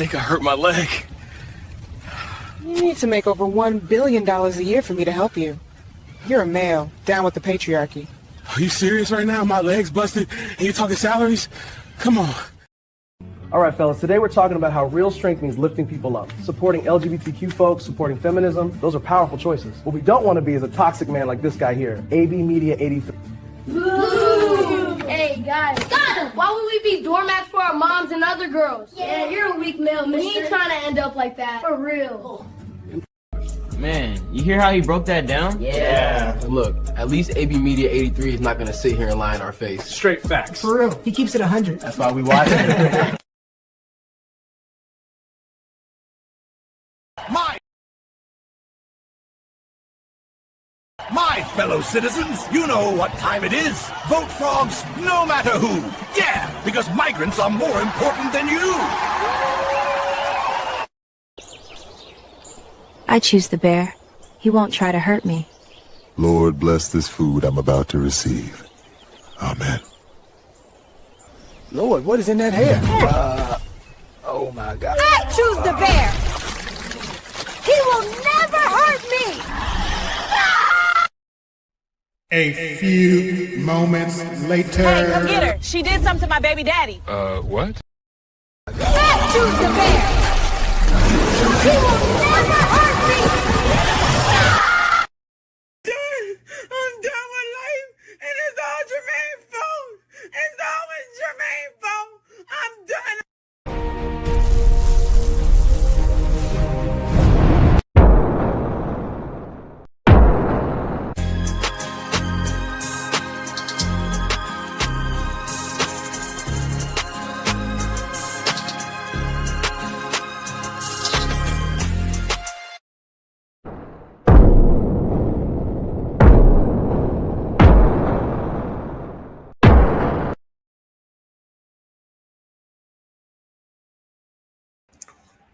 think I hurt my leg. You need to make over $1 billion a year for me to help you. You're a male, down with the patriarchy. Are you serious right now? My leg's busted and you're talking salaries? Come on. All right, fellas, today we're talking about how real strength means lifting people up, supporting LGBTQ folks, supporting feminism. Those are powerful choices. What we don't want to be is a toxic man like this guy here, AB Media 83. Ooh. Hey, guys. Why would we be doormats for our moms and other girls? Yeah, you're a weak male, mister. We ain't trying to end up like that. For real. Man, you hear how he broke that down? Yeah. Look, at least AB Media 83 is not going to sit here and lie in our face. Straight facts. For real. He keeps it 100. That's why we watch it. My fellow citizens, you know what time it is. Vote frogs, no matter who. Yeah, because migrants are more important than you. I choose the bear. He won't try to hurt me. Lord, bless this food I'm about to receive. Amen. Lord, what is in that hair? Oh my God. I choose the bear. He will never hurt me. A few moments later. Hey, come get her. She did something to my baby daddy. What? I choose the bear. He will never hurt me. I'm done with life, and it's all Jermaine's fault. It's always Jermaine's fault. I'm done.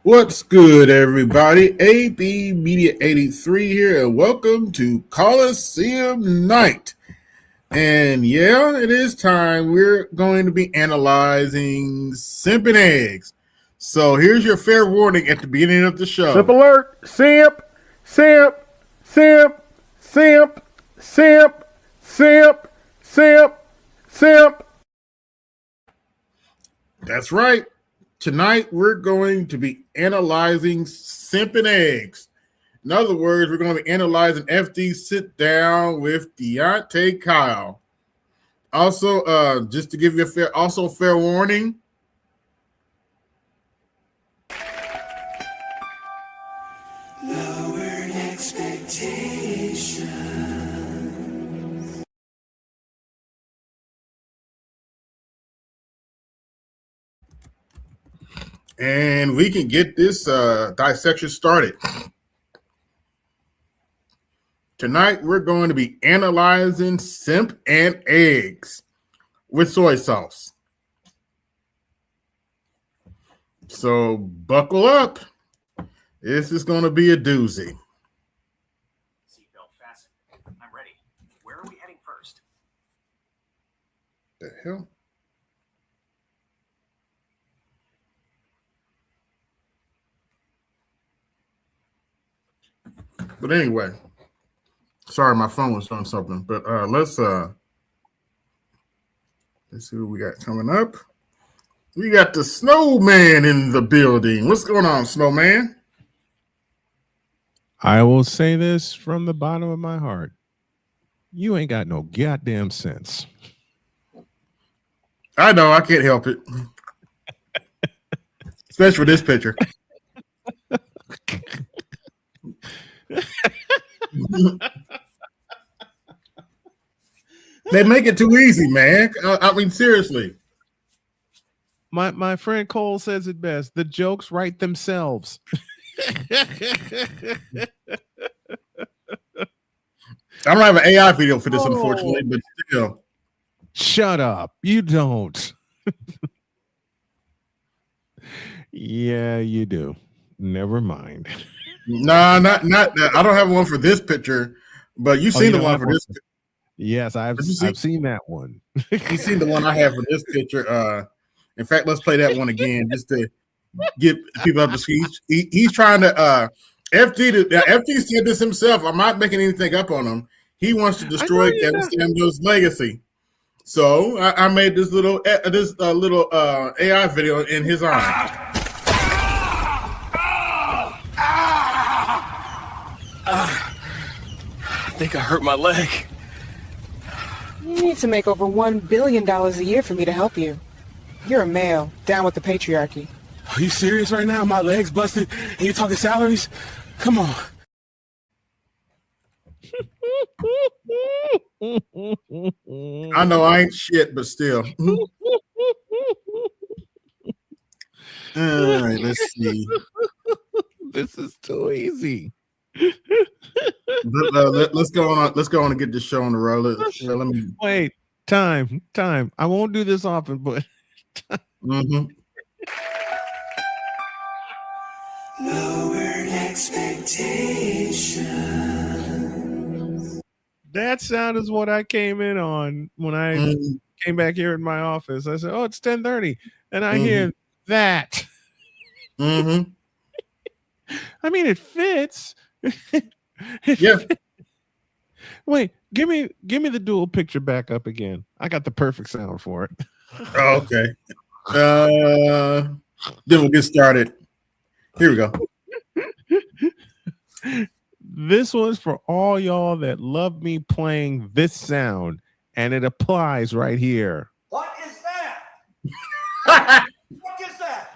What's good, everybody? AB Media 83 here, and welcome to Colosseum Night. And yeah, it is time. We're going to be analyzing Simp and Eggs. So here's your fair warning at the beginning of the show. Simp alert! Simp! Simp! Simp! Simp! Simp! Simp! Simp! Simp! That's right. Tonight, we're going to be analyzing Simp and Eggs. In other words, we're going to be analyzing FD Sit Down with Deontay Kyle. Also, just to give you a fair warning. Lowered expectations. And we can get this dissection started. Tonight, we're going to be analyzing Simp and Eggs with soy sauce. So buckle up. This is going to be a doozy. Seatbelt fastened. I'm ready. Where are we heading first? The hell? But anyway, sorry, my phone was doing something. But let's see what we got coming up. We got the Snowman in the building. What's going on, Snowman? I will say this from the bottom of my heart. You ain't got no goddamn sense. I know, I can't help it. Especially for this picture. They make it too easy, man. I mean, seriously. My friend Cole says it best. The jokes write themselves. I don't have an AI video for this, unfortunately, but still. Shut up. You don't. Yeah, you do. Never mind. No, not that. I don't have one for this picture, but you've seen the one for this. Yes, I've seen that one. You've seen the one I have for this picture. In fact, let's play that one again just to get people up to speed. He's trying to FD said this himself. I'm not making anything up on him. He wants to destroy Kevin Samuels' legacy. So I made this little AI video in his honor. I think I hurt my leg. You need to make over $1 billion a year for me to help you. You're a male, down with the patriarchy. Are you serious right now? My leg's busted and you're talking salaries? Come on. I know I ain't shit, but still. All right, let's see. This is too easy. Let's go on. Let's go on and get this show on the road. Let me wait. Time. I won't do this often, but lowered expectations. That sound is what I came in on when I came back here in my office. I said, "Oh, it's 10:30," and I hear that. I mean, it fits. Yeah. Wait, give me the dual picture back up again. I got the perfect sound for it. Oh, okay. Then we'll get started. Here we go. This one's for all y'all that love me playing this sound, and it applies right here. What is that? What is that?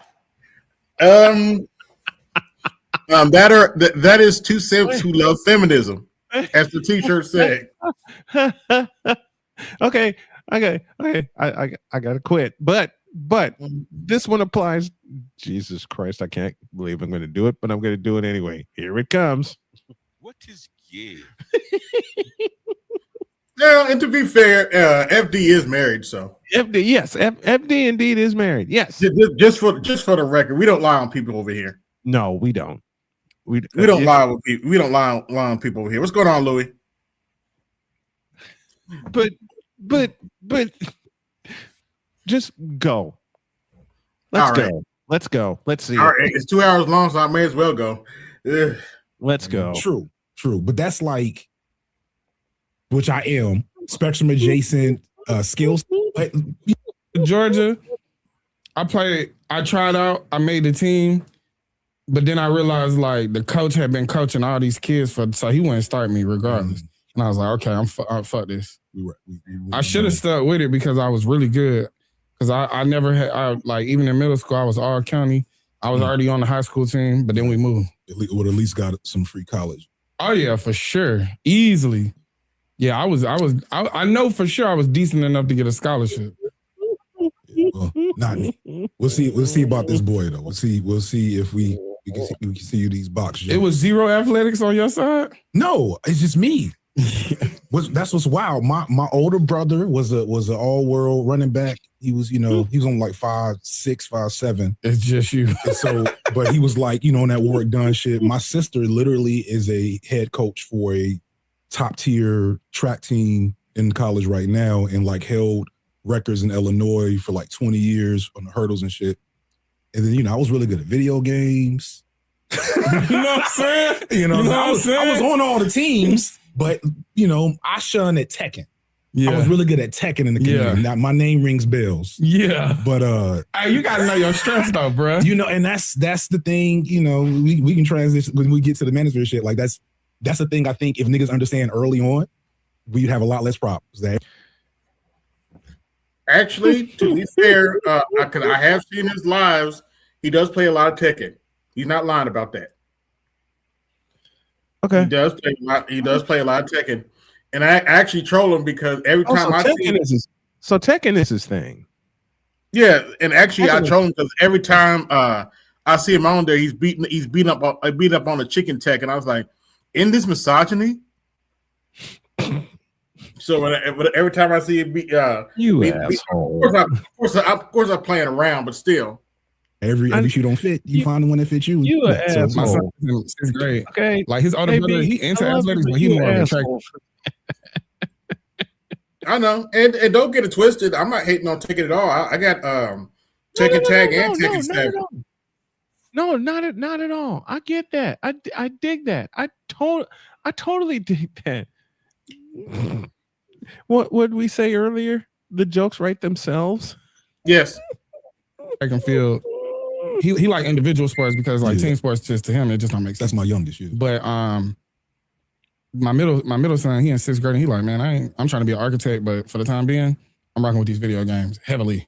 That is two simps who love feminism, as the t-shirt said. Okay. I gotta quit. But this one applies. Jesus Christ, I can't believe I'm gonna do it, but I'm gonna do it anyway. Here it comes. What is give? Yeah, and to be fair, FD is married, so FD, yes, FD indeed is married. Yes, just for the record, we don't lie on people over here. No, we don't. We don't lie with people. We don't lie on people over here. What's going on, Louis? But just go. Let's go. Let's go. Let's see. All right, it's 2 hours long, so I may as well go. Ugh. Let's go. True. But that's like, which I am, spectrum adjacent skills. Georgia, I tried out, I made the team, but then I realized like the coach had been coaching all these kids so he wouldn't start me regardless. And I was like, okay, I'm fuck this. I should have stuck with it because I was really good. Because I never had, like, even in middle school, I was all county. I was already on the high school team, but then we moved. Would at least got some free college. Oh yeah, for sure, easily. Yeah, I know for sure I was decent enough to get a scholarship. Well, not me. We'll see about this boy though. We'll see if we can see you these boxes. It was zero athletics on your side? No, it's just me. That's what's wild. My older brother was an all-world running back. He was, he was on like 5'6", 5'7". It's just you. So, but he was like, in that work done shit. My sister literally is a head coach for a top tier track team in college right now, and like held records in Illinois for like 20 years on the hurdles and shit. And then, I was really good at video games. You know what I'm saying? I was on all the teams, but I shunned at Tekken. Yeah. I was really good at Tekken in the community. Now, my name rings bells. Yeah. But hey, you gotta know your strengths though, bro. And that's the thing, we can transition when we get to the management shit. Like that's the thing I think if niggas understand early on, we'd have a lot less problems. Actually, to be fair, because I have seen his lives, he does play a lot of Tekken. He's not lying about that. Okay. He does play a lot of Tekken. And I actually troll him because every time I see him. So Tekken is his thing. Yeah, and actually I troll him because every time I see him on there, he's beating up on a chicken tech, and I was like, "In this misogyny?" So every time I see him beat, asshole. Of course, I'm playing around, but still. Every shoe don't fit. You find the one that fits you. You an asshole. It's great. Okay. Like his older brother, he into athletics, but he more attractive. I know, and don't get it twisted. I'm not hating on Tekken at all. I got Tekken Tag and Tekken 7. No, not at all. I get that. I dig that. I totally dig that. What would we say earlier? The jokes write themselves. Yes. I can feel he like individual sports because like team sports just to him it just don't make sense. That's my youngest. Yeah. But my middle son, he in 6th grade and he like, man, I'm trying to be an architect, but for the time being, I'm rocking with these video games heavily.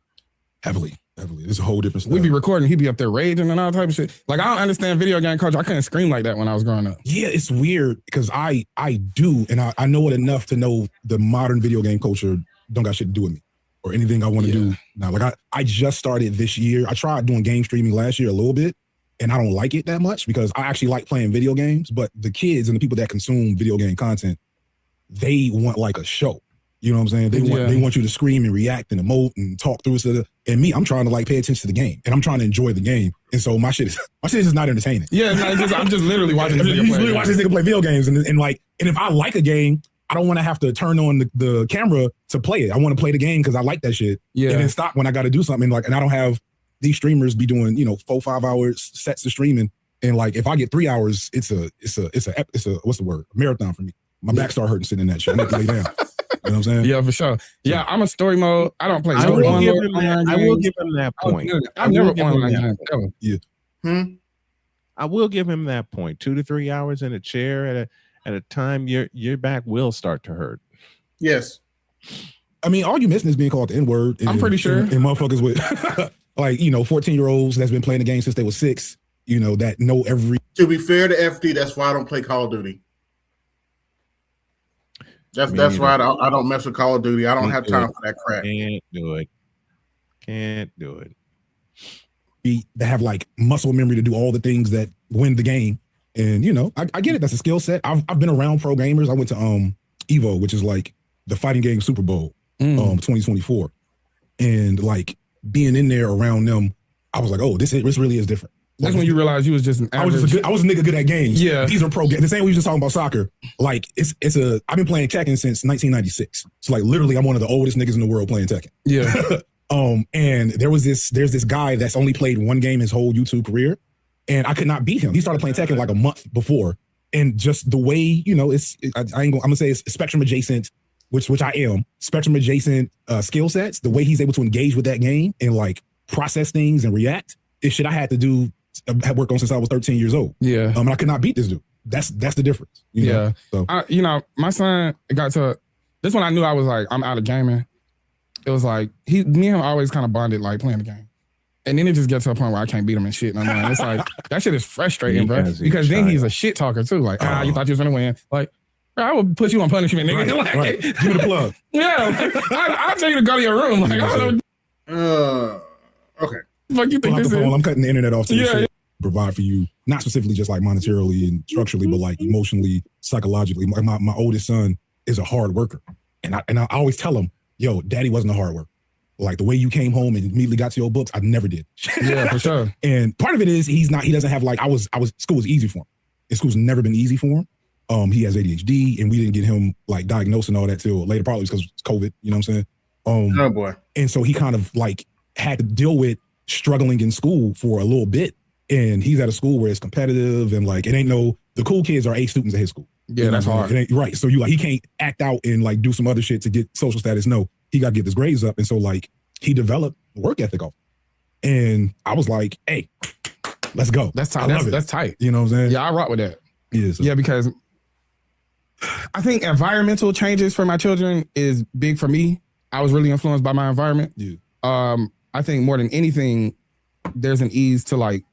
It's a whole different stuff. We be recording, he be up there raging and all type of shit. Like I don't understand video game culture. I couldn't scream like that when I was growing up. Yeah, it's weird because I do, and I know it enough to know the modern video game culture don't got shit to do with me or anything I want to do now. Like I just started this year. I tried doing game streaming last year a little bit, and I don't like it that much because I actually like playing video games, but the kids and the people that consume video game content, they want like a show. You know what I'm saying? They want you to scream and react and emote and talk through it. And me, I'm trying to like pay attention to the game and I'm trying to enjoy the game. And so my shit is just not entertaining. Yeah, I'm just literally watching this nigga play video games and if I like a game, I don't want to have to turn on the camera to play it. I want to play the game because I like that shit. Yeah. And then stop when I got to do something and I don't have these streamers be doing 4-5 hours sets of streaming. And like if I get 3 hours, it's a what's the word? Marathon for me. My back start hurting sitting in that shit. I need to lay down. You know what I'm saying? Yeah, for sure. Yeah, I'm a story mode. I don't play I story will give mode. him that point. I've never online game ever. Yeah. I will give him that point. 2 to 3 hours in a chair at a time, your back will start to hurt. Yes. I mean, all you missing is being called the N-word. I'm pretty sure. And motherfuckers with 14-year-olds that's been playing the game since they were 6, that know every. To be fair to FD, that's why I don't play Call of Duty. That's why I don't mess with Call of Duty. I don't have time for that crap. Can't do it. They have like muscle memory to do all the things that win the game. And I get it. That's a skill set. I've been around pro gamers. I went to Evo, which is like the fighting game Super Bowl 2024. And like being in there around them, I was like, oh, this really is different. That's when you realized you was just an average. I was a nigga good at games. Yeah. These are pro games. The same way we was just talking about soccer. Like I've been playing Tekken since 1996. So like literally I'm one of the oldest niggas in the world playing Tekken. Yeah. And there's this guy that's only played one game his whole YouTube career. And I could not beat him. He started playing Tekken like a month before. And just the way, I'm gonna say it's spectrum adjacent, which I am, spectrum adjacent skill sets, the way he's able to engage with that game and like process things and react is shit I had to do. I had worked on since I was 13 years old. Yeah. And I could not beat this dude. That's the difference. So my son got to this one. I knew I was like, I'm out of gaming. It was like me and him always kind of bonded like playing the game. And then it just gets to a point where I can't beat him and shit. And I'm like, it's like, that shit is frustrating, bro. Because then he's a shit talker too. Like, you thought you was gonna win. Like, bro, I would put you on punishment, nigga. Right. Give me the plug. Yeah. I'll tell you to go to your room. Like, I don't know. Okay. Fuck you think this is? I'm cutting the internet off to shit. Provide for you, not specifically just like monetarily and structurally, but like emotionally, psychologically. My oldest son is a hard worker. And I always tell him, yo, daddy wasn't a hard worker. Like the way you came home and immediately got to your books, I never did. Yeah, for sure. And part of it is he doesn't have like, school was easy for him. And school's never been easy for him. He has ADHD and we didn't get him like diagnosed and all that till later, probably because it's COVID, you know what I'm saying? Oh boy. And so he kind of like had to deal with struggling in school for a little bit. And he's at a school where it's competitive and like, the cool kids are A students at his school. Yeah, that's hard. Right. So he can't act out and like do some other shit to get social status. No, he got to get his grades up. And so like he developed work ethic off. And I was like, hey, let's go. That's tight. That's tight. You know what I'm saying? Yeah, I rock with that. Yeah, yeah, because I think environmental changes for my children is big for me. I was really influenced by my environment. Yeah. I think more than anything, there's an ease to like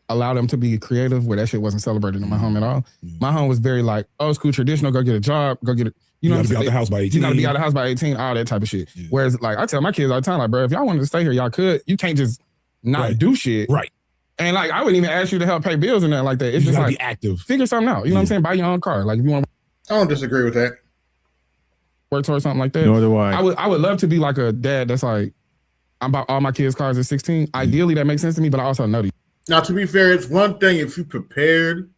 allow them to be creative where that shit wasn't celebrated in my home at all. My home was very like old school, traditional, go get a job, go get it. You gotta be out the house by 18. You gotta be out the house by 18, all that type of shit. Yeah. Whereas like I tell my kids all the time, like, bro, if y'all wanted to stay here, y'all could. You can't just not do shit. Right. And like I wouldn't even ask you to help pay bills and nothing like that. It's just like be active. Figure something out. You know what I'm saying? Buy your own car. Like if you want I don't disagree with that. Work towards something like that. Nor do I. I would love to be like a dad that's like, I'm about all my kids' cars at 16. Ideally that makes sense to me, but I also know these. Now, to be fair, it's one thing if you prepared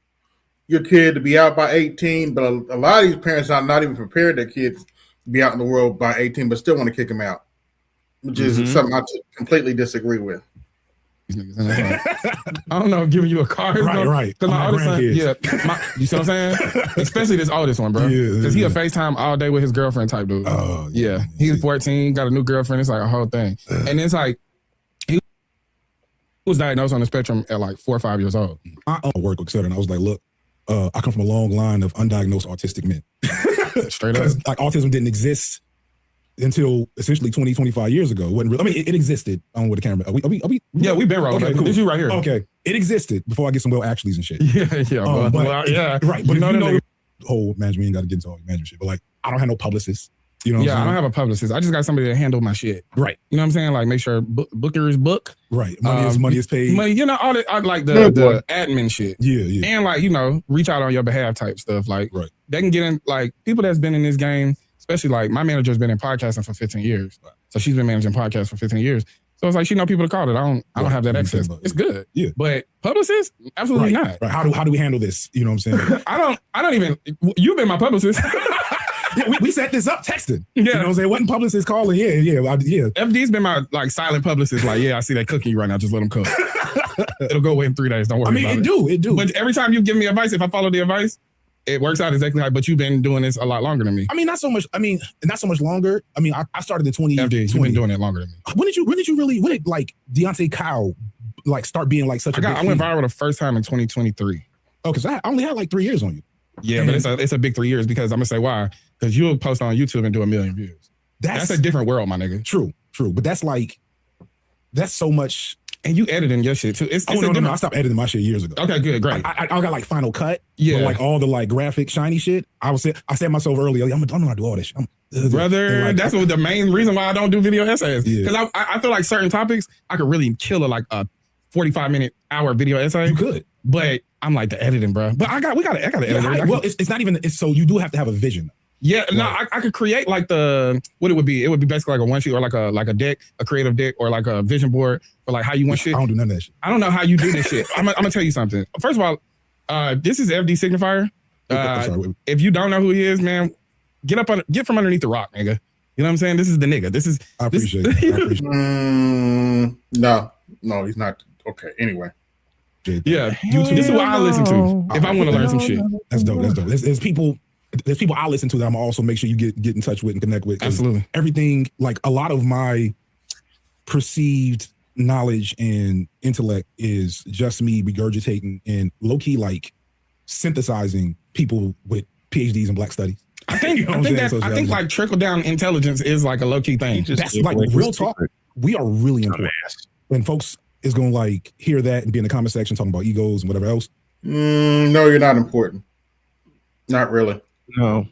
your kid to be out by 18, but a lot of these parents are not even prepared their kids to be out in the world by 18, but still want to kick them out, which is something I completely disagree with. these niggas. And it's like, I don't know, giving you a car. Right. Because my oldest son, grandkids. you see what I'm saying? Especially this oldest one, bro. Because he a FaceTime all day with his girlfriend type dude. Oh, yeah. He's 14, got a new girlfriend. It's like a whole thing. And it's like, he was diagnosed on the spectrum at like 4 or 5 years old. I work with Southern. I was like, look, I come from a long line of undiagnosed autistic men. Straight up. Like autism didn't exist until essentially 20, 25 years ago. It wasn't real. I mean, it existed. I don't know what the camera. Are we? Yeah, we've been rolling. Okay, cool. This you right here. Okay, it existed before I get some well actuallys and shit. Yeah. Right. But you know the whole management, ain't got to get into all the management shit. But like, I don't have no publicists. You know what I'm saying? I don't have a publicist. I just got somebody to handle my shit. Right. You know what I'm saying? Like make sure bookers book. Right. Money is paid. Money, you know, all the, I like the admin shit. Yeah. And like, you know, reach out on your behalf type stuff. Like they can get in, like people that's been in this game, especially like my manager's been in podcasting for 15 years. So she's been managing podcasts for 15 years. So it's like she know people to call it. I don't have that access. It's good. Yeah. But publicists? Absolutely not. Right. How do we handle this? You know what I'm saying? I don't even, you've been my publicist. Yeah, we set this up texting. Yeah. You know what I'm saying? Wasn't publicist calling. Yeah. FD's been my like silent publicist. Like, yeah, I see that cooking right now. Just let them cook. It'll go away in 3 days. Don't worry about it. It do. But every time you give me advice, if I follow the advice, it works out exactly like, but you've been doing this a lot longer than me. Not so much longer. I started in 2020. FD, you've been doing it longer than me. When did like Deontay Kyle like start being like such I went viral the first time in 2023. Oh, because I only had like 3 years on you. Yeah, but it's a big 3 years because I'm gonna say why. Because you'll post on YouTube and do 1 million views. That's a different world, my nigga. True. But that's so much. And you editing your shit too. No, I stopped editing my shit years ago. Okay, good, great. I got like Final Cut. Yeah. But like all the like graphic shiny shit. I said myself earlier, I'm gonna do all this shit. Brother, like, that's the main reason why I don't do video essays. Because I feel like certain topics I could really kill a 45-minute hour video essay. You could. But I'm like the editing, bro. But I got to edit. It's not even. So you do have to have a vision. Yeah, no, I could create like what it would be. It would be basically like a one sheet or like a deck, a creative deck, or like a vision board for like how you want shit. I don't do none of that shit. I don't know how you do this shit. I'm gonna tell you something. First of all, this is FD Signifier. If you don't know who he is, man, get from underneath the rock, nigga. You know what I'm saying? This is the nigga. I appreciate it. No, he's not. Okay, anyway. Yeah, YouTube. This is what I listen to if I want to learn some shit. That's dope. There's people I listen to that I'm also make sure you get in touch with and connect with. Absolutely. Everything, like a lot of my perceived knowledge and intellect is just me regurgitating and low-key like synthesizing people with PhDs in Black studies. I think like trickle down intelligence is like a low-key thing. That's like real talk. We are really important. When folks is gonna like hear that and be in the comment section talking about egos and whatever else. No, you're not important. Not really. No,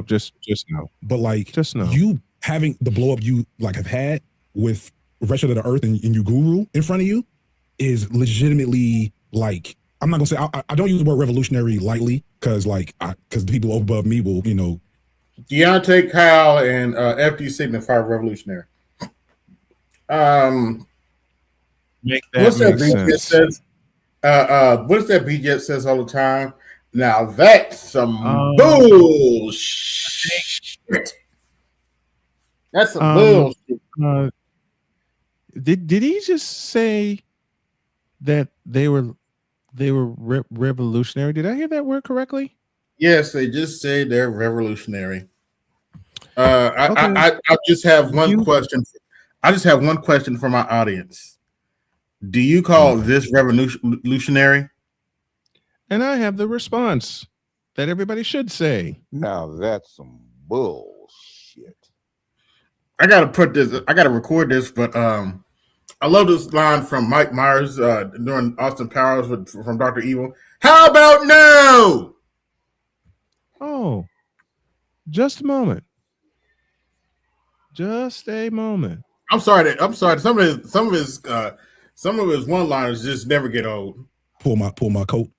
just no. But like, just no. You having the blow up you like have had with rest of the earth and your guru in front of you is legitimately like, I'm not gonna say I don't use the word revolutionary lightly because the people above me will, you know. Deontay Kyle and FD Signify revolutionary. Make that what's that make BJ sense. says? What's that BJ says all the time? Now that's some bullshit. That's some bullshit. Did he just say that they were revolutionary? Did I hear that word correctly? Yes, they just say they're revolutionary. I just have one question. I just have one question for my audience. Do you call this revolutionary? And I have the response that everybody should say. Now that's some bullshit. I gotta record this, but I love this line from Mike Myers during Austin Powers from Dr. Evil. How about no? Oh, just a moment. Just a moment. I'm sorry. Some of his one-liners just never get old. Pull my coat.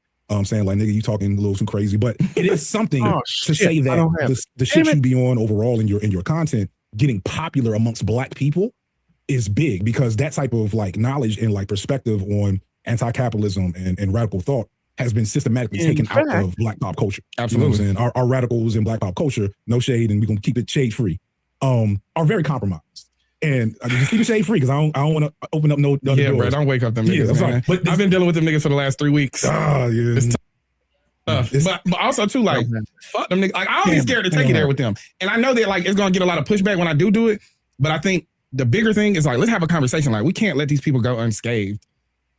Saying like, nigga, you talking a little too crazy, but it is something to say that the shit you be on overall in your content getting popular amongst Black people is big because that type of like knowledge and like perspective on anti-capitalism and radical thought has been systematically taken out of Black pop culture. Absolutely. You know what I'm saying? Our radicals in Black pop culture, no shade, and we're gonna keep it shade free, are very compromised. And I just keep the shade free because I don't want to open up no other doors. Bro, don't wake up them niggas, man. But I've been dealing with them niggas for the last 3 weeks. It's tough. But also too, like, fuck them niggas. Like, I don't be scared to take it there with them. And I know that like it's gonna get a lot of pushback when I do it. But I think the bigger thing is like, let's have a conversation. Like, we can't let these people go unscathed.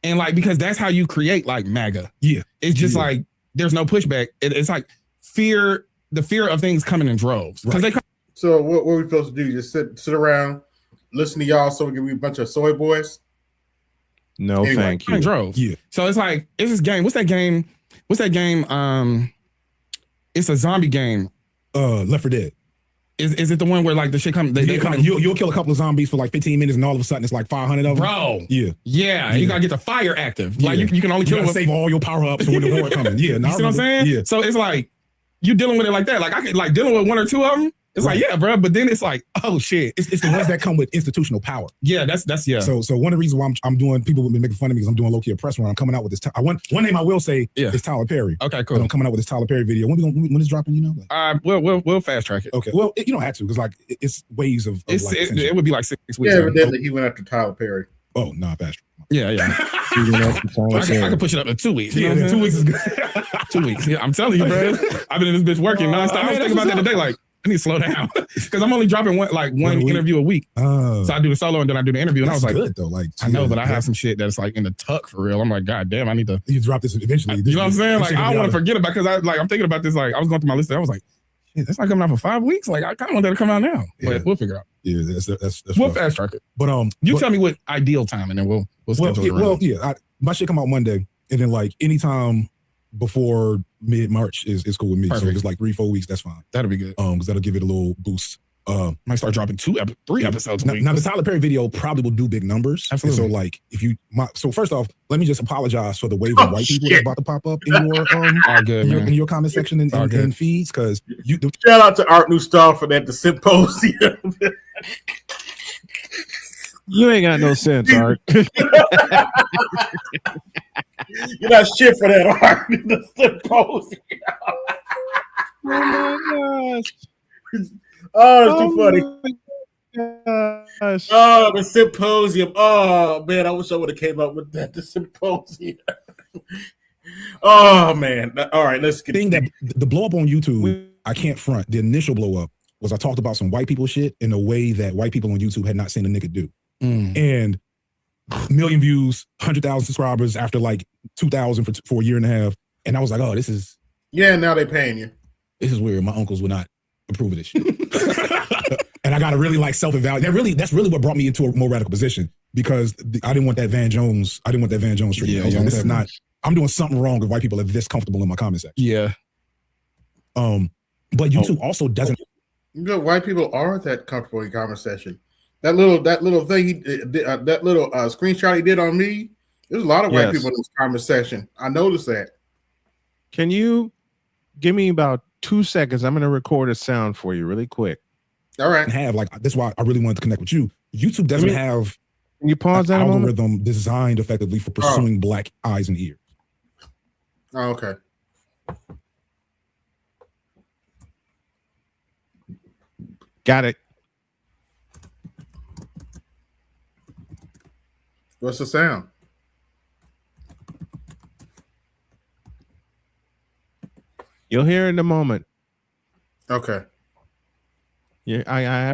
And like, because that's how you create like MAGA. Yeah. It's just like there's no pushback. It's like the fear of things coming in droves. Right. So what are we supposed to do? Just sit around, listen to y'all, so we can be a bunch of soy boys? No, thank you. In droves. Yeah. So it's like, it's this game. What's that game? It's a zombie game. Left 4 Dead. Is it the one where like the shit come? You'll kill a couple of zombies for like 15 minutes, and all of a sudden it's like 500 of them. Bro. Yeah. You gotta get the fire active. Like you can only kill them. Save all your power ups when the war coming. Yeah. You see what I'm saying? Yeah. So it's like you dealing with it like that. Like I could like dealing with 1 or 2 of them. It's like, yeah, bro. But then it's like, oh shit. It's the ones that come with institutional power. Yeah, that's yeah. So one of the reasons why I'm doing, people will be making fun of me because I'm doing low-key oppressed when I'm coming out with this. One name I will say is Tyler Perry. Okay, cool. I'm coming out with this Tyler Perry video. When it's dropping, you know? Like, we'll fast track it. Okay. Well, you don't have to because like it's waves of like, it would be like 6 weeks. Yeah, evidently he went after Tyler Perry. Oh, no, fast track. Yeah. I could push it up to 2 weeks. You know 2 weeks is good. 2 weeks. Yeah, I'm telling you, bro. I've been in this bitch working nonstop. I was thinking about that today. Like, I need to slow down because I'm only dropping one interview a week. So I do the solo and then I do the interview. And I was like, good though. Like I know, but I have some shit that's like in the tuck for real. I'm like, God damn, I need to. You drop this eventually. You know what I'm saying? Like I don't want to forget about because I'm thinking about this. Like I was going through my list. And I was like, shit, that's not coming out for 5 weeks. Like I kind of want that to come out now. But we'll figure out. Yeah, that's we'll fast track it. But tell me what ideal time and then we'll schedule it around. My shit come out Monday, and then like anytime before mid-March is cool with me. Perfect. So if it's like 3-4 weeks, that's fine. That'll be good. Because that'll give it a little boost. Might start dropping 3 episodes a week. Now the Tyler Perry video probably will do big numbers. Absolutely. And so like so first off, let me just apologize for the wave of white people that's about to pop up in your in your comment section and feeds because shout out to Art Newstall for that the symposium. You ain't got no sense, Art. You're not shit for that, Art. The symposium. Oh my gosh. Oh, it's too funny. Gosh. Oh, the symposium. Oh man, I wish I would have came up with that. The symposium. Oh man. All right, let's get that the blow up on YouTube. I can't front. The initial blow up was I talked about some white people shit in a way that white people on YouTube had not seen a nigga do. And 1 million views, 100,000 subscribers after like 2,000 for a year and a half. And I was like, oh, this is. Yeah, now they're paying you. This is weird. My uncles would not approve of this shit. And I got to really like self-evaluate. That's really what brought me into a more radical position because I didn't want that Van Jones. Treatment. Yeah, this is not. I'm doing something wrong if white people are this comfortable in my comment section. Yeah. But YouTube also doesn't. You know, white people are that comfortable in comment section. That little thing he did, that little screenshot he did on me. There's a lot of white people in this comment section. I noticed that. Can you give me about 2 seconds? I'm going to record a sound for you really quick. All right. That's why I really wanted to connect with you. YouTube doesn't have. Can you pause that algorithm designed effectively for pursuing black eyes and ears. Oh, okay. Got it. What's the sound? You'll hear it in a moment. Okay. Yeah,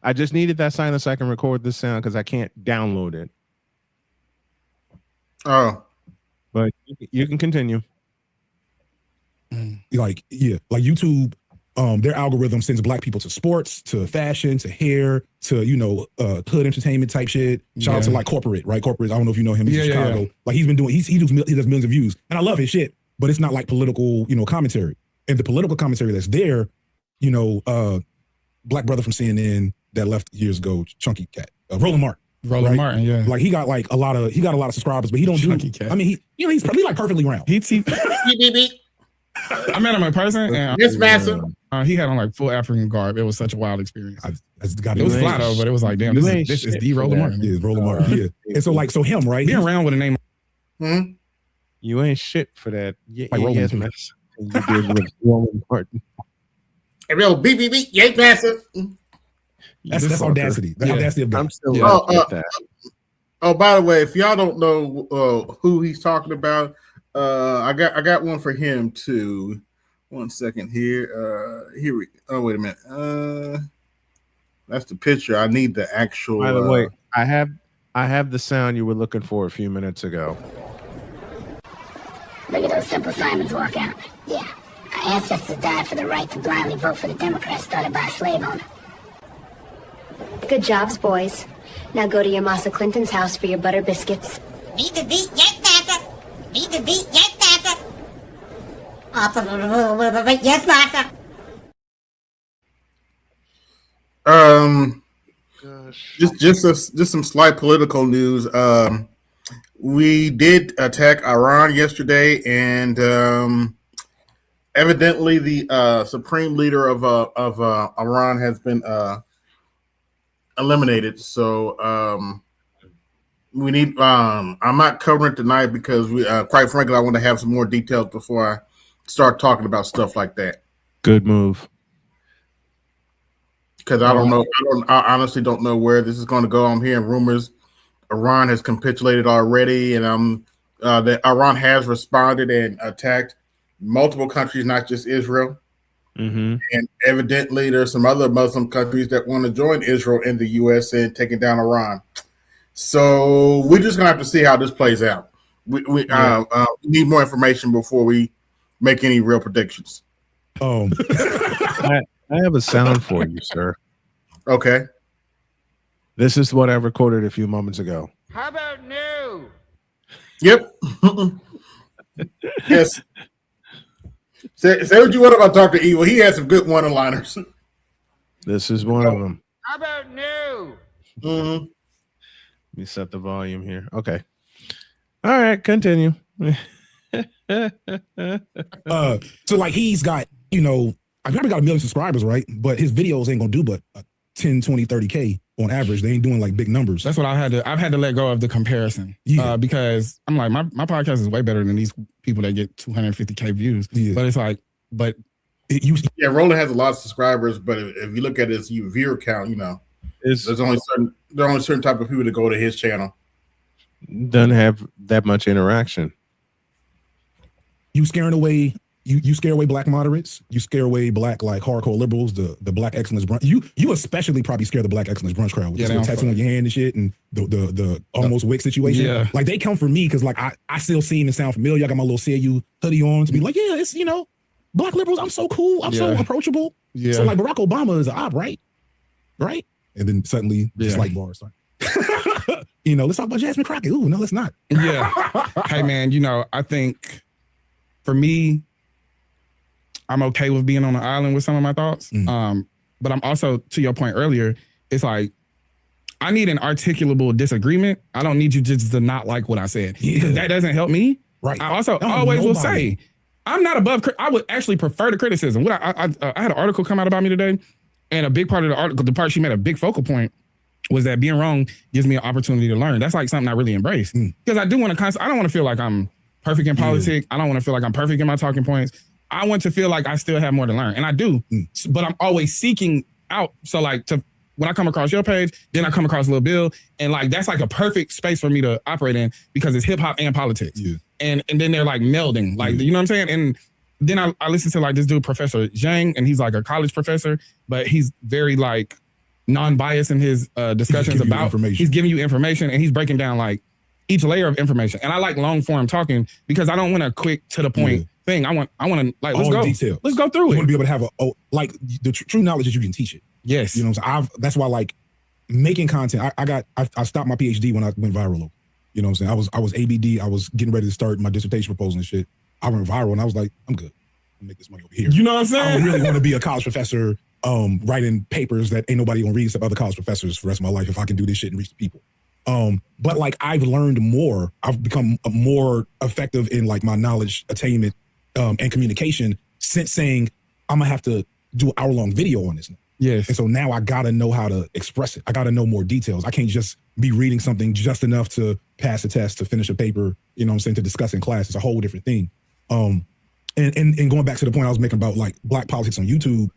I just needed that silence so I can record this sound because I can't download it. Oh. But you can continue. Like YouTube, their algorithm sends black people to sports, to fashion, to hair, to hood entertainment type shit. Shout out to like corporate, right? Corporate. I don't know if you know him. He's in Chicago. Yeah. Like he does millions of views, and I love his shit. But it's not like political, commentary. And the political commentary that's there, black brother from CNN that left years ago, Chunky Cat, Roland Martin. Roland Martin, yeah. Like he got like a lot of subscribers, but he don't Chunky Cat. I mean, he's probably like perfectly round. I met him in person. And yes, massive. He had on like full African garb. It was such a wild experience. It was flat though, but it was like, damn, this is the Roland Martin. Yeah, Roland Martin. Yeah. And so him, right? Being around with a name. You ain't shit for that. Yeah, like yes, man. You did with Roland Martin. Hey, real beep, you ain't passive. That's audacity. That's audacity of God. I'm still laughing at that. Oh, by the way, if y'all don't know who he's talking about, I got one for him too. 1 second here. Oh, wait a minute. That's the picture. I need the actual. By the way, I have the sound you were looking for a few minutes ago. Look at those Simple Simons walk out. Yeah. Our ancestors died for the right to blindly vote for the Democrats started by a slave owner. Good jobs, boys. Now go to your Massa Clinton's house for your butter biscuits. Beat the beat, yes, master. Beat the beat, yes, master. Yes, master. Just some slight political news. We did attack Iran yesterday, and evidently the supreme leader of Iran has been eliminated. So we need. I'm not covering it tonight because we, quite frankly, I want to have some more details before I start talking about stuff like that. Good move. Because I don't know. I honestly don't know where this is going to go. I'm hearing rumors Iran has capitulated already, and that Iran has responded and attacked multiple countries, not just Israel. Mm-hmm. And evidently, there's some other Muslim countries that want to join Israel and the U.S. in taking down Iran. So we're just gonna have to see how this plays out. We need more information before we make any real predictions. I have a sound for you, sir. Okay. This is what I recorded a few moments ago. How about new? Yep. Yes. Say what you want about Dr. Evil. He had some good one-liners. This is one of them. How about new? Mm-hmm. Let me set the volume here. Okay. All right, continue. So like he's got, I probably got 1 million subscribers, right? But his videos ain't gonna do but 10, 20, 30K on average. They ain't doing like big numbers. That's what I've had to let go of the comparison. Because I'm like, my podcast is way better than these people that get 250K views. Yeah. But it's like, Roland has a lot of subscribers, but if you look at his viewer count, there's only certain type of people that go to his channel. Doesn't have that much interaction. You scaring away. You scare away black moderates. You scare away black like hardcore liberals. The black excellence brunch. You especially probably scare the black excellence brunch crowd with this tattoo on your hand and shit, and the almost wick situation. Yeah. Like they come for me because like I still seem and sound familiar. I got my little CAU hoodie on to be like, yeah, it's black liberals. I'm so cool. I'm so approachable. Yeah. So like Barack Obama is an op, right? Right. And then suddenly just like bars start. Let's talk about Jasmine Crockett. Ooh, no, let's not. Yeah. Hey man, I think for me, I'm okay with being on an island with some of my thoughts. But I'm also, to your point earlier, it's like, I need an articulable disagreement. I don't need you just to not like what I said. Yeah. Because that doesn't help me. Right. I also always will say, I'm not above, I would actually prefer the criticism. I had an article come out about me today, and a big part of the article, the part she made a big focal point, was that being wrong gives me an opportunity to learn. That's like something I really embrace. Because I do want to, I don't want to feel like I'm perfect in politics. I don't want to feel like I'm perfect in my talking points. I want to feel like I still have more to learn. And I do, but I'm always seeking out. So like when I come across your page, then I come across Lil Bill, and like, that's like a perfect space for me to operate in because it's hip hop and politics. Yeah. And then they're like melding, like, you know what I'm saying? And then I listen to like this dude, Professor Zhang, and he's like a college professor, but he's very like non-biased in his discussions about information. He's giving you information, and he's breaking down like each layer of information. And I like long form talking because I don't want a quick to the point thing. I want to like, let's go. Details. Let's go through it. You want to be able to have like the true knowledge that you can teach it. Yes. You know what I'm saying? That's why like making content, I stopped my PhD when I went viral. You know what I'm saying? I was ABD. I was getting ready to start my dissertation proposal and shit. I went viral and I was like, I'm good. I'll make this money over here. You know what I'm saying? I don't really want to be a college professor writing papers that ain't nobody gonna read except other college professors for the rest of my life if I can do this shit and reach the people. But like I've learned more. I've become more effective in like my knowledge attainment and communication since saying I'm gonna have to do an hour-long video on this now. Yes. And so now I gotta know how to express it. I gotta know more details. I can't just be reading something just enough to pass a test, to finish a paper, you know what I'm saying, to discuss in class. It's a whole different thing. And going back to the point I was making about like black politics on YouTube,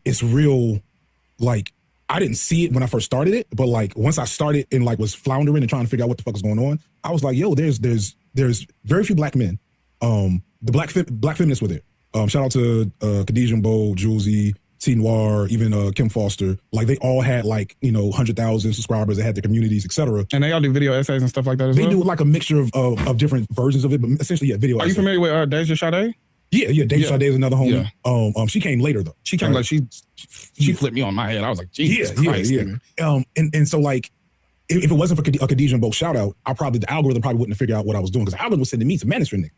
it's real, like I didn't see it when I first started it, but like once I started and like was floundering and trying to figure out what the fuck was going on, I was like, yo, there's very few black men. The black feminists were there. Shout out to Khadijah Mbo, Julesy, T Noir, even Kim Foster. Like they all had like 100,000 subscribers. They had their communities, etc. And they all do video essays and stuff like that as well? They do like a mixture of different versions of it, but essentially, yeah, video. Are you familiar with Deja Sade? Yeah, Deja Sade is another homie. Yeah. She came later though. She came like she flipped me on my head. I was like, Jesus Christ. Yeah. And so like, if it wasn't for Khadijah Mbo shout out, the algorithm probably wouldn't have figured out what I was doing because the algorithm was sending me to manage for niggas,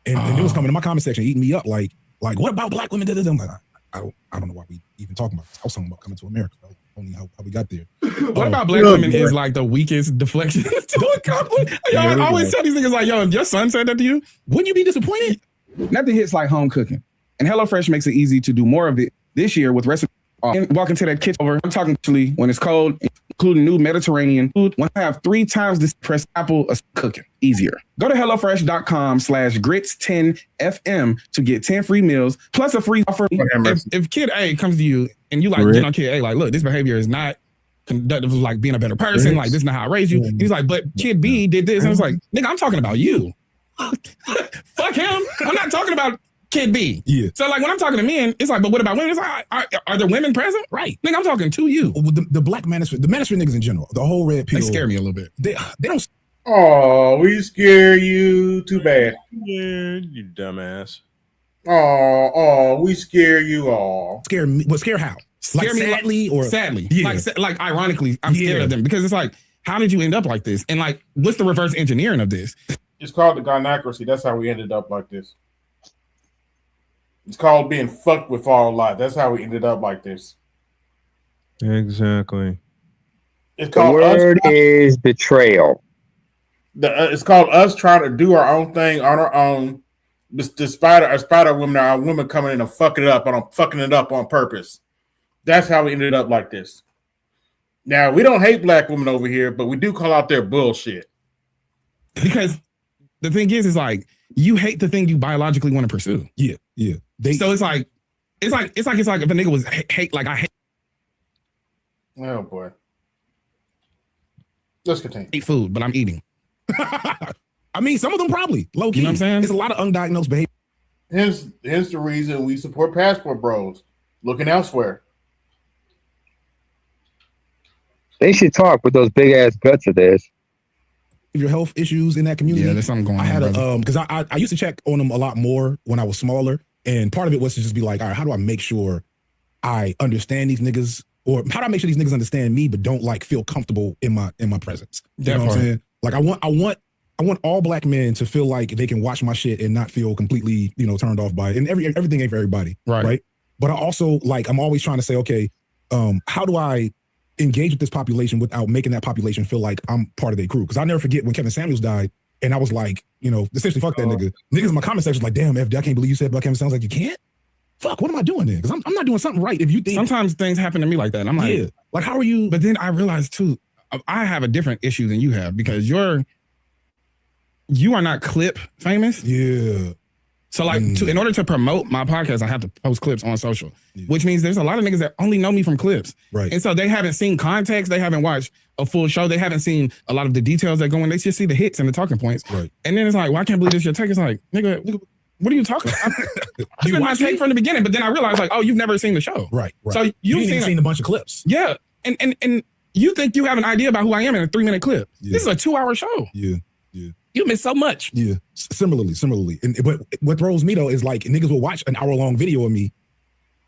and it was coming to my comment section eating me up like what about black women? I'm like, I don't know why we even talking about this. I was talking about coming to America. Only how we got there. What about black women is like the weakest deflection to a compliment? I always tell these niggas like, yo, if your son said that to you, wouldn't you be disappointed? Nothing hits like home cooking. And HelloFresh makes it easy to do more of it this year with recipes. Walk into that kitchen over, I'm talking actually when it's cold, including new Mediterranean food. When I have 3 times this press apple cooking easier. Go to HelloFresh.com/grits10FM to get 10 free meals plus a free offer. If Kid A comes to you and you like, get on Kid A, like, look, this behavior is not conductive of like being a better person. Like, this is not how I raised you. He's like, but Kid B did this. And it's like, nigga, I'm talking about you. Fuck him. I'm not talking about Kid B. Yeah. So like when I'm talking to men, it's like, but what about women? It's like, are there women present? Right. Nigga, I'm talking to you. The black manosphere, the manosphere niggas in general, the whole red pill. They scare me a little bit. They don't. Oh, we scare you. Too bad. Yeah, you dumbass. Oh, we scare you all. Scare me? What scare how? Scare me sadly or sadly? Yeah. Like ironically, I'm scared of them because it's like, how did you end up like this? And like, what's the reverse engineering of this? It's called the gynocracy. That's how we ended up like this. It's called being fucked with all life. That's how we ended up like this. Exactly. It's The called word is betrayal. It's called us trying to do our own thing on our own, despite our women coming in and fucking it up on purpose. That's how we ended up like this. Now we don't hate black women over here, but we do call out their bullshit. Because the thing is like you hate the thing you biologically want to pursue. Yeah. So it's like if a nigga was hate like I hate. Oh boy. Let's continue. Eat food, but I'm eating. I mean, some of them probably low key. You know what I'm saying? There's a lot of undiagnosed behavior. Hence the reason we support passport bros looking elsewhere. They should talk with those big ass guts of theirs. Your health issues in that community. Yeah, there's something going on. I had because I used to check on them a lot more when I was smaller, and part of it was to just be like, all right, how do I make sure I understand these niggas, or how do I make sure these niggas understand me but don't like feel comfortable in my presence? You know what I'm saying? Like I want all black men to feel like they can watch my shit and not feel completely turned off by it. And everything ain't for everybody, right? But I also I'm always trying to say, okay, how do I engage with this population without making that population feel like I'm part of their crew? Because I'll never forget when Kevin Samuels died, and I was like, essentially, fuck that nigga. Niggas in my comment section was like, damn, FD, I can't believe you said about Kevin Samuels. Like, you can't? Fuck, what am I doing then? Because I'm not doing something right. If you think sometimes things happen to me like that, and I'm like, yeah, like how are you? But then I realized too, I have a different issue than you have because you are not clip famous. Yeah. So like, in order to promote my podcast, I have to post clips on social, which means there's a lot of niggas that only know me from clips. Right. And so they haven't seen context. They haven't watched a full show. They haven't seen a lot of the details that go in. They just see the hits and the talking points. Right. And then it's like, well, I can't believe this your take. It's like, nigga, what are you talking about? I've been my take from the beginning, but then I realized like, oh, you've never seen the show. Right. So you've seen a bunch of clips. Yeah. And you think you have an idea about who I am in a 3-minute clip. Yeah. This is a 2-hour show. Yeah. You miss so much. Yeah. Similarly. But what throws me though is like niggas will watch an hour-long video of me.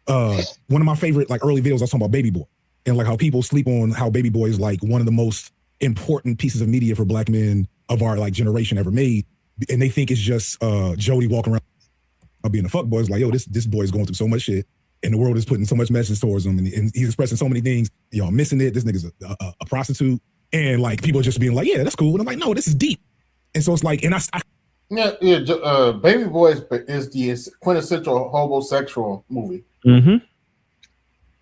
One of my favorite like early videos, I was talking about Baby Boy and like how people sleep on how Baby Boy is like one of the most important pieces of media for black men of our like generation ever made. And they think it's just Jody walking around being a fuckboy. It's like, yo, this boy is going through so much shit and the world is putting so much message towards him and he's expressing so many things. Y'all missing it. This nigga's a prostitute. And like people just being like, yeah, that's cool. And I'm like, no, this is deep. And so it's like, and Baby Boy is the quintessential homosexual movie. Mm-hmm.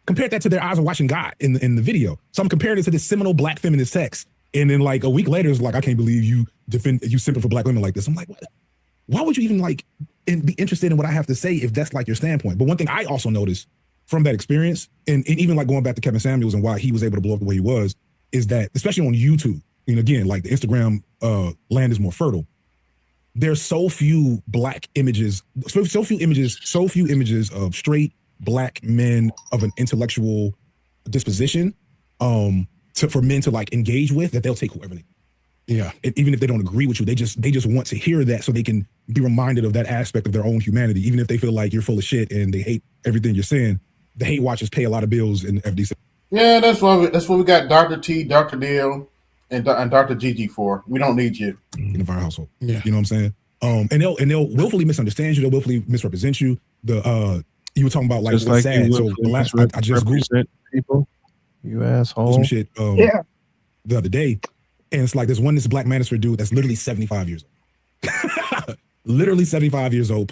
Compared that to their eyes of watching God in the video. So I'm comparing it to this seminal black feminist text. And then like a week later, it's like, I can't believe you simping for black women like this. I'm like, what? Why would you even like be interested in what I have to say if that's like your standpoint? But one thing I also noticed from that experience, and even like going back to Kevin Samuels and why he was able to blow up the way he was, is that especially on YouTube, and again, like the Instagram land is more fertile. There's so few black images, so few images of straight black men of an intellectual disposition, for men to like engage with, that they'll take whoever they. Yeah, and even if they don't agree with you, they just want to hear that so they can be reminded of that aspect of their own humanity. Even if they feel like you're full of shit and they hate everything you're saying, the hate watchers pay a lot of bills in FDC. Yeah, that's what we got Dr. T, Dr. Deal, and Dr. GG for. We don't need you in our household. Yeah, you know what I'm saying. And they'll willfully misunderstand you. They'll willfully misrepresent you. You were talking about like just like sad. So the last I just Googled people. You asshole. Some shit. The other day. And it's like there's this black manosphere dude that's literally 75 years old. Literally 75 years old.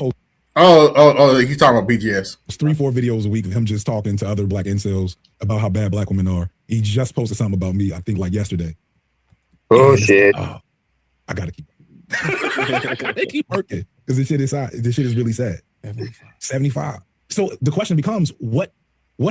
Oh, he's talking about BGS. It's 3-4 videos a week of him just talking to other black incels about how bad black women are. He just posted something about me, I think like yesterday. Oh shit. I gotta keep working. Because this shit is really sad. 75. So the question becomes, what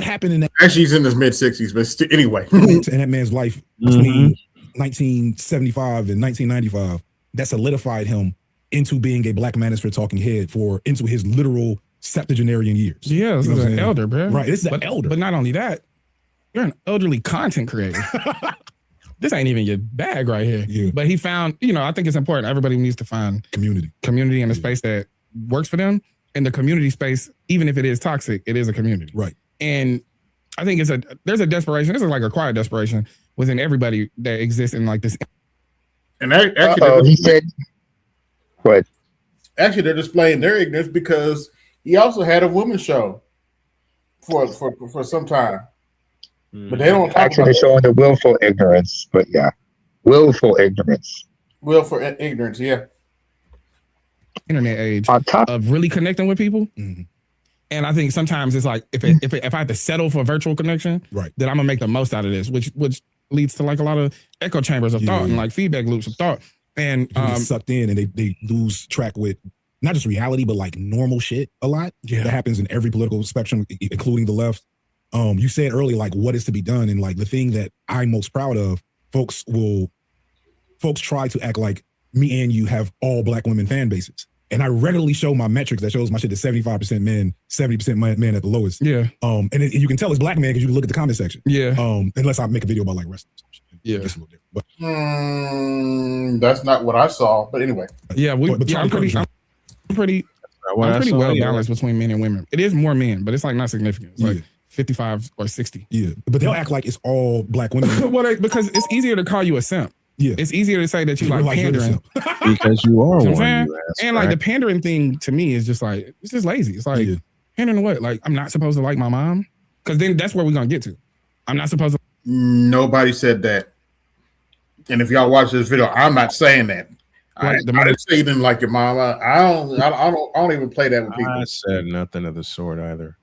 happened in that? Actually, he's in his mid-60s, but anyway. In that man's life between 1975 and 1995, that solidified him into being a black manosphere talking head into his literal septuagenarian years. Yeah, this is an elder, bro. Right, this is an elder. But not only that, you're an elderly content creator. This ain't even your bag right here. Yeah. But he found, I think it's important. Everybody needs to find community in a space that works for them. And the community space, even if it is toxic, it is a community. Right. And I think there's a desperation. This is like a quiet desperation within everybody that exists in like this. And actually, he said, "What?" Actually, they're displaying their ignorance because he also had a women's show for some time, but they don't talk actually about showing the willful ignorance. But yeah, willful ignorance. Willful ignorance, yeah. Internet age of really connecting with people. Mm-hmm. And I think sometimes it's like if I have to settle for a virtual connection, right, then I'm gonna make the most out of this, which leads to like a lot of echo chambers of thought and like feedback loops of thought. And get sucked in and they lose track with not just reality, but like normal shit a lot. Yeah. That happens in every political spectrum, including the left. You said earlier, like what is to be done. And like the thing that I'm most proud of, folks try to act like me and you have all black women fan bases. And I regularly show my metrics that shows my shit is 75% men, 70% men at the lowest. Yeah. And you can tell it's black men because you can look at the comment section. Yeah. Unless I make a video about like wrestling. Yeah. It's a little different. But, that's not what I saw. But anyway. Yeah, I'm pretty well balanced between men and women. It is more men, but it's like not significant. It's like 55 or 60. Yeah. But they'll act like it's all black women. Because it's easier to call you a simp. Yeah, it's easier to say that you like pandering because you are one. And like the pandering thing to me is just like it's just lazy. It's like pandering to what? Like I'm not supposed to like my mom because then that's where we're gonna get to. I'm not supposed to. Nobody said that. And if y'all watch this video, I'm not saying that. I didn't say you didn't like your mom. I don't even play that with people. I said nothing of the sort either.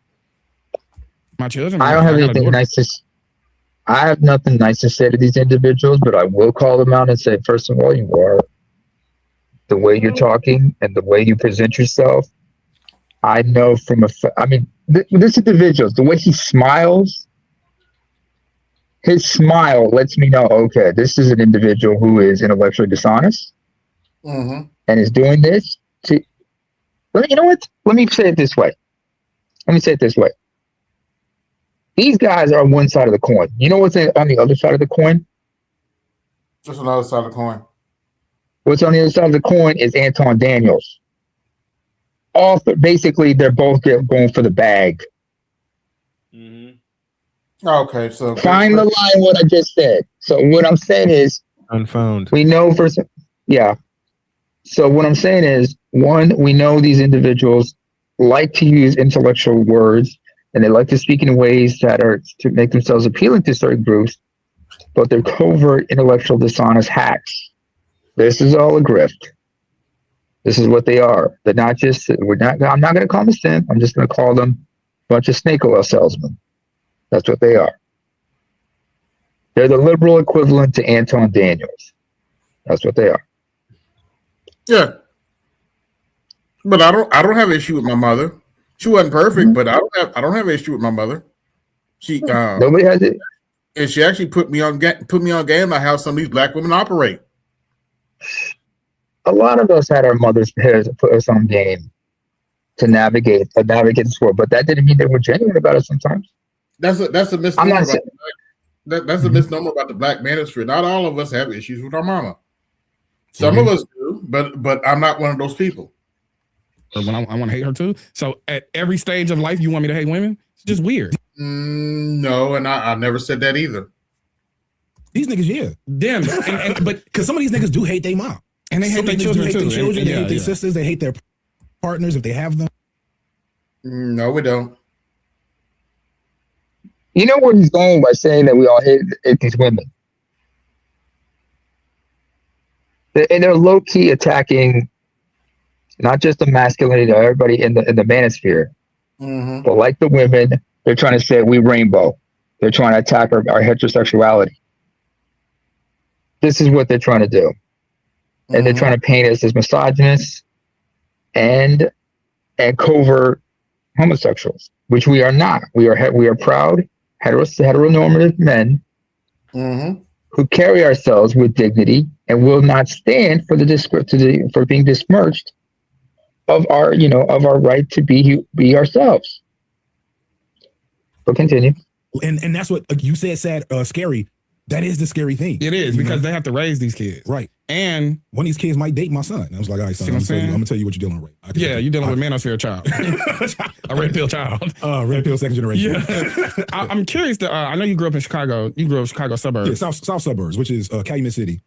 My children. I don't have anything nice to. I have nothing nice to say to these individuals, but I will call them out and say, first of all, you are the way you're talking and the way you present yourself. I know from this individual, the way he smiles, his smile lets me know, okay, this is an individual who is intellectually dishonest and is doing this to. You know what? Let me say it this way. These guys are on one side of the coin. You know what's on the other side of the coin? What's on the other side of the coin? What's on the other side of the coin is Anton Daniels. Basically, they're both going for the bag. Okay, so find the line what I just said. So what I'm saying is unfound. We know So what I'm saying is, one, we know these individuals like to use intellectual words. And they like to speak in ways that are to make themselves appealing to certain groups, but they're covert, intellectual, dishonest hacks. This is all a grift. This is what they are. They're not just. I'm not going to call them a simp. I'm just going to call them a bunch of snake oil salesmen. That's what they are. They're the liberal equivalent to Anton Daniels. That's what they are. Yeah, but I don't have an issue with my mother. She wasn't perfect, but I don't have an issue with my mother. She nobody has it. And she actually put me on game like how some of these black women operate. A lot of us had our mothers put us on game to navigate this world, but that didn't mean they were genuine about it sometimes. That's a misnomer. That's a misnomer about the black manosphere. Not all of us have issues with our mama. Some of us do, but I'm not one of those people. Or when I want to hate her too. So at every stage of life, you want me to hate women? It's just weird. No, and I never said that either. These niggas, yeah. Them, but because some of these niggas do hate their mom. And they hate their children too. They hate their sisters. They hate their partners if they have them. No, we don't. You know where he's going by saying that we all hate these women. And they're low key attacking not just the masculinity of everybody in the manosphere, but like the women, they're trying to say we rainbow. They're trying to attack our heterosexuality. This is what they're trying to do, and they're trying to paint us as misogynists and covert homosexuals, which we are not. We are proud heteronormative men who carry ourselves with dignity and will not stand for for being besmirched of our right to be ourselves. But continue. And that's what you said. Scary. That is the scary thing. It is because they have to raise these kids, right? And one of these kids might date my son. And I was like, all right, son, I'm gonna tell you what you're dealing with. Right? You're dealing with manosphere child, a red pill child, red pill second generation. Yeah. I'm curious. I know you grew up in Chicago. You grew up in Chicago suburbs. Yeah, south suburbs, which is Calumet City.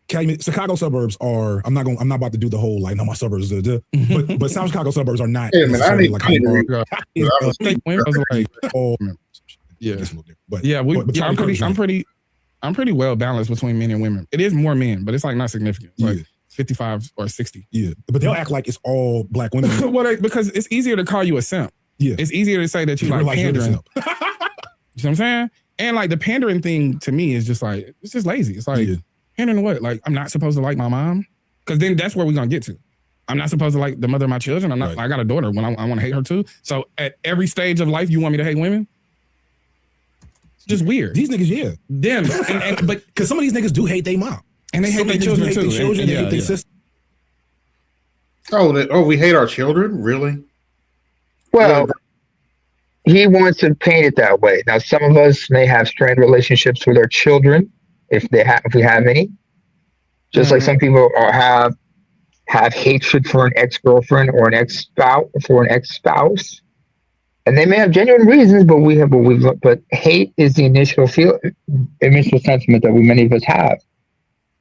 Chicago suburbs are. I'm not about to do the whole my suburbs. But South Chicago suburbs are not. I'm pretty well balanced between men and women. It is more men, but it's not significant. It's like 55 or 60. Yeah, but they'll act like it's all black women. Because it's easier to call you a simp. Yeah, it's easier to say that you like pandering. You know what I'm saying? And the pandering thing to me is just it's just lazy. It's pandering what? I'm not supposed to like my mom? Because then that's where we're gonna get to. I'm not supposed to like the mother of my children. I'm not. I got a daughter. When I want to hate her too. So at every stage of life, you want me to hate women? Just weird. These niggas, yeah. Them, but because some of these niggas do hate their mom, and they hate their children too. They hate their sisters. We hate our children, really? Well, he wants to paint it that way. Now, some of us may have strained relationships with our children, if we have any. Just like some people have hatred for an ex-girlfriend or an ex-spouse. And they may have genuine reasons, but hate is the initial sentiment that many of us have.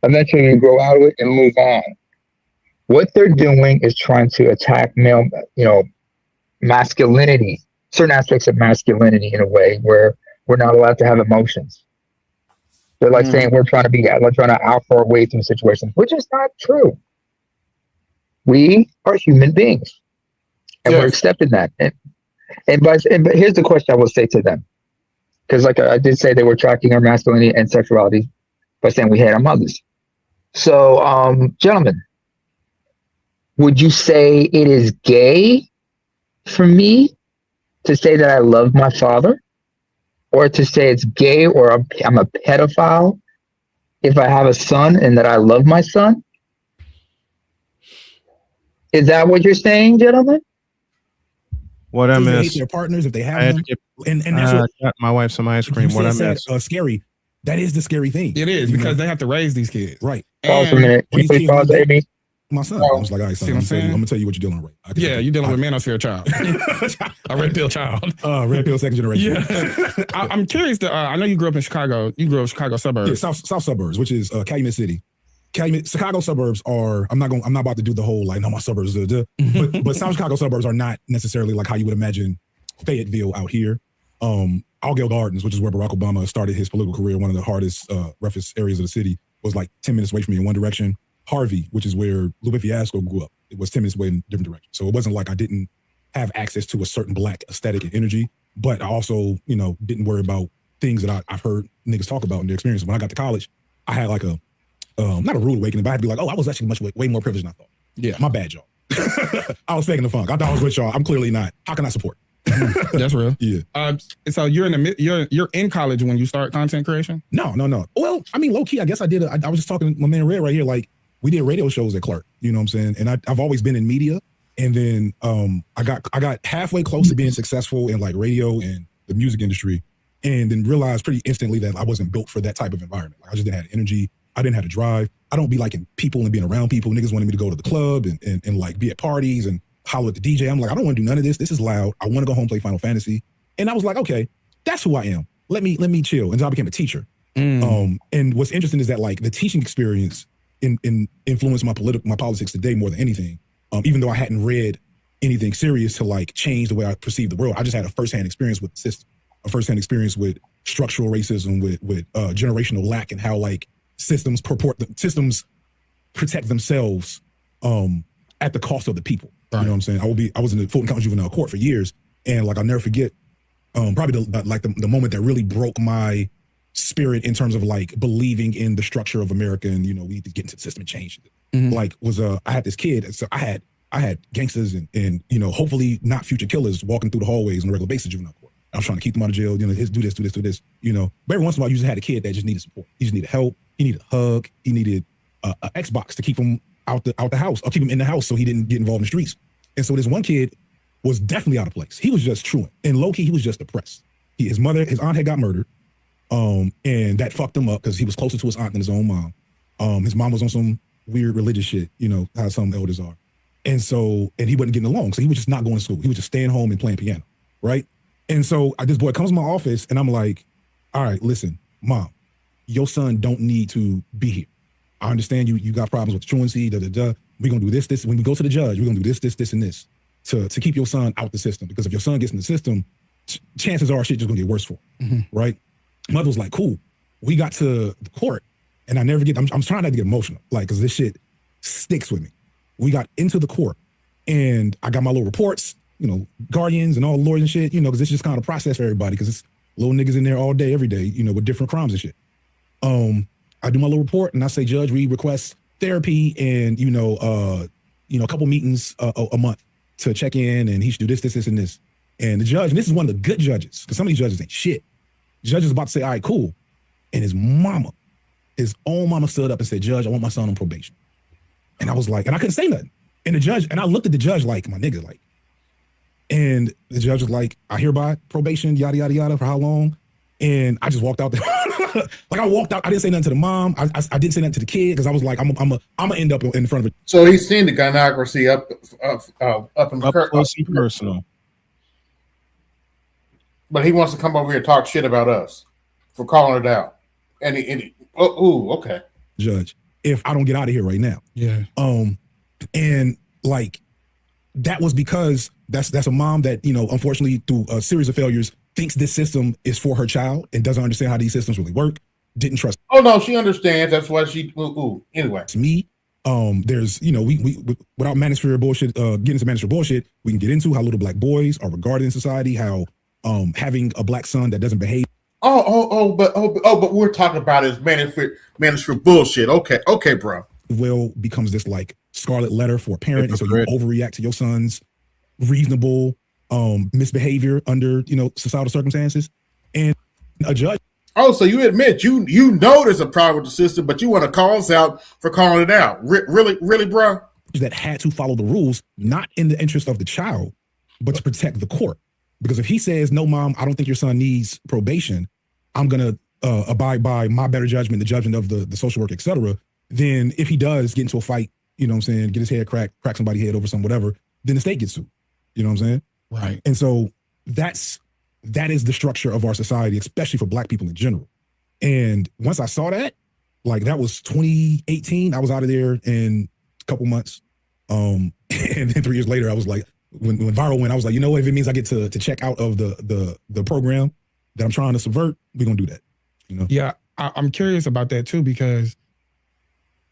Eventually, we grow out of it and move on. What they're doing is trying to attack male, masculinity, certain aspects of masculinity in a way where we're not allowed to have emotions. They're saying we're trying to alpha our way through situations, which is not true. We are human beings, and we're accepting that. But here's the question I will say to them, because I did say they were tracking our masculinity and sexuality by saying we hate our mothers. So, gentlemen, would you say it is gay for me to say that I love my father, or to say it's gay or I'm a pedophile if I have a son and that I love my son? Is that what you're saying, gentlemen? What I miss? Hate their partners if they have them, and that's what got my wife some ice cream. What I miss? Scary. That is the scary thing. It is because they have to raise these kids, right? Pause a minute. Can you please pause, Amy? My son. I was like, all right, son, I'm gonna tell you what you're dealing with. You're dealing with manosphere child, a red pill child, red pill second generation. Yeah. I'm curious. I know you grew up in Chicago. You grew up in Chicago suburbs. Yeah, south suburbs, which is Calumet City. Chicago suburbs are. I'm not about to do the whole my suburbs. But South Chicago suburbs are not necessarily how you would imagine Fayetteville out here. Algale Gardens, which is where Barack Obama started his political career, one of the hardest, roughest areas of the city, was 10 minutes away from me in one direction. Harvey, which is where Lupe Fiasco grew up, it was 10 minutes away in a different direction. So it wasn't like I didn't have access to a certain black aesthetic and energy, but I also, didn't worry about things that I've heard niggas talk about in their experiences. When I got to college, I had not a rude awakening, but I had to be I was actually way more privileged than I thought. Yeah. My bad, y'all. I was faking the funk. I thought I was with y'all. I'm clearly not. How can I support? That's real. Yeah. So you're you're in college when you start content creation? No. Well, I mean, low key, I guess I did. I was just talking to my man Red right here. Like, we did radio shows at Clark. You know what I'm saying? And I've always been in media. And then I got halfway close to being successful in like radio and the music industry, and then realized pretty instantly that I wasn't built for that type of environment. Like, I just didn't have energy. I didn't have a drive. I don't be liking people and being around people. Niggas wanted me to go to the club and like be at parties and holler at the DJ. I'm like, I don't want to do none of this. This is loud. I want to go home, play Final Fantasy. And I was like, okay, that's who I am. Let me chill. And so I became a teacher. And what's interesting is that like the teaching experience influenced my politics today more than anything. Even though I hadn't read anything serious to like change the way I perceive the world, I just had a firsthand experience with the system, a firsthand experience with structural racism, with generational lack, and how like systems protect themselves at the cost of the people. Right. You know what I'm saying? I was in the Fulton County Juvenile Court for years, and like I'll never forget probably the moment that really broke my spirit in terms of like believing in the structure of America, and you know, we need to get into the system and change it. Like was I had this kid, so I had gangsters and you know, hopefully not future killers walking through the hallways on a regular basis. Juvenile court. I was trying to keep them out of jail. You know, do this. You know, but every once in a while, you just had a kid that just needed support. He just needed help. He needed a hug. He needed a Xbox to keep him out the house, or keep him in the house so he didn't get involved in the streets. And so this one kid was definitely out of place. He was just truant, and low key, he was just depressed. His aunt had got murdered, and that fucked him up because he was closer to his aunt than his own mom. His mom was on some weird religious shit, you know, how some elders are. And so, and he wasn't getting along. So he was just not going to school. He was just staying home and playing piano, right? And so this boy comes to my office and I'm like, all right, listen, Mom, your son don't need to be here. I understand you got problems with truancy, We're going to do this. When we go to the judge, we're going to do this, and this to keep your son out the system. Because if your son gets in the system, chances are shit just going to get worse for him, right? Mother was like, cool. We got to the court. And I never get, I'm trying not to get emotional, like, because this shit sticks with me. We got into the court and I got my little reports, you know, guardians and all the lawyers and shit, you know, because it's just kind of a process for everybody, because it's little niggas in there all day, every day, you know, with different crimes and shit. I do my little report and I say, Judge, we request therapy and, you know, a couple meetings a month to check in, and he should do this, and this. And the judge, and this is one of the good judges, because some of these judges ain't shit. The judge is about to say, all right, cool. And his own mama stood up and said, Judge, I want my son on probation. And I was like, and I couldn't say nothing. And I looked at the judge like, my nigga, like, and the judge was like, I hereby probation, yada, yada, yada, for how long? And I just walked out there. Like, I walked out. I didn't say nothing to the mom. I didn't say nothing to the kid, because I was like, I'm gonna end up in front of it. So he's seen the gynocracy up close and personal. But he wants to come over here and talk shit about us for calling it out. Okay. Judge, if I don't get out of here right now. Yeah. And like, that was because that's a mom that, you know, unfortunately through a series of failures thinks this system is for her child and doesn't understand how these systems really work. Didn't trust. Oh no, she understands. That's why she. Anyway, it's me. There's, you know, we without manosphere bullshit, getting into manosphere bullshit, we can get into how little black boys are regarded in society. How having a black son that doesn't behave. But we're talking about his manosphere bullshit. Okay, bro. Will becomes this like scarlet letter for a parent, and so you overreact to your son's reasonable misbehavior under, you know, societal circumstances, and a judge. Oh, so you admit you know there's a problem with the system, but you want to call us out for calling it out? Really, bro? That had to follow the rules, not in the interest of the child, but to protect the court. Because if he says, no, Mom, I don't think your son needs probation, I'm going to abide by my better judgment, the judgment of the social work, et cetera. Then if he does get into a fight, you know what I'm saying, get his head crack somebody's head over some whatever, then the state gets sued. You know what I'm saying? Right. And so that is the structure of our society, especially for black people in general. And once I saw that, like, that was 2018, I was out of there in a couple months. And then 3 years later, I was like, when viral went, I was like, you know what, if it means I get to check out of the program that I'm trying to subvert, we're gonna do that. You know? Yeah, I'm curious about that too, because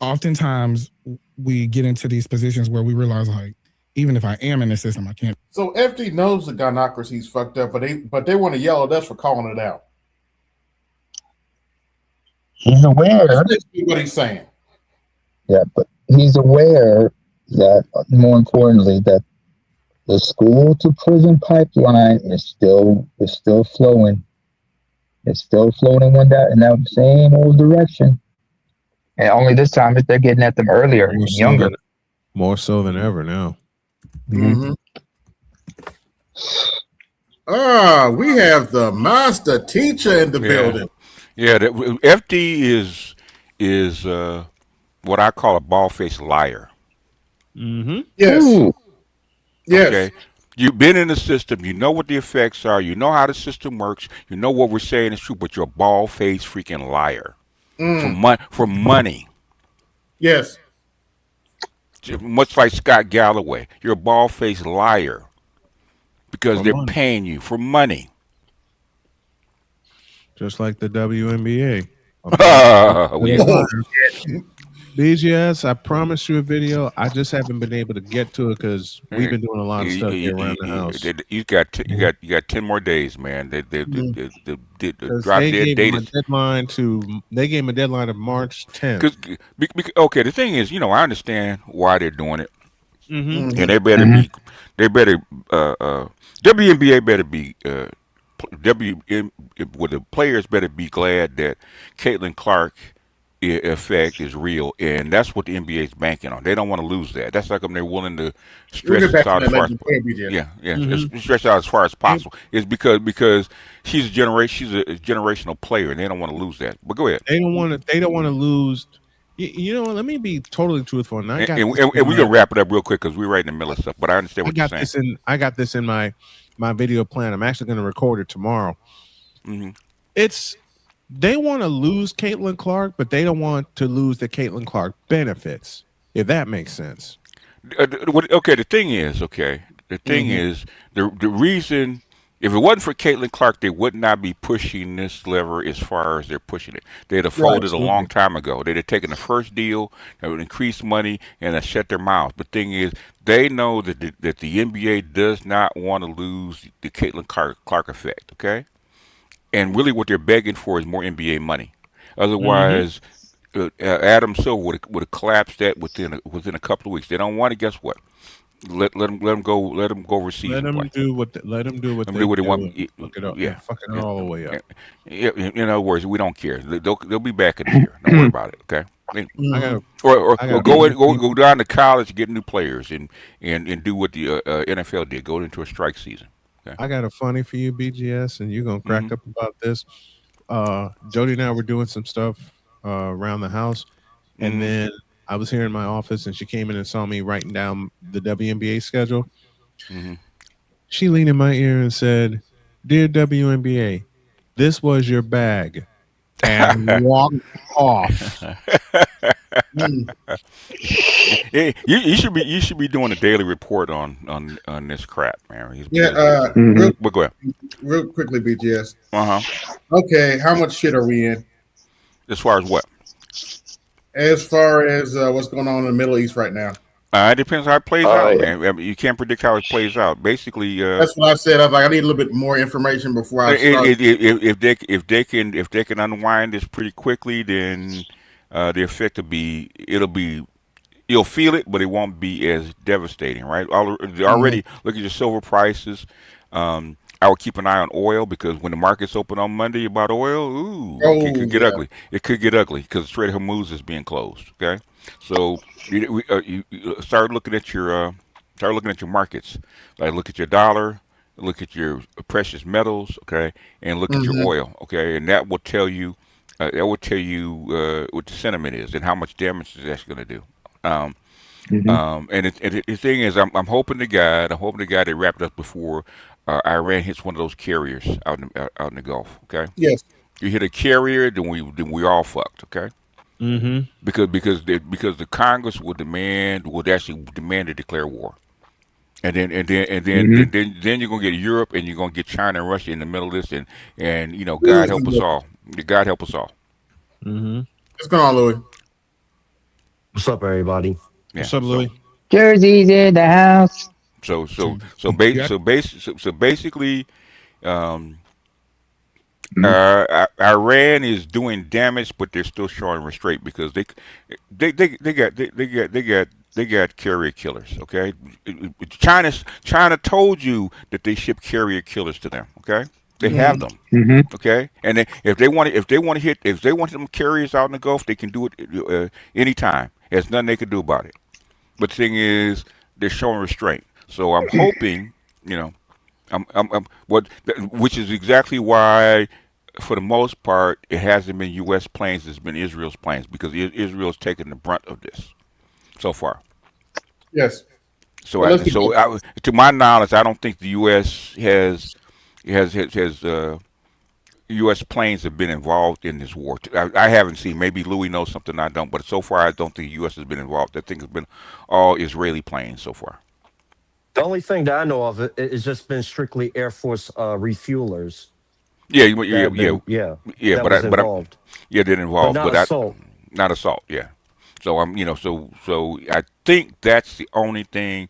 oftentimes we get into these positions where we realize, like, even if I am in the system, I can't. So FD knows the gynocracy's fucked up, but they want to yell at us for calling it out. He's aware. That's what he's saying. Yeah, but he's aware that more importantly, that the school to prison pipeline is still flowing. It's still floating in that same old direction. And only this time they're getting at them earlier and younger. More so than ever now. Mm-hmm. We have the master teacher in the building. Yeah, FD is what I call a bald-faced liar. Mm-hmm. Yes. Ooh. Yes. Okay. You've been in the system. You know what the effects are. You know how the system works. You know what we're saying is true, but you're a bald-faced freaking liar. For money. Yes. Much like Scott Galloway. You're a bald-faced liar because they're paying you for money. Just like the WNBA. BGS, I promised you a video. I just haven't been able to get to it because we've been doing a lot of stuff here around the house. You got 10 more days, man. They gave me a deadline of March 10th. Okay, the thing is, I understand why they're doing it, and they better WNBA better be the players better be glad that Caitlin Clark effect is real, and that's what the NBA is banking on. They don't want to lose that. That's how come they're willing to stretch it out as far as stretch out as far as possible. It's because she's a generational player, and they don't want to lose that. But go ahead. They don't want to lose. You know what? Let me be totally truthful. And we're gonna wrap it up real quick because we're right in the middle of stuff. But I understand what you're saying. I got this in my video plan. I'm actually going to record it tomorrow. Mm-hmm. They want to lose Caitlin Clark, but they don't want to lose the Caitlin Clark benefits, if that makes sense. The thing is, the reason, if it wasn't for Caitlin Clark, they would not be pushing this lever as far as they're pushing it. They'd have folded a long time ago. They'd have taken the first deal that would increase money and shut their mouth. But the thing is, they know that the NBA does not want to lose the Caitlin Clark effect, okay? And really what they're begging for is more NBA money. Otherwise, Adam Silver would have collapsed that within a couple of weeks. They don't want to. Guess what? Let them go overseas. Let them do what they want. Fuck it up. Yeah, fuck it all the way up. Yeah, in other words, we don't care. They'll be back in the year. Don't worry about it. Okay. Or go down to college, get new players, and do what the NFL did. Go into a strike season. Okay. I got a funny for you, BGS, and you're gonna crack up about this. Jody and I were doing some stuff around the house, and then I was here in my office, and she came in and saw me writing down the WNBA schedule. She leaned in my ear and said, "Dear WNBA, this was your bag," and walked off. You should be doing a daily report on this crap, man. But go ahead. Real quickly, BGS. Okay, how much shit are we in? As far as what? As far as what's going on in the Middle East right now. It depends how it plays out, man. I mean, you can't predict how it plays out. Basically, that's what I said. I was like, I need a little bit more information before I start. If they can unwind this pretty quickly, then the effect you'll feel it, but it won't be as devastating, right? Already look at your silver prices. I would keep an eye on oil because when the markets open on Monday about oil, it could get ugly. It could get ugly because the Strait of Hormuz is being closed. Okay, so you start looking at your markets. Like look at your dollar, look at your precious metals, okay, and look at your oil, okay, and that will tell you what the sentiment is and how much damage is actually going to do. And the thing is, I'm hoping to God they wrap it up before Iran hits one of those carriers out in the Gulf. Okay. Yes. You hit a carrier, then we all fucked. Okay. Because the Congress would actually demand to declare war, and then you're gonna get Europe and you're gonna get China and Russia in the middle of this, and God help us all. God help us all. What's going on, Louis? What's up, everybody? Yeah. What's up, Louis? Jersey's in the house. So basically, Iran is doing damage, but they're still showing restraint because they got carrier killers. Okay, China told you that they ship carrier killers to them. Okay, they have them. Okay, and if they want them carriers out in the Gulf, they can do it anytime. There's nothing they can do about it. But the thing is, they're showing restraint. So I'm hoping, which is exactly why, for the most part, it hasn't been U.S. planes. It's been Israel's planes because Israel's taken the brunt of this so far. Yes. So, to my knowledge, I don't think the U.S. has U.S. planes have been involved in this war. I haven't seen. Maybe Louis knows something I don't. But so far, I don't think the U.S. has been involved. I think it's been all Israeli planes so far. The only thing that I know of it's just been strictly Air Force refuelers. Yeah, That was involved. they're involved, But not assault. Not assault. Yeah. So I'm, so I think that's the only thing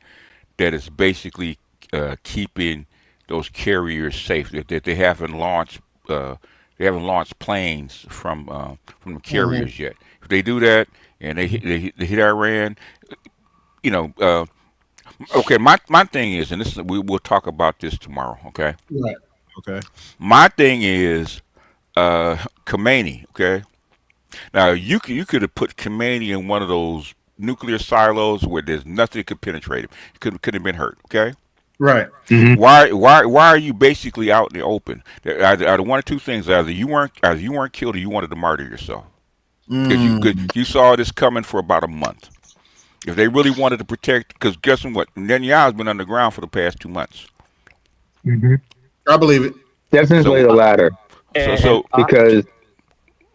that is basically keeping those carriers safe. That they haven't launched planes from the carriers yet. If they do that and they hit Iran, okay. My thing is, and we'll talk about this tomorrow. Okay. Right. Okay. My thing is Khomeini. Okay. Now you could have put Khomeini in one of those nuclear silos where there's nothing that could penetrate him. He couldn't have been hurt. Okay. Right. Why are you basically out in the open? Either one or two things: either you weren't killed, or you wanted to martyr yourself. Because you saw this coming for about a month. If they really wanted to protect, because guess what? Netanyahu's been underground for the past 2 months. I believe it. Definitely the latter. Because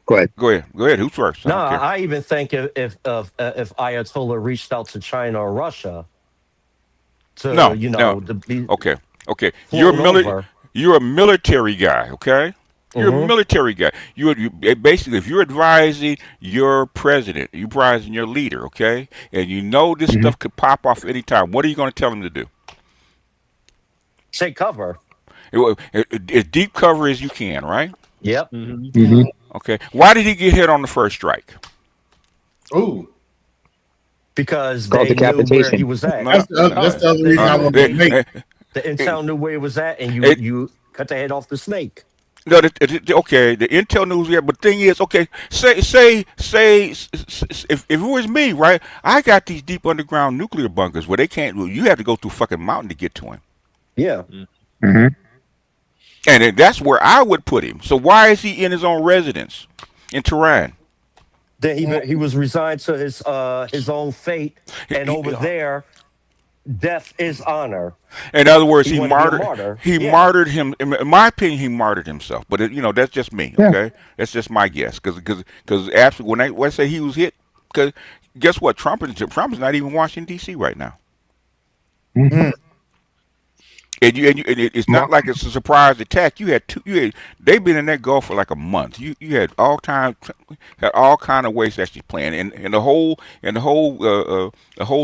go ahead. Go ahead. Who's first? No, I even think if Ayatollah reached out to China or Russia to okay. You're a military guy. Okay. You're a military guy. You basically, if you're advising your president, you're advising your leader, okay, and you know this stuff could pop off anytime. What are you going to tell him to do? Take cover. As deep cover as you can, right? Yep. Okay. Why did he get hit on the first strike? Oh. Because they knew where he was at. That's the other reason I want to make. The intel knew where he was at, and you cut the head off the snake. No, okay. The intel news here, but the thing is, okay. Say, if it was me, right? I got these deep underground nuclear bunkers where they can't. You have to go through fucking mountain to get to him. Yeah. And that's where I would put him. So why is he in his own residence in Tehran? Then he was resigned to his own fate, and over there, death is honor. In other words, he martyred him. In my opinion, he martyred himself. But that's just me. Okay, that's just my guess. Because after when I say he was hit, because guess what? Trump is not even Washington D.C. right now. And it's not like it's a surprise attack. They've been in that Gulf for like a month. You had all kind of ways to actually plan, and the whole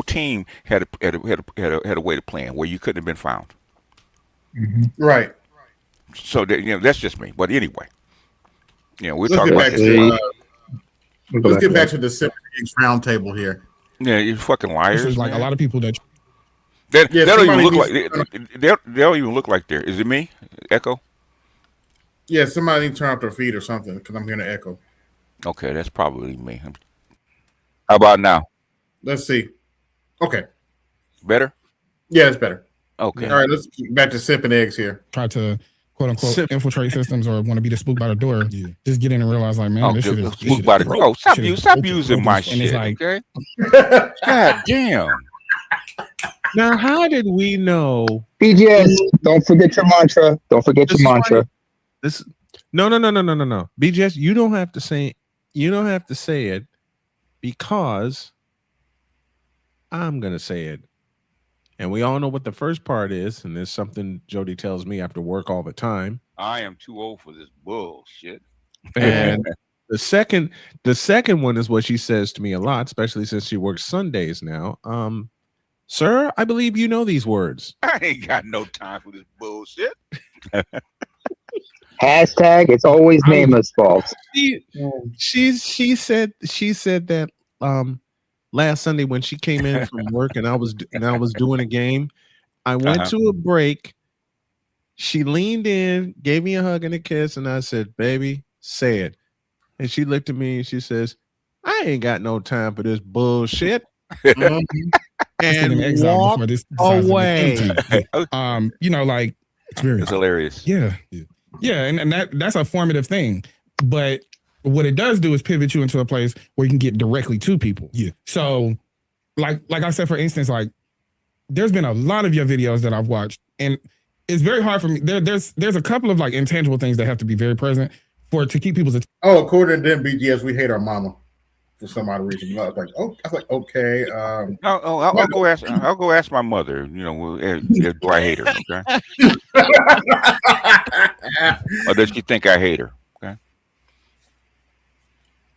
team had a way to plan where you couldn't have been found. Right. So that's just me. But anyway, we're let's talking about let's get back to the Simp roundtable here. Yeah, you fucking liars. This is like a lot of people that. They don't even look like they don't even look like there. Is it me? Echo? Yeah, somebody need to turn off their feed or something because I'm hearing an echo. Okay, that's probably me. How about now? Let's see. Okay. Better? Yeah, it's better. Okay. All right, let's get back to Simp and eggs here. Try to quote unquote infiltrate systems or want to be the spook by the door. Just get in and realize like, man, this shit is spook by the door. Oh, stop using my shit. It's like, okay. God damn. Now, how did we know? BGS, don't forget your mantra. Don't forget your mantra. No. BGS, you don't have to say. You don't have to say it because I'm gonna say it, and we all know what the first part is. And there's something Jody tells me after work all the time. I am too old for this bullshit. And the second one is what she says to me a lot, especially since she works Sundays now. Sir, I believe you know these words. I ain't got no time for this bullshit. Hashtag it's always nameless fault. She said that last Sunday when she came in from work and I was doing a game. I went to a break. She leaned in, gave me a hug and a kiss, and I said, "Baby, say it." And she looked at me and she says, "I ain't got no time for this bullshit." And walked away. You know, like experience. It's hilarious. Yeah, and that's a formative thing. But what it does do is pivot you into a place where you can get directly to people. Yeah. So, like I said, for instance, like there's been a lot of your videos that I've watched, and it's very hard for me. There's a couple of like intangible things that have to be very present to keep people's attention. Oh, according to them BGS, we hate our mama for some odd reason. I was like, okay. I'll go ask my mother. You know, do I hate her? Okay. Or does she think I hate her? Okay.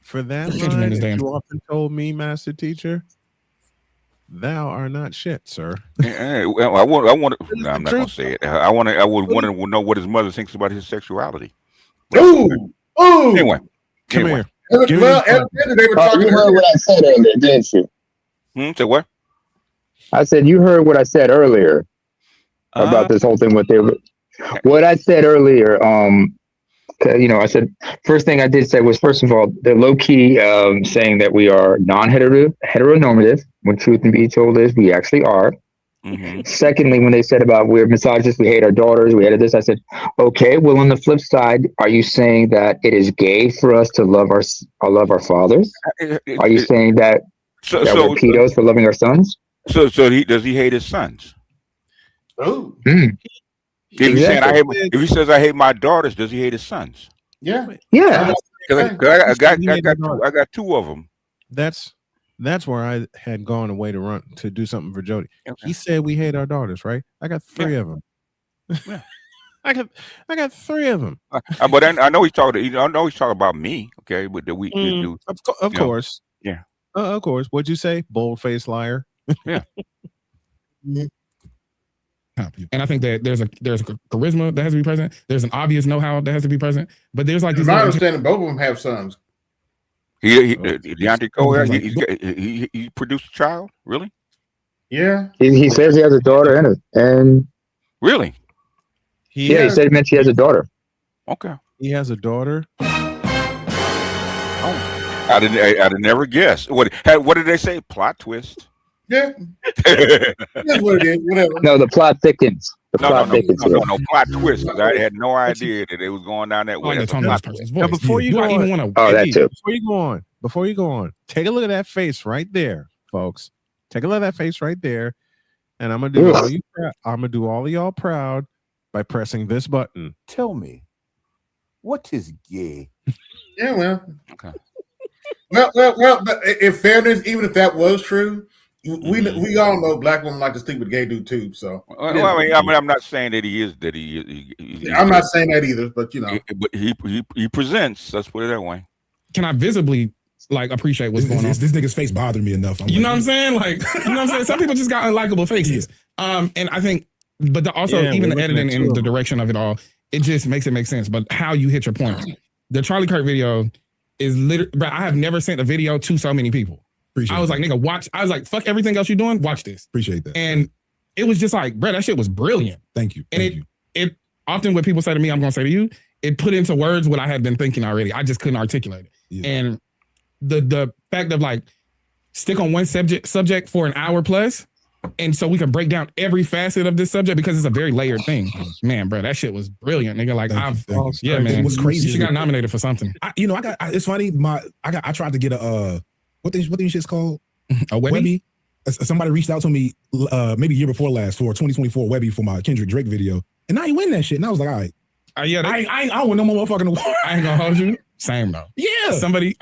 For that line that you often told me, Master Teacher, thou art not shit, sir. Well, I want. No, I'm not gonna say it. I would want to know what his mother thinks about his sexuality. Ooh. Anyway, come here. Well, they were talking. You heard what I said earlier, didn't you? Say what? I said you heard what I said earlier about this whole thing. What I said earlier. I said first thing I did say was, first of all, the low key saying that we are heteronormative. When truth and be told is we actually are. Mm-hmm. Secondly, when they said about we're misogynists, we hate our daughters, we hated this, I said, okay, well, on the flip side, are you saying that it is gay for us to love our fathers? Are you saying that we're pedos for loving our sons? So does he hate his sons? Oh. If he says I hate my daughters, does he hate his sons? Yeah. Yeah. I got two of them. That's where I had gone away to do something for Jody. Okay. He said we hate our daughters, right? I got three of them. Yeah. I got three of them. But I know he's talking. I know he's talking about me. Okay, but we do. Of course. Yeah. Of course. What'd you say? Bold-faced liar. Yeah. And I think that there's a charisma that has to be present. There's an obvious know-how that has to be present. But there's like my understanding, both of them have sons. Deontay Cole, he produced a child, really? Yeah. He says he has a daughter and really? He said he has a daughter. Okay. He has a daughter. Oh, I didn't never guess. What did they say? Plot twist. Yeah. That's what it is. Whatever. No, the plot thickens. No, plot twist. I had no idea that it was going down that way. Now, before you go on, take a look at that face right there, folks. Take a look at that face right there, and I'm gonna do all of y'all proud by pressing this button. Tell me, what is gay? Yeah, well, okay. Well. But in fairness, even if that was true, we all know black women like to sleep with gay dude too. So, I'm not saying that he is. I'm not saying that either. But you know, but he presents. Let's put it that way. Can I visibly like appreciate what's going on? This nigga's face bothered me enough. You know what I'm saying? Like, you know what I'm saying? Some people just got unlikable faces. And I think, but even the editing and the direction of it all, it just makes it make sense. But how you hit your point, the Charlie Kirk video is literally. But I have never sent a video to so many people. I was like, nigga, watch. I was like, fuck everything else you're doing. Watch this. Appreciate that. And it was just like, bro, that shit was brilliant. Thank you. And it often when people say to me, I'm gonna say to you, it put into words what I had been thinking already. I just couldn't articulate it. Yeah. And the fact of like stick on one subject for an hour plus, and so we can break down every facet of this subject because it's a very layered thing. Man, bro, that shit was brilliant, nigga. Like man, it was crazy. She got nominated for something. It's funny. I tried to get a what these shit's called? A Webby? Somebody reached out to me maybe a year before last for 2024 Webby for my Kendrick Drake video, and I ain't win that shit. And I was like, all right, I don't want no more motherfucking award. I ain't gonna hold you. Same though. Yeah. Somebody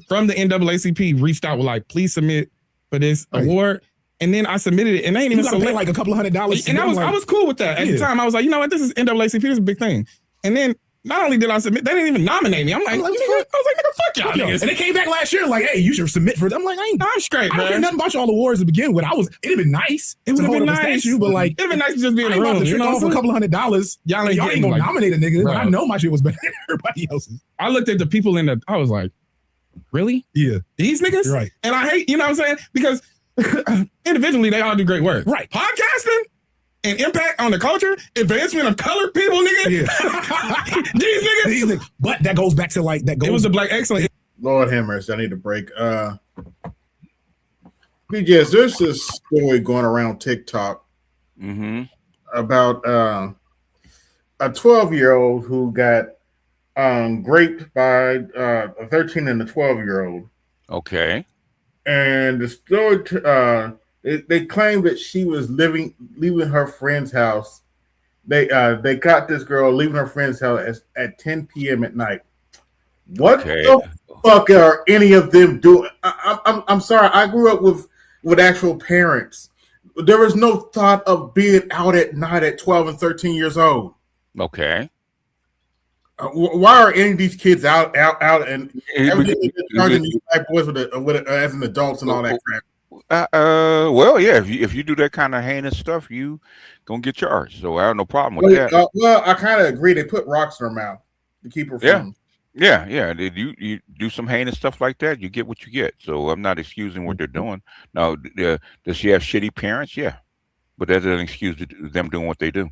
from the NAACP reached out with like, please submit for this award. And then I submitted it, and they ain't even pay like a couple of $100. And I was cool with that at the time. I was like, you know what, this is NAACP, this is a big thing. And then not only did I submit, they didn't even nominate me. I'm like, nigga, fuck y'all niggas. And they came back last year like, hey, you should submit for it. I'm like, I'm straight, I don't care nothing about y'all awards to begin with. It'd have been nice. It would have been nice. Statue, but like, it'd been nice to just be in the room. About to trick off a couple $100. Y'all ain't gonna nominate a nigga. But I know my shit was better than everybody else's. I looked at the people I was like, Really? Yeah. These niggas? Right. And I hate, you know what I'm saying? Because individually, they all do great work. Right. Podcasting and impact on the culture, advancement of colored people, nigga. Yeah. These niggas. But that goes back to like that goes. It was the black excellence. Lord have mercy, I need a break. BJS, there's this story going around TikTok about a 12-year-old who got raped by a 13 and a 12-year-old. Okay. And the story, they claim that she was leaving her friend's house. They got this girl leaving her friend's house at 10 p.m. at night. What the fuck are any of them doing? I'm sorry. I grew up with actual parents. There was no thought of being out at night at 12 and 13 years old. Okay. Why are any of these kids out and everything charging these black boys as an adults and all that crap? Well, yeah. If you do that kind of heinous stuff, you gonna get charged. So I have no problem with that. Well, I kind of agree. They put rocks in her mouth to keep her from. Yeah. You do some heinous stuff like that, you get what you get. So I'm not excusing what they're doing. Now, does she have shitty parents? Yeah, but that doesn't excuse them doing what they do.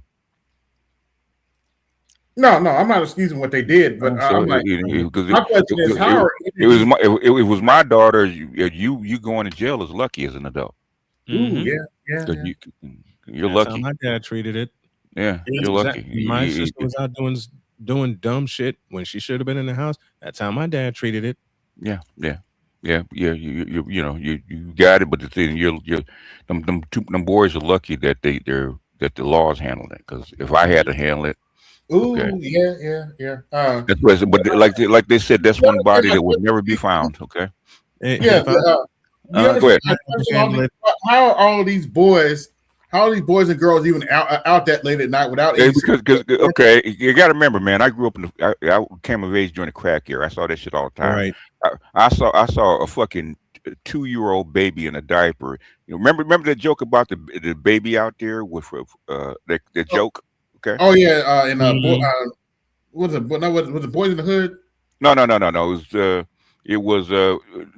No, I'm not excusing what they did, but I'm like, my question is, how are it was my daughter. You going to jail is lucky as an adult. Yeah. You're That's lucky. how my dad treated it. Yeah, you're lucky. My sister was out doing dumb shit when she should have been in the house. That's how my dad treated it. Yeah. You know, you got it, but the thing, them boys are lucky that that the laws handle it. Because if I had to handle it, yeah. That's what. But like they said, that's one body that would never be found. Okay. Go ahead. How are all these boys? How are these boys and girls even out that late at night without? Because okay, you got to remember, man. I grew up I came of age during the crack era. I saw that shit all the time. Right. I saw a fucking 2-year-old baby in a diaper. You know, remember that joke about the baby out there with the joke? Okay. Oh yeah, was it Boys in the Hood? No. It was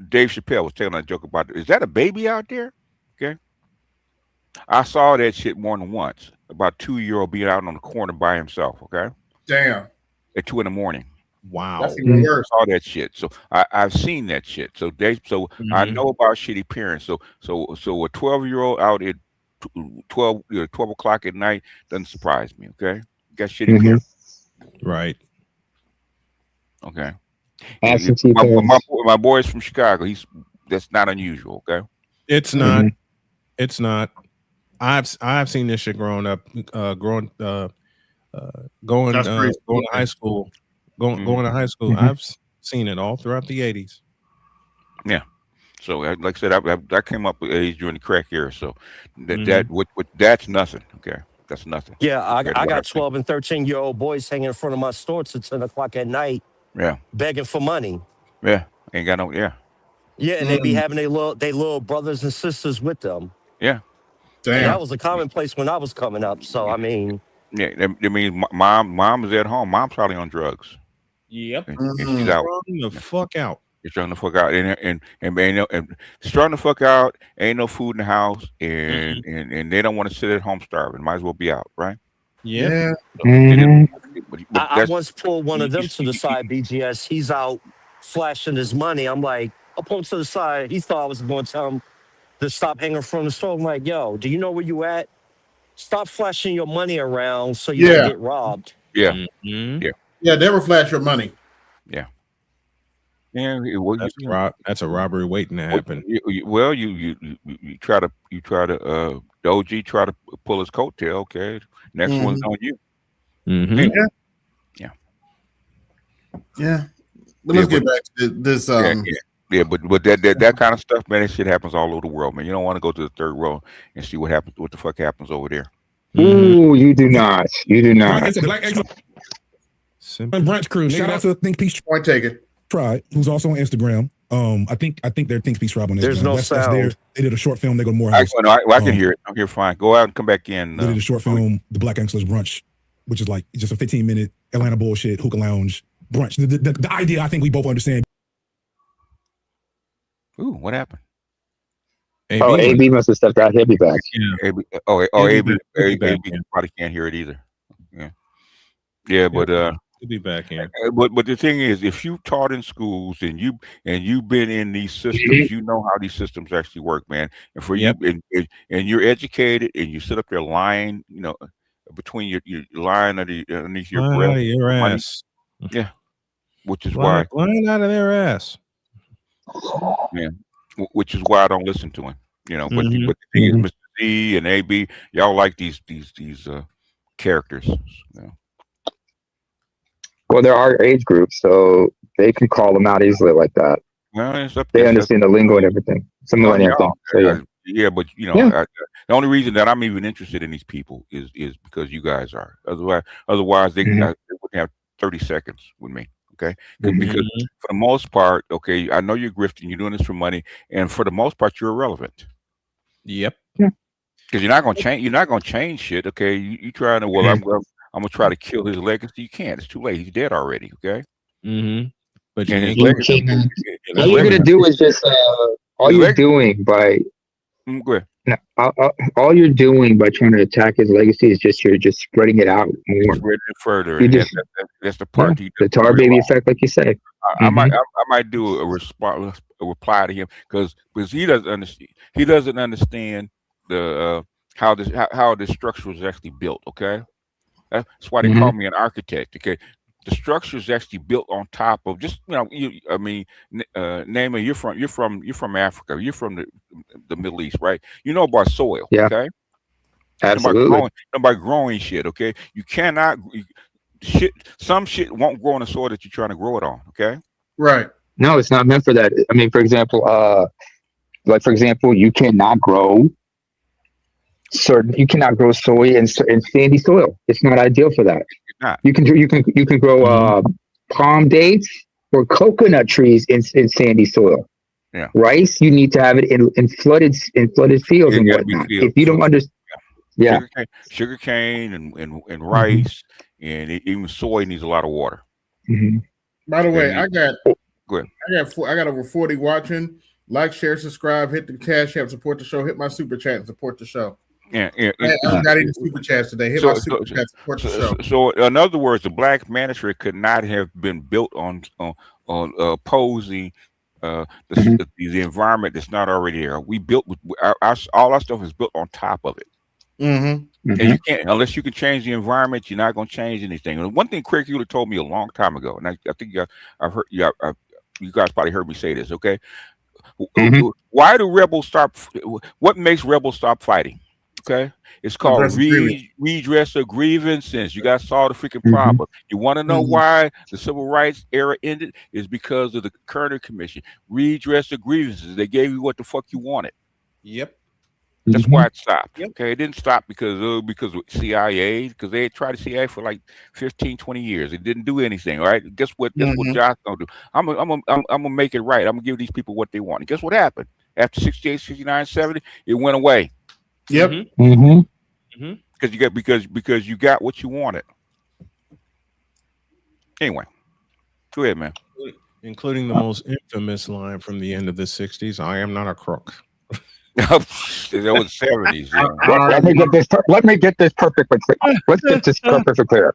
Dave Chappelle was telling a joke about it. Is that a baby out there? Okay. I saw that shit more than once. About 2-year-old being out on the corner by himself. Okay. Damn. At 2 a.m. Wow. That's even worse. I saw that shit. So I've seen that shit. So I know about shitty parents. So a 12-year-old out at 12 o'clock at night doesn't surprise me. Okay. Got shitty parents. Right. Okay. Absentee My boy's from Chicago. That's not unusual. Okay. It's not. It's not. I've seen this shit growing up, going to high school, going to high school. I've seen it all throughout the 80s. Yeah. So like I said, I came up with age during the crack era. So that's nothing. Okay. That's nothing. Yeah, I got 12 and 13-year-old boys hanging in front of my store till 10 o'clock at night. Yeah. Begging for money. Yeah. Ain't got no. Yeah. Yeah, and they be having their little brothers and sisters with them. Yeah. Damn. And that was a commonplace when I was coming up. So I mean. Yeah. I mean, mom is at home. Mom's probably on drugs. Yep. And she's out. The fuck out. She's trying to fuck out, and starting to fuck out. Ain't no food in the house, and they don't want to sit at home starving. Might as well be out, right? Yeah. I once pulled one of them to the side, BGS. He's out flashing his money. I'm like, I'll pull him to the side. He thought I was going to tell him to stop hanging from the store. I'm like, yo, do you know where you at? Stop flashing your money around so you don't get robbed. Yeah. Yeah, never flash your money. Yeah. That's a robbery waiting to happen. Well, you try to the OG try to pull his coattail. Okay, next one's on you. Yeah. But let's get back to this. But that kind of stuff, man, that shit happens all over the world, man. You don't want to go to the third world and see what the fuck happens over there. Ooh, you do not. You do not. Brunch crew. Shout out to Think Peace Point taken. Tribe, who's also on Instagram. I think they're Think Peace Tribe on Instagram. There's no sound. They did a short film. They go to Morehouse. I can hear it. I'm here fine. Go out and come back in. They did a short film, The Black Gangsters Brunch, which is like just a 15-minute Atlanta bullshit hookah lounge brunch. The idea, I think we both understand. Ooh, what happened? Oh, AB must have stepped out. He'll be back. Yeah. AB, He'll be AB, back. He'll be back AB in. probably can't hear it either. Yeah, but He'll be back in. but the thing is, if you taught in schools and you've been in these systems, you know how these systems actually work, man. And for Yep. you, and you're educated, and you sit up there lying, between your lying underneath your Lying breath, out of your for money. ass. Yeah, which is why, Lying out of their ass. yeah, which is why I don't listen to him. But Mhm. the thing is, Mr. Z and AB, y'all like these characters. Well, there are age groups, so they can call them out easily like that. Well, They understand the lingo and everything. It's a millennial thing. So yeah. But Yeah. the only reason that I'm even interested in these people is because you guys are. Otherwise they wouldn't have 30 seconds with me. Okay, because for the most part, okay, I know you're grifting, you're doing this for money, and for the most part, you're irrelevant. Yep. Yeah. Because you're not gonna change. You're not gonna change shit. Okay, you trying to. Well, I'm gonna try to kill his legacy. You can't. It's too late. He's dead already. Okay. Mm-hmm. But you And his can't legacy. keep him. All you're gonna do is just all his you're legacy- doing by Go ahead. all you're doing by trying to attack his legacy is you're just spreading it out more. Spread it further. You And just that's the part he the doesn't tar baby realize. effect, like you say. I might do a reply to him because he doesn't understand. He doesn't understand the how this structure was actually built. Okay, that's why they call me an architect. Okay, the structure is actually built on top of just Naima, you're from Africa. You're from the Middle East, right? You know about soil. Yeah. Okay. Absolutely. Nobody growing shit. Okay, you cannot. Some shit won't grow on the soil that you're trying to grow it on. Okay. Right. No, it's not meant for that. I mean, for example, you cannot grow soy in sandy soil. It's not ideal for that. It's not. You can grow palm dates or coconut trees in sandy soil. Yeah. Rice, you need to have it in flooded fields and whatnot. If you don't understand, yeah. Sugar cane and rice and even soy needs a lot of water. Mm-hmm. By the way, I got Go ahead. I got over 40 watching. Like, share, subscribe, hit the cash app, support the show, hit my super chat and support the show. Yeah. I got any super chats today. Hit my super chat, support the show. So in other words, the black manosphere could not have been built on opposing the environment that's not already there. We built all our stuff is built on top of it. And you can't, unless you can change the environment, you're not going to change anything. And one thing Craig Hewlett told me a long time ago, and I think I've heard you guys probably heard me say this. Okay, why do rebels stop? What makes rebels stop fighting? Okay, it's called redress of grievances. You guys saw the freaking problem. You want to know why the civil rights era ended? Is because of the Kerner Commission. Redress of grievances. They gave you what the fuck you wanted. Yep. That's why it stopped. Okay, it didn't stop because of CIA, because they had tried the CIA for like 15, 20 years. It didn't do anything. All right. Guess what? Guess what John's gonna do? I'm gonna make it right. I'm gonna give these people what they want. And guess what happened? After 68, 69, 70, it went away. Yep. Because you got what you wanted. Anyway, go ahead, man. Including the most infamous line from the end of the 60s, "I am not a crook." That was 70s. Let me get this perfectly clear. Let's get this perfectly clear.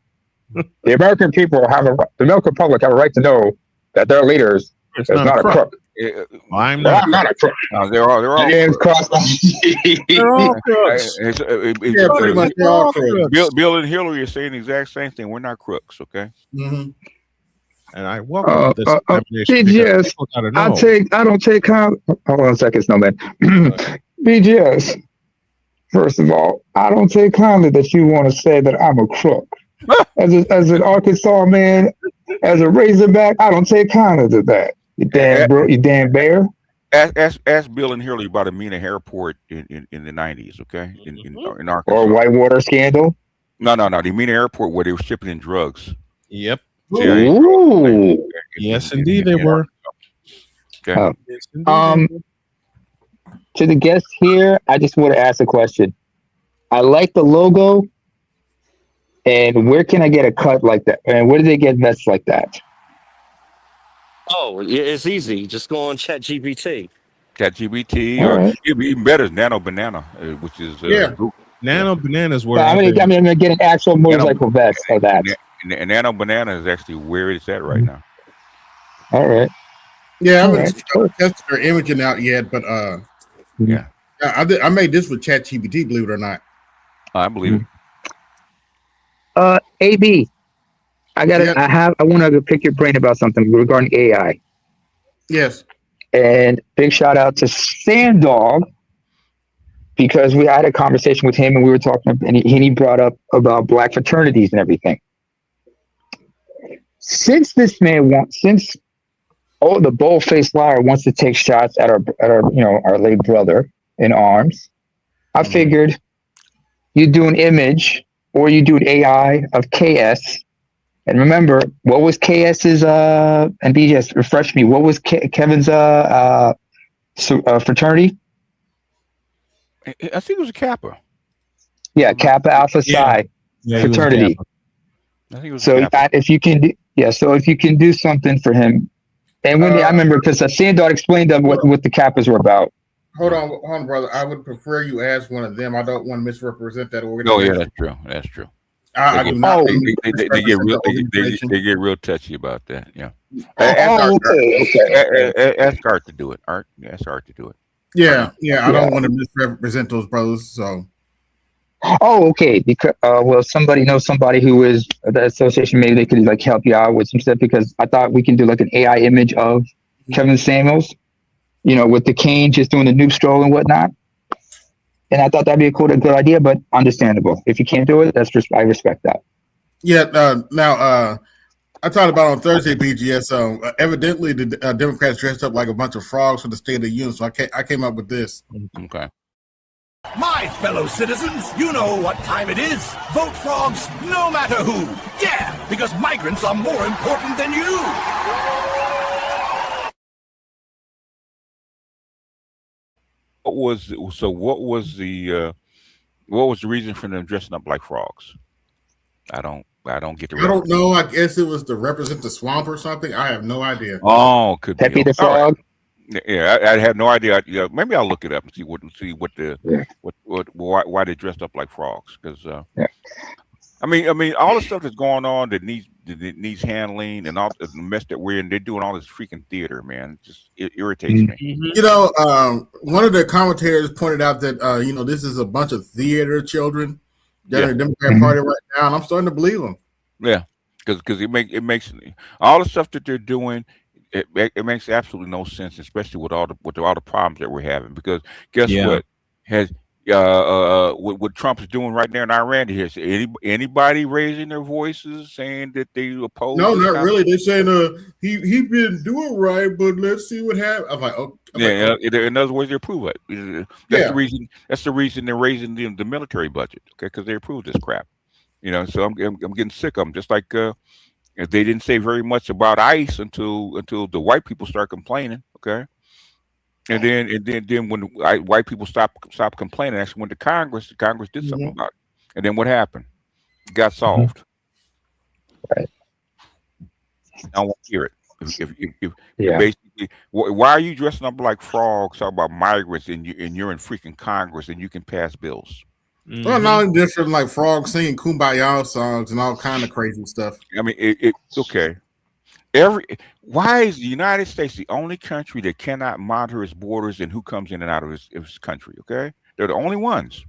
The American people the American public have a right to know that their leaders is not a crook. I'm not a crook. No, they're all Names crossed. They're all crooks. Pretty much they're all crooks. Bill and Hillary are saying the exact same thing. We're not crooks, okay? And I welcome this BGS. I don't take comment. Hold on a second, Snowman. BGS. First of all, I don't take kindly that you want to say that I'm a crook. As an Arkansas man, as a Razorback, I don't take kindly to that. You damn bear. Ask Bill and Hillary about Amina Airport in the 90s, okay? In Arkansas. Or Whitewater scandal. No. The Amina Airport where they were shipping in drugs. Yep. Ooh. Yes, indeed they were. Okay. To the guests here, I just want to ask a question. I like the logo. And where can I get a cut like that? And where do they get vests like that? Oh, it's easy. Just go on ChatGPT. ChatGPT, All or right. it'd be even better is Nano Banana, which is Google. Nano Bananas where I'm gonna get an actual motorcycle vest of that. Nano Banana is actually where it's at right now. All right. Yeah, I All haven't right. Cool. tested their imaging out yet, but yeah, I made this with ChatGPT, believe it or not. I believe it. AB, I want to pick your brain about something regarding AI. Yes. And big shout out to Sandog, because we had a conversation with him and we were talking, and he brought up about black fraternities and everything. Since the bold-faced liar wants to take shots at our late brother in arms, I figured you do an image or you do an AI of KS. And remember, what was KS's and BGS, refresh me, what was Kevin's fraternity? I think it was a Kappa. Yeah, Kappa Alpha Psi fraternity. I think it was so if you can do something for him, and when I remember because Sandor explained what the Kappas were about. Hold on, brother. I would prefer you ask one of them. I don't want to misrepresent that organization. Oh yeah, that's true. That's true. I do not. They get real touchy about that. Yeah. Ask Art to do it. Ask Art to do it. Yeah. I don't want to misrepresent those brothers. So. Oh, okay. Because somebody knows somebody who is the association. Maybe they could help you out with some stuff, because I thought we can do an AI image of Kevin Samuels, with the cane, just doing the noob stroll and whatnot. And I thought that'd be a good idea, but understandable. If you can't do it, I respect that. Yeah. Now, I talked about on Thursday, BGS. Evidently, the Democrats dressed up like a bunch of frogs for the State of the Union. So I came up with this. Okay. My fellow citizens, you know what time it is. Vote frogs, no matter who. Yeah, because migrants are more important than you. What was the reason for them dressing up like frogs? I don't get the. I don't know. I guess it was to represent the swamp or something. I have no idea. Oh, could be Pepe the Frog. Right. Yeah, I had no idea. Maybe I'll look it up and see why they dressed up like frogs. Because I mean, all the stuff that's going on that needs handling, and all the mess that we're in. They're doing all this freaking theater, man. It irritates me. One of the commentators pointed out that this is a bunch of theater children that are in the Democrat Party right now, and I'm starting to believe them. Yeah, because it makes all the stuff that they're doing. It makes absolutely no sense, especially with all the problems that we're having. Because guess what? What Trump is doing right there in Iran? Here's anybody raising their voices saying that they oppose? No, not really. They're saying he been doing right, but let's see what happens. I'm like, in other words, they approve it. That's the reason. That's the reason they're raising the military budget. Okay, because they approve this crap. So I'm getting sick of them. Just like they didn't say very much about ICE until the white people start complaining. Okay. And then when white people stop complaining, actually went to Congress. Congress did something about it. And then what happened? It got solved. Right. I don't want to hear it. If basically, why are you dressing up like frogs? Talk about migrants, and you're in freaking Congress, and you can pass bills. Well, not different, like frogs singing "Kumbaya" songs and all kind of crazy stuff. I mean, okay. Why is the United States the only country that cannot monitor its borders and who comes in and out of its country? Okay, they're the only ones.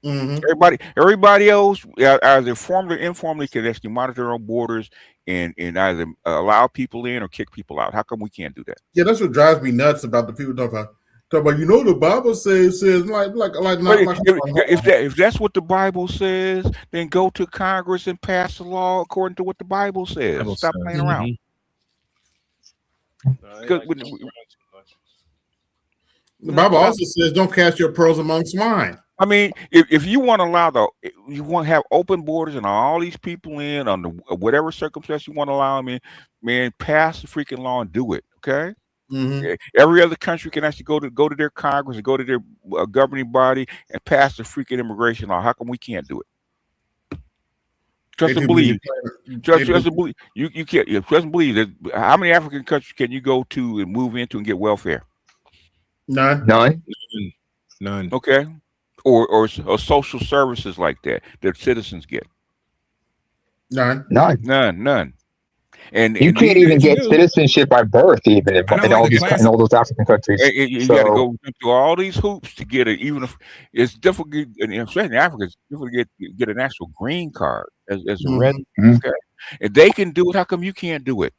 Everybody else, either formally or informally, can actually monitor their own borders and either allow people in or kick people out. How come we can't do that? Yeah, that's what drives me nuts about the people talking about. The Bible says if that's what the Bible says, then go to Congress and pass a law according to what the Bible says. Stop playing around. The Bible also says, "Don't cast your pearls among swine." I mean, if you want to you want to have open borders and all these people in under whatever circumstance you want to allow them in, man, pass the freaking law and do it. Okay. Every other country can actually go to their Congress and go to their governing body and pass the freaking immigration law. How come we can't do it? Trust and believe. Trust and believe. You can't. Trust and believe that. How many African countries can you go to and move into and get welfare? None. None. Okay. Or social services like that citizens get. None. None. And You can't even get citizenship by birth, even in all those African countries. You got to go through all these hoops to get it. Even if it's difficult, especially in Africa, it's difficult to get an actual green card as a resident. Okay, if they can do it, how come you can't do it?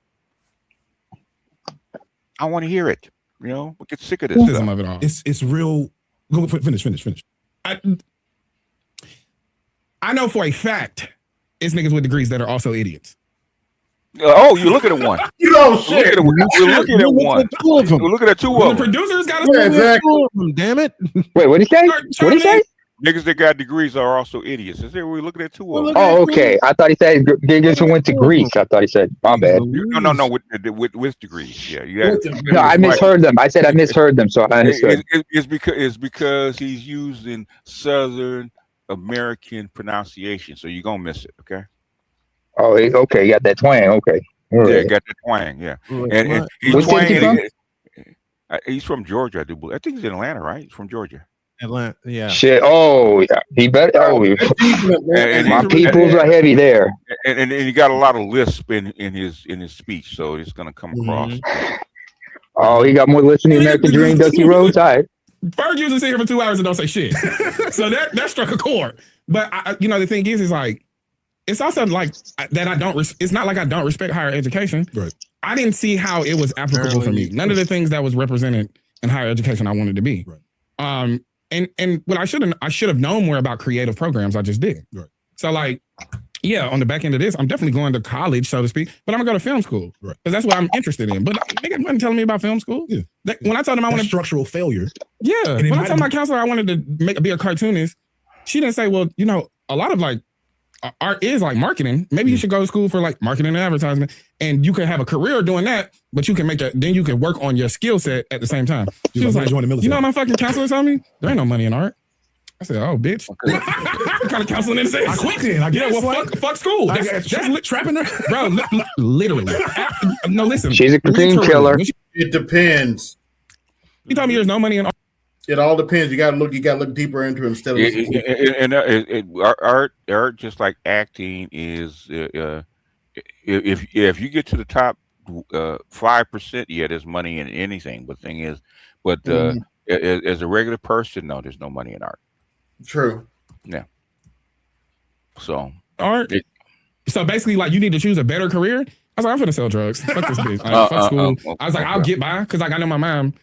I want to hear it. We get sick of this stuff. Of it all. It's real. Go finish. I know for a fact it's niggas with degrees that are also idiots. Oh, you're looking at one. Shit. We're looking at one. Two of them. We're looking at two of them. The producers got Yeah, exactly. Damn it. Wait, what did he say? What did he say? Niggas that got degrees are also idiots. We're looking at two of them. Oh, okay. I thought he said niggas who went to Greece. I thought he said, my bad. No, with degrees. Yeah, No, I misheard them. I said I misheard them, so I understood. It's because he's using Southern American pronunciation, so you're gonna miss it. Okay. Oh, okay. You got that twang. Okay. Yeah, got that twang. Yeah, and he's twanging. He's from Georgia, I do believe. I think he's in Atlanta, right? He's from Georgia. Atlanta, yeah. Shit. Oh, yeah. He better. Oh, my peoples are heavy there. And he got a lot of lisp in his speech, so it's gonna come across. Oh, he got more listening American Dream, Dusty Rhodes. All right. Ferg usually sit here for 2 hours and don't say shit. So that struck a chord. But the thing is like, it's also like that it's not like I don't respect higher education. Right. I didn't see how it was applicable for me. None of the things that was represented in higher education I wanted to be. Right. And what I should have known more about creative programs. I just didn't. Right. So like, yeah, on the back end of this, I'm definitely going to college, so to speak, but I'm gonna go to film school. Right. Because that's what I'm interested in. But nigga wasn't telling me about film school. Yeah. When I told him I wanted structural failure. Yeah. When I told my counselor I wanted to be a cartoonist, she didn't say, well, a lot of like art is like marketing. Maybe you should go to school for like marketing and advertisement, and you can have a career doing that, but you can then you can work on your skill set at the same time. She was like, my fucking counselor told me there ain't no money in art. I said, oh, bitch. What kind of counseling is this? I quit then. I guess. Yeah, well, fuck school. That's trapping her. Bro, literally. No, listen. She's a dream killer. It depends. You told me there's no money in art. It all depends. You got to look deeper into it instead of art, just like acting, is if you get to the top 5%, yeah, there's money in anything. But the thing is, as a regular person, no, there's no money in art. True. Yeah. So art. So basically, like, you need to choose a better career. I was like, I'm finna sell drugs. Fuck this bitch. Fuck school. I was like, I'll get by, because like I know my mom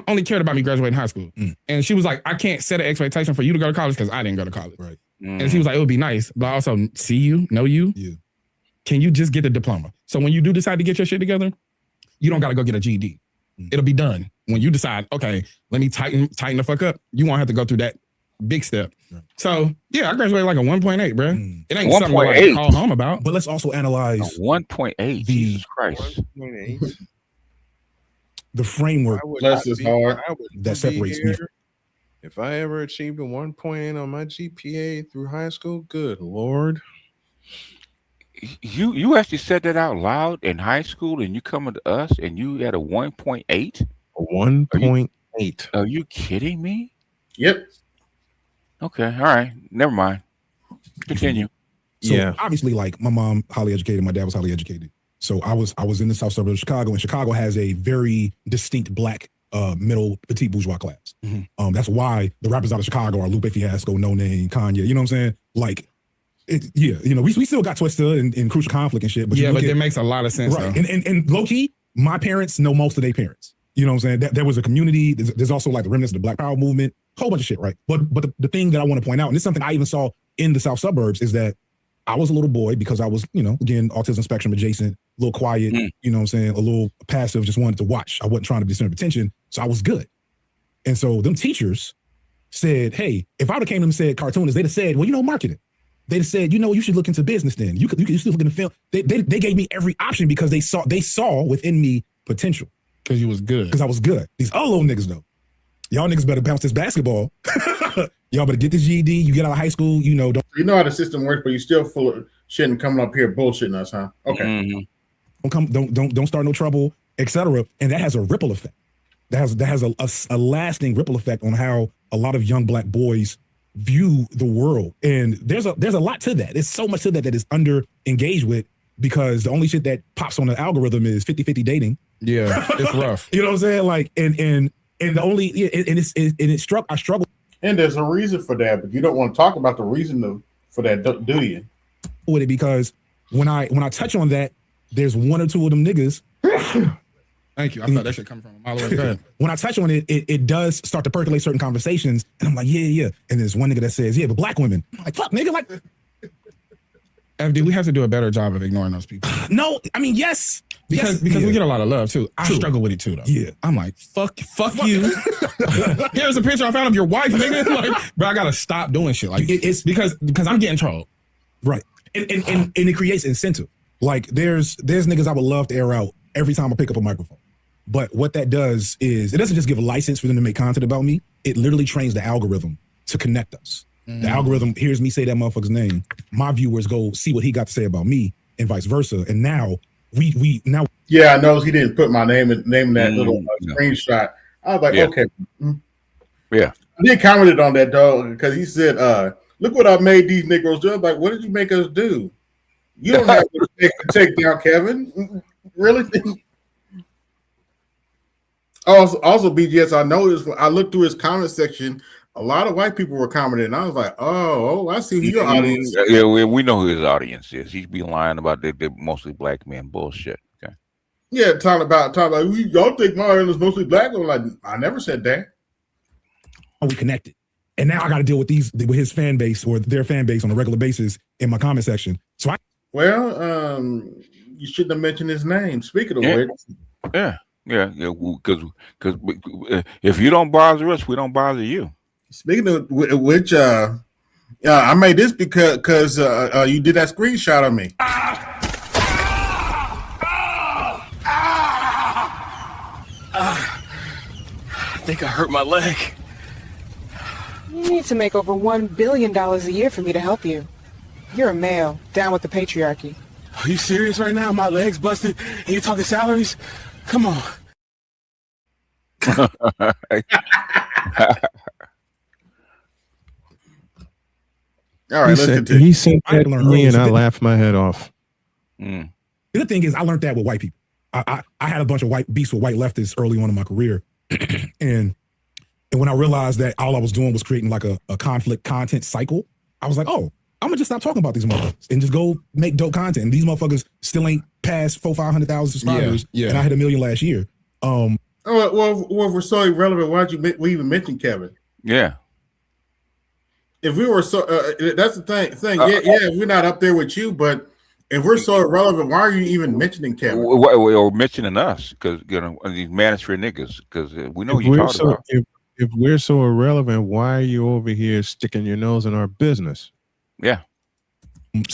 only cared about me graduating high school. And she was like, I can't set an expectation for you to go to college because I didn't go to college. Right. And she was like, it would be nice, but I also see you, know you. Yeah. Can you just get a diploma? So when you do decide to get your shit together, you don't got to go get a GED. It'll be done. When you decide, okay, let me tighten the fuck up, you won't have to go through that big step. Right. So yeah, I graduated like a 1.8, bro. It ain't something like to call home about. But let's also analyze 1.8. Jesus Christ. 1.8. The framework that separates me. If I ever achieved a 1.8 on my GPA through high school, good Lord. You actually said that out loud in high school, and you coming to us, and you had a 1.8? A 1.8. Are you kidding me? Yep. Okay, all right. Never mind. Continue. So obviously, like, my mom highly educated, my dad was highly educated. So I was in the south suburbs of Chicago, and Chicago has a very distinct black middle petite bourgeois class. That's why the rappers out of Chicago are Lupe Fiasco, No Name, Kanye. You know what I'm saying? Like, we still got Twista and Crucial Conflict and shit. But but that makes a lot of sense, right? And low key, my parents know most of their parents. You know what I'm saying? There was a community. There's also like the remnants of the Black Power movement, whole bunch of shit, right? But the thing that I want to point out, and this is something I even saw in the south suburbs, is that I was a little boy because I was, again, autism spectrum adjacent, a little quiet, you know what I'm saying, a little passive, just wanted to watch. I wasn't trying to be center of attention, so I was good. And so them teachers said, hey, if I would have came to them and said cartoonist, they'd have said, well, marketing. They'd have said, you should look into business then. You could still look into film. They gave me every option because they saw within me potential. Because you was good. Because I was good. These other little niggas, though. Y'all niggas better bounce this basketball. Y'all better get this GED. You get out of high school, don't. You know how the system works, but you still full of shit and coming up here bullshitting us, huh? Okay. Don't start no trouble, etc. And that has a ripple effect. that has a lasting ripple effect on how a lot of young black boys view the world. And there's a lot to that. There's so much to that is under engaged with, because the only shit that pops on the algorithm is 50-50 dating. Yeah, it's rough. You know what I'm saying? Like, and the only, I struggle. And there's a reason for that, but you don't want to talk about the reason for that, do you? With it, because when I touch on that, there's one or two of them niggas. Thank you. I thought that shit coming from a mile away. Go ahead. When I touch on it, it does start to percolate certain conversations, and I'm like, yeah. And there's one nigga that says, yeah, but black women. I'm like, fuck, nigga, like. FD, we have to do a better job of ignoring those people. No, I mean, yes. Because we get a lot of love too. I struggle with it too, though. Yeah. I'm like, fuck you. Here's a picture I found of your wife, nigga. Like, but I gotta stop doing shit. Like, it's because I'm getting trolled. Right. And it creates incentive. Like, there's niggas I would love to air out every time I pick up a microphone. But what that does is, it doesn't just give a license for them to make content about me. It literally trains the algorithm to connect us. The algorithm hears me say that motherfucker's name. My viewers go see what he got to say about me, and vice versa. And now we now. Yeah, I noticed he didn't put my name in that little screenshot. I was like, okay. Yeah. I did commented on that, dog, because he said, look what I made these Negroes do. I was like, what did you make us do? You don't have to take down Kevin. Really? Also, BGS, I noticed, I looked through his comment section, a lot of white people were commenting, and I was like, oh, I see who your audience is. Yeah, we know who his audience is. He's be lying about they're mostly black men bullshit. Okay. Yeah, talking about y'all think my audience is mostly black. I'm like, I never said that. Are we connected? And now I got to deal with his fan base or their fan base on a regular basis in my comment section. So you shouldn't have mentioned his name. Speaking of which, yeah, because if you don't bother us, we don't bother you. Speaking of which, I made this because you did that screenshot of me. I think I hurt my leg. You need to make over $1 billion a year for me to help you. You're a male, down with the patriarchy. Are you serious right now? My leg's busted and you're talking salaries? Come on. All right, he sent that to me and I laughed my head off. The good thing is I learned that with white people. I had a bunch of beefs with white leftists early on in my career. and when I realized that all I was doing was creating like a conflict content cycle, I was like, oh, I'm gonna just stop talking about these motherfuckers and just go make dope content. And these motherfuckers still ain't past 500,000 subscribers. Yeah. And I hit 1 million last year. Well, if we're so irrelevant, why'd we even mention Kevin? Yeah. If we were so, that's the thing. Yeah, we're not up there with you, but if we're so irrelevant, why are you even mentioning Kevin? Or mentioning us? Because these manosphere niggas. Because we know you talking about. If we're so irrelevant, why are you over here sticking your nose in our business? Yeah.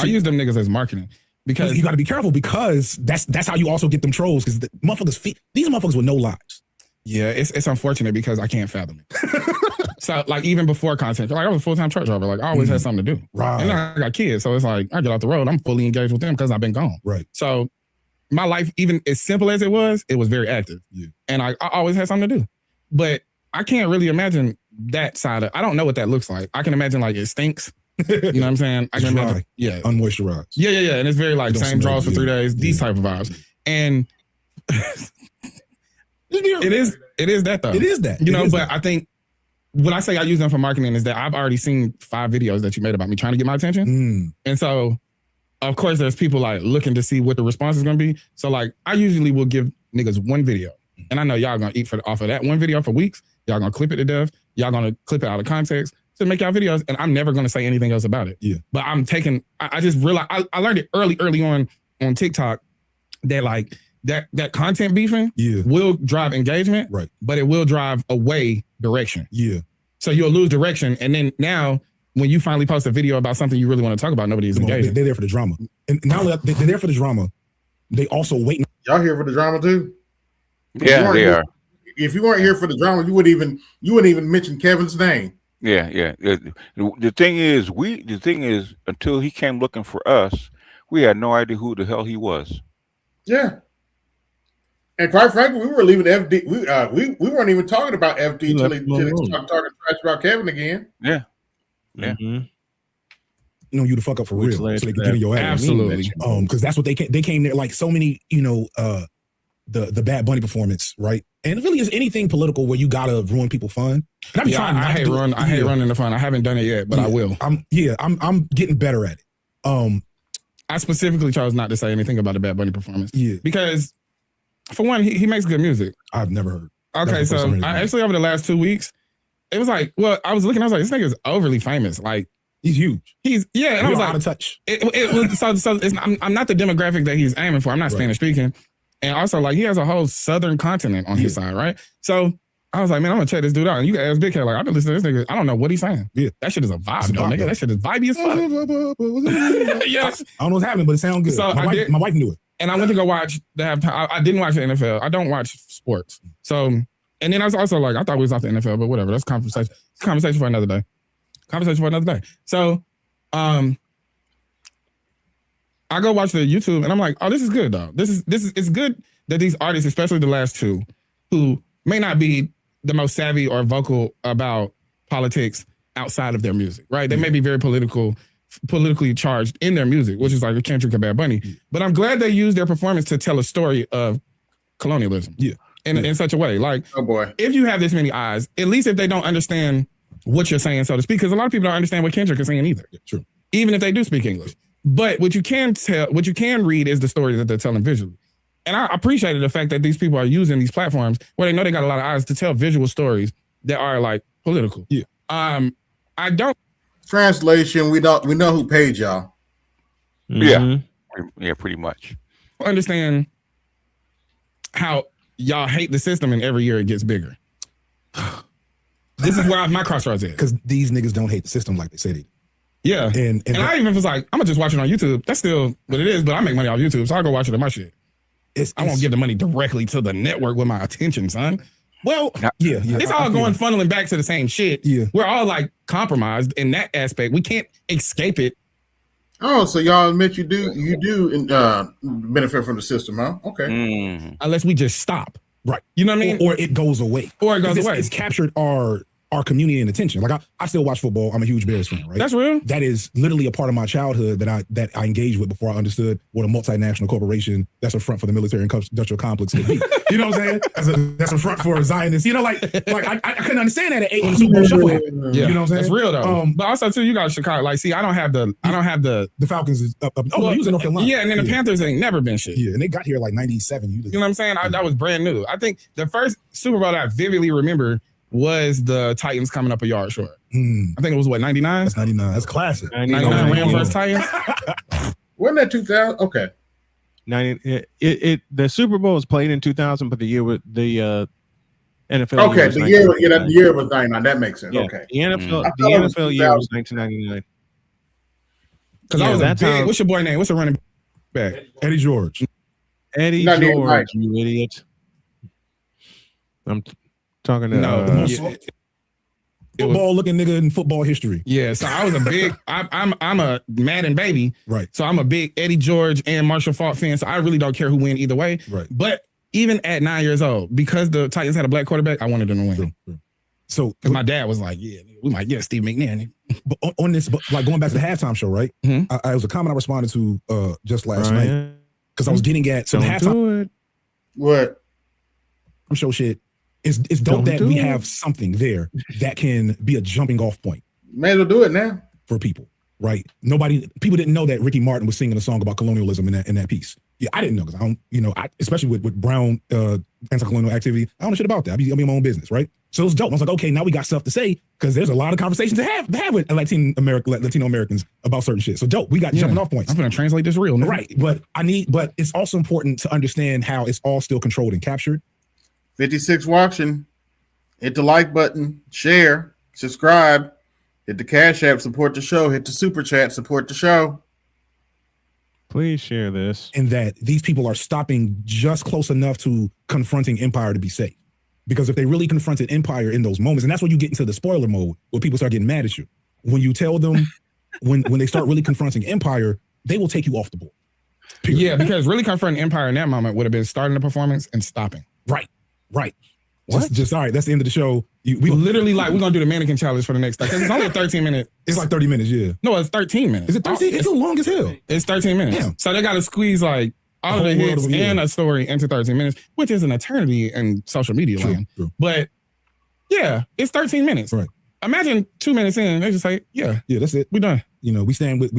I use them niggas as marketing. Because you got to be careful, because that's how you also get them trolls, because these motherfuckers with no lives. Yeah, it's unfortunate because I can't fathom it. So like even before content, like I was a full-time truck driver, like I always had something to do. Right. And I got kids, so it's like I get off the road, I'm fully engaged with them because I've been gone. Right. So my life, even as simple as it was very active. Yeah. And I always had something to do. But I can't really imagine that side of, I don't know what that looks like. I can imagine like it stinks. You know what I'm saying? I can imagine, unmoisturized. Yeah. And it's very like same draws for 3 days, these type of vibes. And it is that though. It is that. You know, but I think when I say I use them for marketing is that I've already seen 5 videos that you made about me trying to get my attention. And so of course there's people like looking to see what the response is gonna be. So like I usually will give niggas 1 video. And I know y'all gonna eat off of that 1 video for weeks. Y'all gonna clip it to death. Y'all gonna clip it out of context to make y'all videos. And I'm never gonna say anything else about it. Yeah. But I just realized I learned it early on TikTok that like that content beefing will drive engagement, right? But it will drive away direction. Yeah. So you'll lose direction. And then now when you finally post a video about something you really want to talk about, nobody's engaged. They're there for the drama. And now that they're there for the drama, they also wait. Y'all here for the drama too? Yeah, they are. If you weren't here for the drama, you wouldn't even mention Kevin's name. Yeah. The thing is, until he came looking for us, we had no idea who the hell he was. Yeah. And quite frankly, we were leaving FD. We weren't even talking about FD until he started talking trash about Kevin again. Yeah. Yeah. You know, you to fuck up for real, so they can get in your ass. Absolutely. Because that's what they came there like so many. You know, the Bad Bunny performance, right? And it really is anything political where you gotta ruin people's fun. And I hate running the fun. I haven't done it yet, but I will. I'm getting better at it. I specifically chose not to say anything about the Bad Bunny performance. Yeah, because for one, he makes good music. I've never heard. Okay, so I actually over the last 2 weeks, it was like, well, I was like, this nigga's overly famous. Like, he's huge. And I was like, out of touch. I'm not the demographic that he's aiming for. I'm not Spanish speaking, and also like he has a whole southern continent on his side, right? So I was like, man, I'm gonna check this dude out. And you can ask Big Cat, like, I've been listening to this nigga. I don't know what he's saying. Yeah, that shit is a vibe, though, nigga. That shit is vibey as fuck. Yes, I don't know what's happening, but it sounds good. So my wife knew it. And I went to go watch the halftime. I didn't watch the NFL. I don't watch sports. So, and then I was also like, I thought we was off the NFL, but whatever. That's conversation. It's conversation for another day. So, I go watch the YouTube and I'm like, oh, this is good though. It's good that these artists, especially the last two, who may not be the most savvy or vocal about politics outside of their music, right? They may be very politically charged in their music, which is like a Kendrick and Bad Bunny. But I'm glad they used their performance to tell a story of colonialism. Yeah. In such a way. Like, oh boy, if you have this many eyes, at least if they don't understand what you're saying, so to speak, because a lot of people don't understand what Kendrick is saying either. Yeah, true. Even if they do speak English. But what you can read is the story that they're telling visually. And I appreciated the fact that these people are using these platforms where they know they got a lot of eyes to tell visual stories that are like political. Yeah. I don't. Translation, we know who paid y'all. Yeah. Yeah, pretty much. Understand how y'all hate the system and every year it gets bigger. This is where my crossroads is. Because these niggas don't hate the system like they say they do. Yeah. And I even was like, I'm gonna just watch it on YouTube. That's still what it is, but I make money off YouTube, so I'll go watch it on my shit. I won't give the money directly to the network with my attention, son. Well, yeah. It's all funneling back to the same shit. Yeah. We're all like compromised in that aspect. We can't escape it. Oh, so y'all admit you do benefit from the system, huh? Okay. Unless we just stop. Right. You know what I mean? Or it goes away. It's captured our community and attention. Like I still watch football. I'm a huge Bears fan, right? That's real. That is literally a part of my childhood that I engaged with before I understood what a multinational corporation that's a front for the military and industrial complex could be. You know what I'm saying? That's a front for a Zionist. You know, like I couldn't understand that at 8 when the Super Bowl shuffle happened. Yeah, you know what I'm saying? That's real though. But also too, you got Chicago. Like, see, I don't have the Falcons is up. Oh, you was in North Carolina. Yeah, and then the Panthers ain't never been shit. Yeah, and they got here like 97. You know what I'm saying? That was brand new. I think the first Super Bowl that I vividly remember was the Titans coming up a yard short. I think it was what, 99? That's 99. That's classic. 99 Rams versus Titans. Wasn't that 2000? Okay. 90. The Super Bowl was played in 2000, but the year with the NFL. Okay, the year was 99. That makes sense. Yeah, Okay. The NFL year was 1999. Because I was that big. What's your boy name? What's the running back? Eddie George. Eddie George, you idiot. I'm talking to football looking nigga in football history. Yeah, so I was a big I'm a Madden baby. Right. So I'm a big Eddie George and Marshall Faulk fan. So I really don't care who win either way. Right. But even at 9 years old, because the Titans had a black quarterback, I wanted them to win. True. So because my dad was like, yeah, we might get Steve McNair. But on this, like going back to the halftime show, right? Mm-hmm. I was a comment I responded to just last night because I was getting at the halftime. What? Show shit. It's dope that we have something there that can be a jumping off point. May as well do it now for people, right? People didn't know that Ricky Martin was singing a song about colonialism in that piece. Yeah, I didn't know because I don't, especially with Brown anti-colonial activity, I don't know shit about that. I'll be in my own business, right? So it was dope. I was like, okay, now we got stuff to say because there's a lot of conversations to have with Latino Americans about certain shit. So dope, we got jumping off points. I'm gonna translate this real, man. Right? But it's also important to understand how it's all still controlled and captured. 56 watching. Hit the like button, share, subscribe, hit the Cash App, support the show, hit the Super Chat, support the show. Please share this. And that these people are stopping just close enough to confronting Empire to be safe. Because if they really confronted Empire in those moments, and that's when you get into the spoiler mode, where people start getting mad at you. When you tell them, when they start really confronting Empire, they will take you off the board. Yeah, because really confronting Empire in that moment would have been starting the performance and stopping. Right. What? Just all right. That's the end of the show. We literally we're gonna do the mannequin challenge for the next because it's only a 13-minute. It's like 30 minutes. Yeah. No, it's 13 minutes. Is it 13? It's long as hell. It's 13 minutes. Damn. So they got to squeeze like all of the hits and a story into 13 minutes, which is an eternity in social media land. True. But yeah, it's 13 minutes. Right. Imagine 2 minutes in, they just say, yeah, that's it. We done. You know, we stand with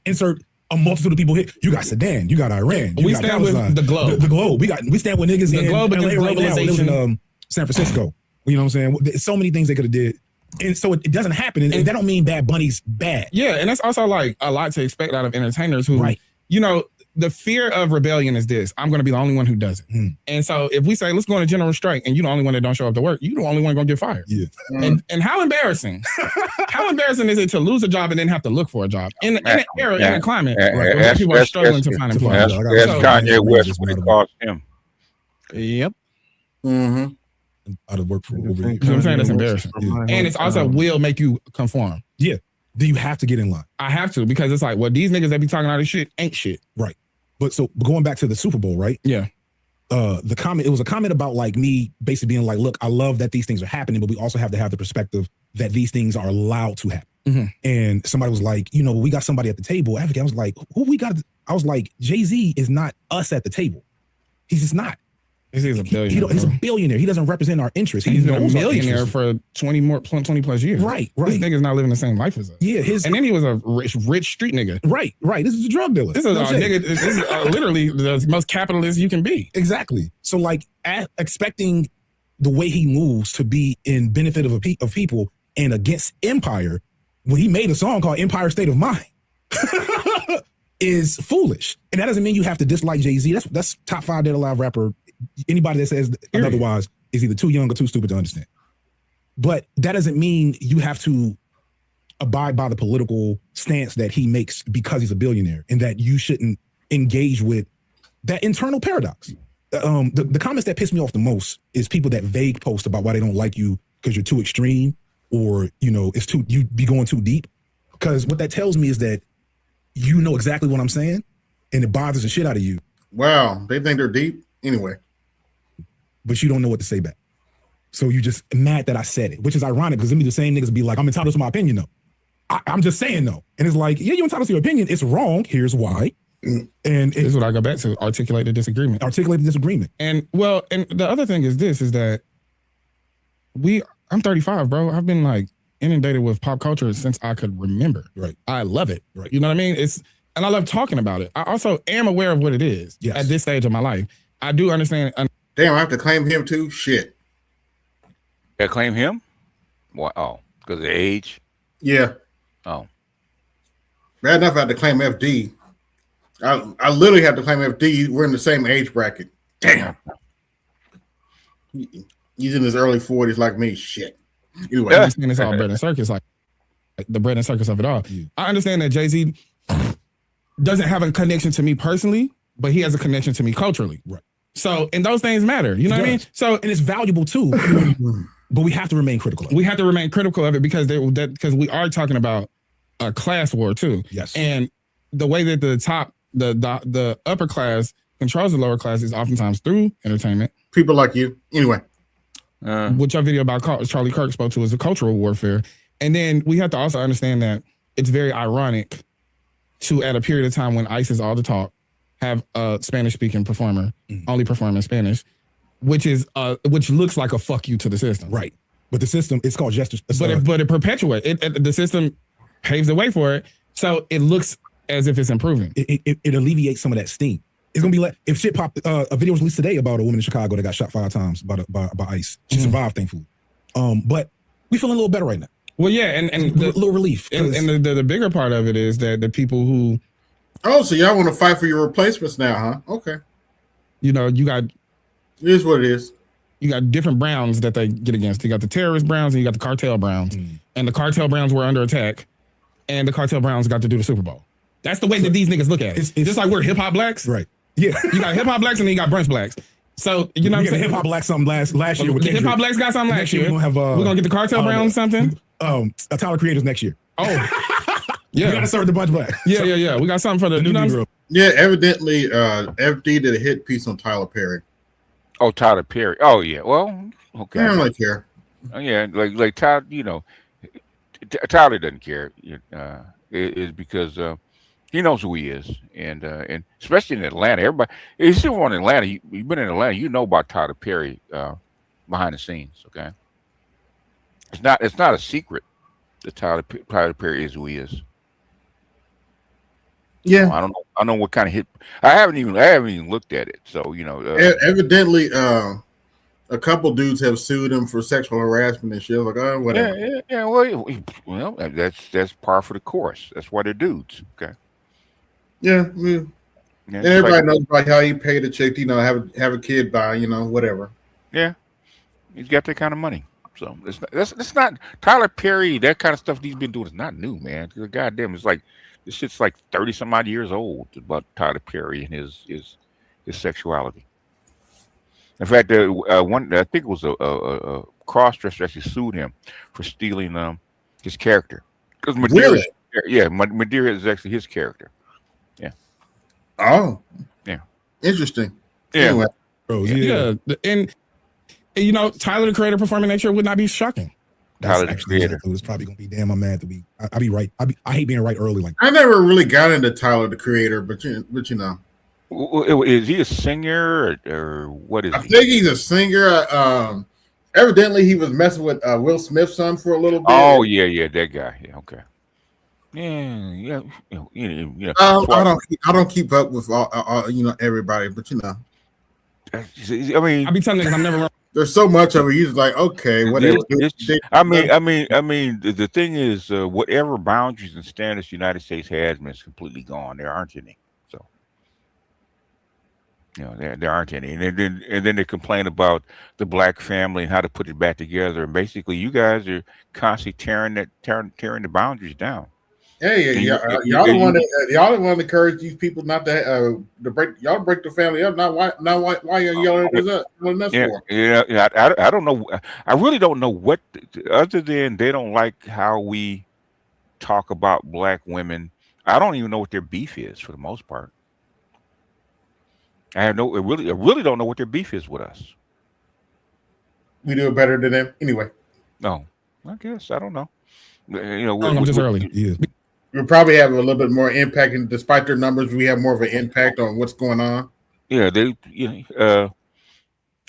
insert a multitude of people here. You got Sudan, you got Iran, we stand with the globe. The globe. We stand with niggas the in globe LA right now. They live in San Francisco. You know what I'm saying? There's so many things they could have did. And so it doesn't happen. And that don't mean Bad Bunny's bad. Yeah, and that's also like a lot to expect out of entertainers who, you know, the fear of rebellion is this. I'm going to be the only one who does it. And so if we say, let's go on a general strike and you're the only one that don't show up to work, you're the only one going to get fired. Yeah. And how embarrassing. How embarrassing is it to lose a job and then have to look for a job? In an era, in a climate where people are struggling to find employment. That's Kanye West when it cost him. Yep. Mm-hmm. Out of work for over. You know what I'm saying? That's embarrassing. And it's also will make you conform. Yeah. Do you have to get in line? I have to, because it's like, well, these niggas that be talking all this shit ain't shit. Right. But going back to the Super Bowl, right? Yeah. The comment, it was a comment about like me basically being like, look, I love that these things are happening, but we also have to have the perspective that these things are allowed to happen. Mm-hmm. And somebody was like, you know, we got somebody at the table. I was like, who we got? I was like, Jay-Z is not us at the table. He's just not. He's a billionaire. He's a billionaire. He doesn't represent our interests. He's been a millionaire for 20 plus years. Right. This nigga's not living the same life as us. Yeah. And then he was a rich street nigga. Right. This is a drug dealer. This is literally the most capitalist you can be. Exactly. So like expecting the way he moves to be in benefit of people and against Empire, when he made a song called Empire State of Mind, is foolish. And that doesn't mean you have to dislike Jay-Z. That's top 5 dead alive rapper. Anybody that says otherwise is either too young or too stupid to understand. But that doesn't mean you have to abide by the political stance that he makes because he's a billionaire, and that you shouldn't engage with that internal paradox. The comments that piss me off the most is people that vague post about why they don't like you because you're too extreme, or you be going too deep. Because what that tells me is that you know exactly what I'm saying, and it bothers the shit out of you. Wow, they think they're deep anyway. But you don't know what to say back. So you just mad that I said it, which is ironic because the same niggas be like, I'm entitled to my opinion though. I'm just saying though. And it's like, yeah, you're entitled to your opinion. It's wrong. Here's why. And this is what I go back to. Articulate the disagreement. And well, and the other thing is this, is that I'm 35, bro. I've been like inundated with pop culture since I could remember. Right. I love it. Right. You know what I mean? And I love talking about it. I also am aware of what it is at this stage of my life. I do understand. Damn, I have to claim him too? Shit. Yeah, claim him? What? Oh, because of age? Yeah. Oh. Bad enough I have to claim FD. I literally have to claim FD. We're in the same age bracket. Damn. He's in his early 40s like me. Shit. Anyway. I understand it's all bread and circus, like the bread and circus of it all. Yeah. I understand that Jay-Z doesn't have a connection to me personally, but he has a connection to me culturally. Right. So, and those things matter. You know what I mean? So, and it's valuable too. But we have to remain critical of it. We have to remain critical of it because we are talking about a class war too. Yes. And the way that the upper class controls the lower class is oftentimes through entertainment. People like you. Anyway. Which our video about Charlie Kirk spoke to is a cultural warfare. And then we have to also understand that it's very ironic to, at a period of time when ICE is all the talk, have a Spanish-speaking performer only perform in Spanish, which looks like a fuck you to the system. Right. But the system, it's called gesture. But it perpetuates. The system paves the way for it, so it looks as if it's improving. It alleviates some of that steam. It's gonna be like if shit popped. A video was released today about a woman in Chicago that got shot 5 times by ICE. She survived, thankfully. But we feeling a little better right now. Well, yeah, and a little relief. And the bigger part of it is that the people who. Oh, so y'all want to fight for your replacements now, huh? Okay. You know, you got. It is what it is. You got different Browns that they get against. You got the terrorist Browns and you got the cartel Browns. And the cartel Browns were under attack, and the cartel Browns got to do the Super Bowl. That's the way that these niggas look at it. It's just like we're hip hop blacks. Right. Yeah. You got hip hop blacks and then you got brunch blacks. So, you know what I'm saying? Hip hop blacks something last year. The hip hop blacks got something last year. We're going to get the cartel Browns something. Tyler Creators next year. Oh. Yeah. We got to serve the bunch black. Yeah. We got something for the, you know what I'm saying? Yeah, evidently, FD did a hit piece on Tyler Perry. Oh, Tyler Perry. Oh yeah. Well, okay. I don't really care. Yeah, like Tyler. Tyler doesn't care. Is because he knows who he is, and especially in Atlanta, everybody. If you're still in Atlanta, you've been in Atlanta, you know about Tyler Perry behind the scenes. Okay, it's not a secret that Tyler Perry is who he is. Yeah, So I don't know what kind of hit. I haven't even looked at it. So evidently, a couple dudes have sued him for sexual harassment and shit. Like, oh, whatever. Yeah. Well, that's par for the course. That's why they're dudes. Okay. Yeah. Yeah, and everybody knows about how he paid a chick, have a kid by, whatever. Yeah, he's got that kind of money. So that's not Tyler Perry. That kind of stuff he's been doing is not new, man. Goddamn, it's like this shit's like 30 some odd years old about Tyler Perry and his sexuality. In fact, one I think it was a cross-dresser actually sued him for stealing his character because Madeira, Madeira is actually his character. Yeah. Oh. Yeah. Interesting. Yeah. Anyway. Yeah. And Tyler the Creator performing that year would not be shocking. Tyler the Creator. It was probably gonna be damn. I'm mad to be. I be right. I hate being right early. Like I never really got into Tyler the Creator, but you know. Is he a singer or what is he? I think he's a singer. Evidently, he was messing with Will Smith's son for a little bit. Oh yeah, that guy. Yeah, okay. Yeah. I don't keep up with all everybody, but I mean, I be telling niggas I'm never. There's so much of it. He's like, okay, whatever. I mean, the thing is, whatever boundaries and standards the United States has, is completely gone. There aren't any. So, there aren't any. And then they complain about the black family and how to put it back together. And basically, you guys are constantly tearing the boundaries down. Hey, y'all the one to encourage these people not to break. Y'all break the family up. Why are you yelling at us for? Yeah. I don't know. I really don't know what, other than they don't like how we talk about black women. I don't even know what their beef is for the most part. I really don't know what their beef is with us. We do it better than them anyway. No, I guess I don't know. I'm just early. Yeah. We probably have a little bit more impact, and despite their numbers, we have more of an impact on what's going on. Yeah,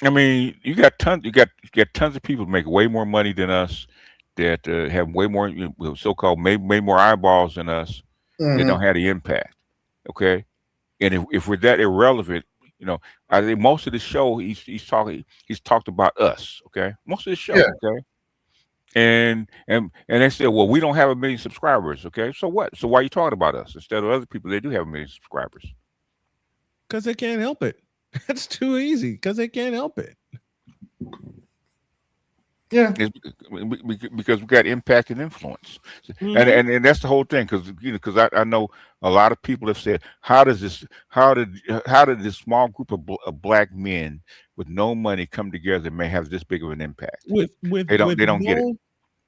I mean, you got tons of people who make way more money than us, that have way more so-called way more eyeballs than us. Mm-hmm. That don't have the impact. Okay, and if we're that irrelevant, I think most of the show he's talked about us. Okay, most of the show. Yeah. Okay. And they said, well, we don't have 1 million subscribers. Okay, so what? So why are you talking about us instead of other people? They do have 1 million subscribers. Because they can't help it. That's too easy. Because they can't help it. Yeah, because we got impact and influence, and that's the whole thing. Because I know a lot of people have said, how did this small group of black men with no money come together and may have this big of an impact? They don't get it.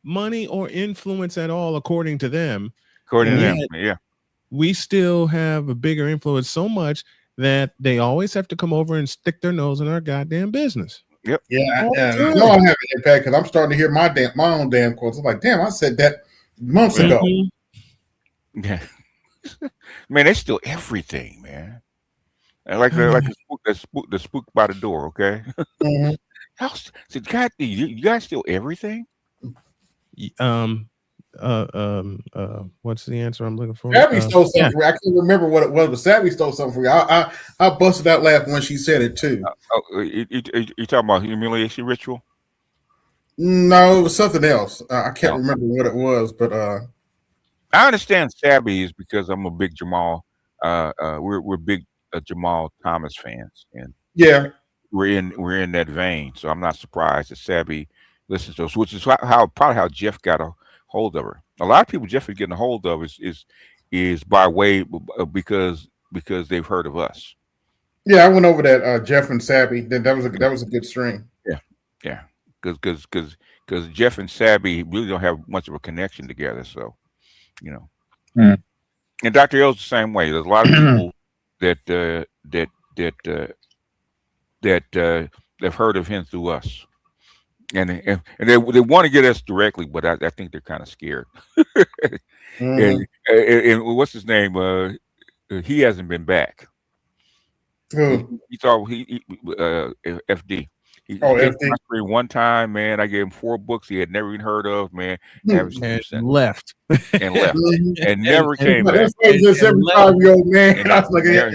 Money or influence at all, according to them. According to them, yeah. We still have a bigger influence, so much that they always have to come over and stick their nose in our goddamn business. Yep. Yeah, I know I have an impact because I'm starting to hear my own damn quotes. I'm like, damn, I said that months ago. Yeah, man, they steal everything, man. And like the spook by the door. Okay. Mm-hmm. God, you guys steal everything. What's the answer I'm looking for? Savvy stole something from me. I can't remember what it was, but Savvy stole something from me. I busted out laughing when she said it too. You talking about humiliation ritual? No, it was something else. I can't remember what it was, but I understand Savvy is because I'm a big Jamal. We're big Jamal Thomas fans, and yeah, we're in that vein. So I'm not surprised that Savvy listens to us, which is probably how Jeff got a hold of her. A lot of people Jeff is getting a hold of is by way because they've heard of us. Yeah, I went over that Jeff and Savvy. That was a good string. Yeah, because Jeff and Savvy really don't have much of a connection together. So, and Dr. L's the same way. There's a lot of people they've heard of him through us, and they want to get us directly, but I think they're kind of scared. And what's his name? He hasn't been back. He thought FD. He came to my screen one time, man. I gave him 4 books he had never even heard of, man. And left. And never came back. Just every 5-year-old man. I was like, I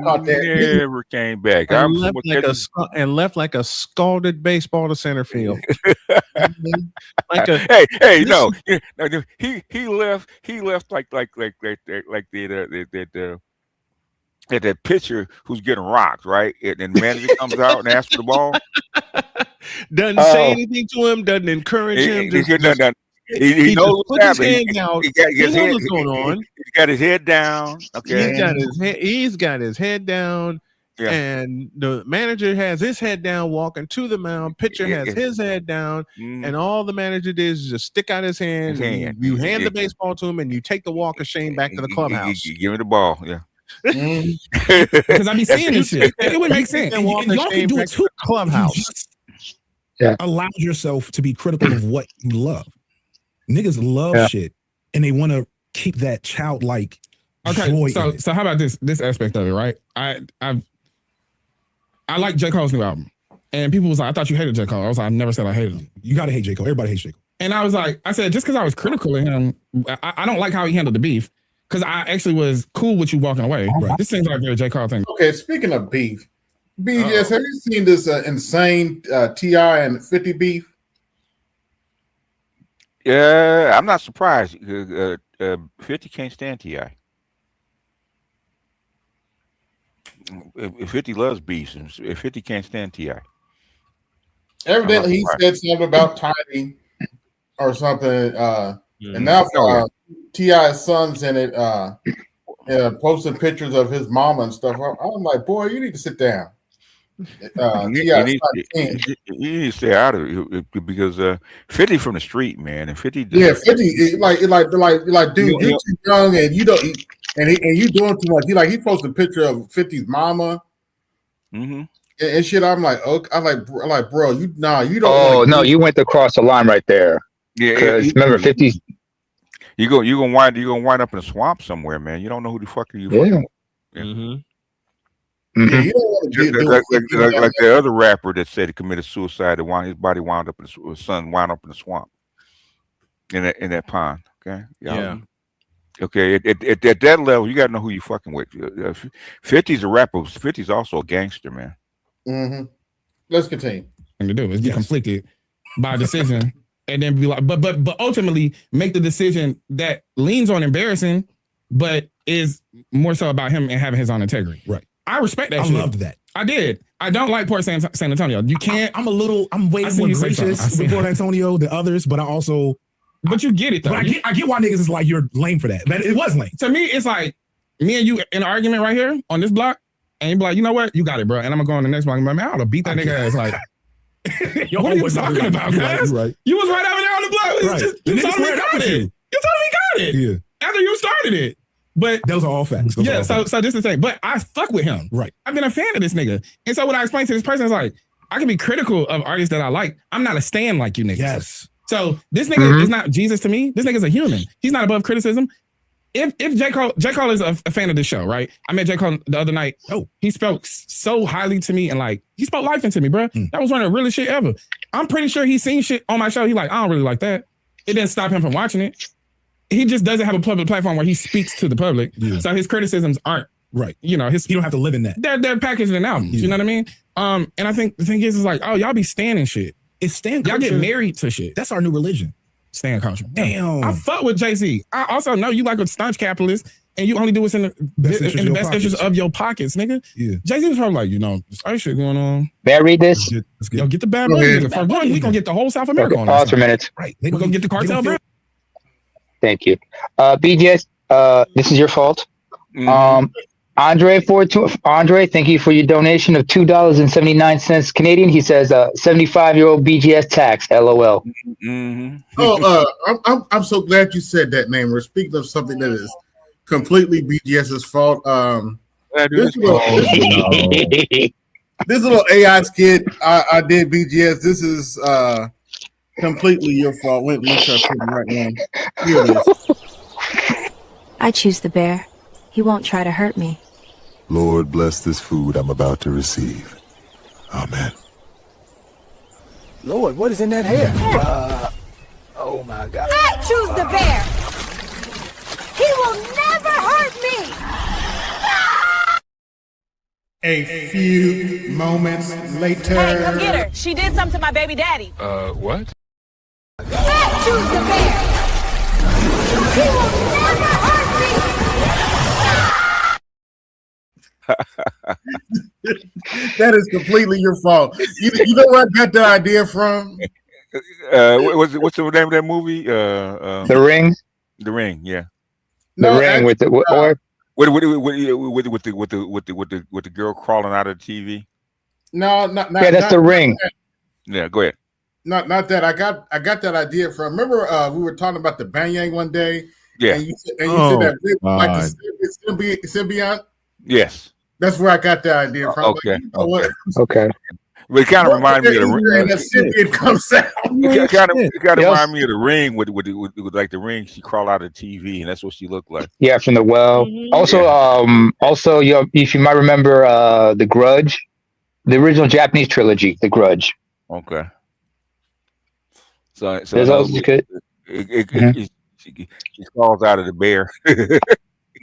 caught that. Never came back. And left like a scalded baseball to center field. No. He left like that pitcher who's getting rocked, right? And the manager comes out and asks for the ball. Doesn't say anything to him, doesn't encourage him. He knows what's happening. He knows what's going on. He's got his head down. Okay. He's got his head down. Yeah. And the manager has his head down walking to the mound. Pitcher has his head down. And all the manager did is just stick out his hand. You hand the baseball to him and you take the walk of shame back to the clubhouse. Give me the ball. Yeah. Because I be seeing this shit. It would make sense. Y'all can do it too. Clubhouse. Allow yourself to be critical of what you love. Niggas love shit, and they want to keep that childlike. Okay, so how about this aspect of it, right? I like J. Cole's new album, and people was like, "I thought you hated J. Cole." I was like, "I never said I hated him." You gotta hate J. Cole. Everybody hates J. Cole. And I was like, I said just because I was critical of him, I don't like how he handled the beef. Because I actually was cool with you walking away. Right. This seems like a J. Cole thing. Okay, speaking of beef, BGS, have you seen this insane T.I. and 50 beef? Yeah, I'm not surprised. 50 can't stand T.I. 50 loves beefs, and 50 can't stand T.I. Evidently, he said something about Tiny or something. And now T.I.'s son's in it, posting pictures of his mama and stuff. I'm like, boy, you need to sit down. You need to stay out of it because 50 from the street, man, and 50. 50 like dude, you're too young and you don't, and you doing too much. He posted a picture of 50's mama. And shit. I'm like, okay, I'm like, bro, you don't. Oh no, you went across the line right there. Yeah, because remember 50's. You're gonna wind up in a swamp somewhere, man. You don't know who the fuck are you. Yeah. Like the other rapper that said he committed suicide, his body wound up his son wound up in the swamp, in that pond. Okay. Yeah. Okay. At that level, you gotta know who you fucking with. 50's a rapper. 50's also a gangster, man. Let's continue. Thing to do is be conflicted by a decision. And then be like, but ultimately make the decision that leans on embarrassing, but is more so about him and having his own integrity. Right. I respect that. I loved that. I did. I don't like Port San Antonio. You can't. I'm way more gracious with Port Antonio than others, but I also. But you get it though. But I get why niggas is like you're lame for that. But it was lame. To me, it's like me and you in an argument right here on this block, and you be like, you know what, you got it, bro. And I'm gonna go on the next block. I'm like, man, I ought to beat that nigga ass. Like. What are you talking about, guys? Right. You was right over there on the block. You told me got it. You told me got it. Yeah. After you started it. But those are all facts. So this is the thing. But I fuck with him. Right. I've been a fan of this nigga. And so what I explained to this person is like, I can be critical of artists that I like. I'm not a stan like you niggas. Yes. So this nigga is not Jesus to me. This nigga's a human. He's not above criticism. If J. Cole is a fan of this show, right? I met J. Cole the other night. Oh, he spoke so highly to me and like he spoke life into me, bro. That was one of the realest shit ever. I'm pretty sure he's seen shit on my show. He like, I don't really like that. It didn't stop him from watching it. He just doesn't have a public platform where he speaks to the public. Yeah. So his criticisms aren't right. You know, you don't have to live in that. They're packaged in albums. Yeah. You know what I mean? And I think the thing is like, oh, y'all be standing shit. It's stand y'all culture. get married to shit. That's our new religion. Stand culture. Damn. I fuck with Jay-Z. I also know you like a staunch capitalist and you only do what's in the best interest of your pockets, nigga. Yeah. Jay-Z was probably like, you know, this other shit going on. May I read this? Yo, get the bad money. For one, we gonna get the whole South America on pause for minutes. Right. We're gonna get the cartel, bro. Thank you. BGS, this is your fault. Andre, thank you for your donation of $2.79 Canadian. He says, 75-year-old BGS tax, LOL. I'm so glad you said that name. We're speaking of something that is completely BGS's fault. This little AI skit I did, BGS. This is completely your fault. Let me try to put it right now. Here it is. I choose the bear. He won't try to hurt me. Lord, bless this food I'm about to receive. Amen. Lord, what is in that hair? Oh my God. I choose the bear. He will never hurt me. A few moments later. Hey, come get her. She did something to my baby daddy. What? I choose the bear. He will never hurt me. That is completely your fault. You know where I got that idea from? What's the name of that movie? The Ring. The Ring, yeah. The Ring with the or with the girl crawling out of the TV. No, yeah, that's The Ring. Yeah, go ahead. Not that. I got that idea from. Remember, we were talking about the Banyang one day. Yeah, and you said that like the symbiont. Yes, that's where I got that idea from. Okay, like, you know what? Okay. But it kind of reminded me of the Ring. It comes out. It kind of reminded me of the Ring with like the Ring. She crawled out of the TV, and that's what she looked like. Yeah, from the well. Also, if you might remember, The Grudge, the original Japanese trilogy, The Grudge. Okay. So there's also she crawls out of the bear.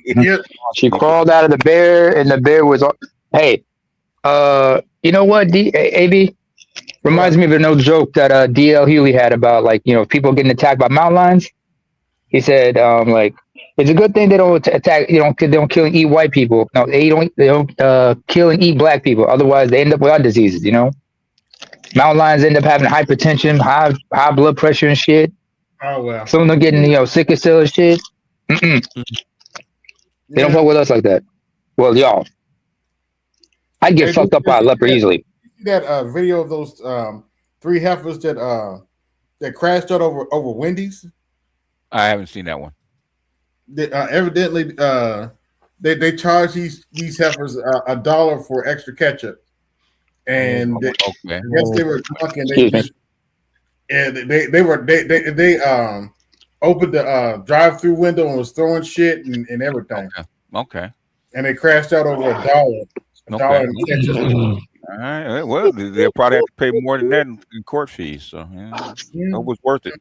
Yeah. She crawled out of the bear, and the bear was. Hey, you know what? AB reminds me of an old joke that D.L. Hughley had about people getting attacked by mountain lions. He said, it's a good thing they don't attack. They don't kill and eat white people. No, they don't kill and eat black people. Otherwise, they end up with other diseases. Mountain lions end up having hypertension, high blood pressure and shit. Oh well. Some of them getting sickle cell and shit. They don't fuck with us like that. Well, y'all, I'd get fucked up by a leopard easily. You see that video of those 3 heifers that crashed out over Wendy's? I haven't seen that one. Evidently, they charge these heifers $1 for extra ketchup, and Okay. I guess they were drunk and they opened the drive-through window and was throwing shit and everything. Okay. And they crashed out over $1. $1 in ketchup. All right. Well, they'll probably have to pay more than that in court fees. So it was worth it.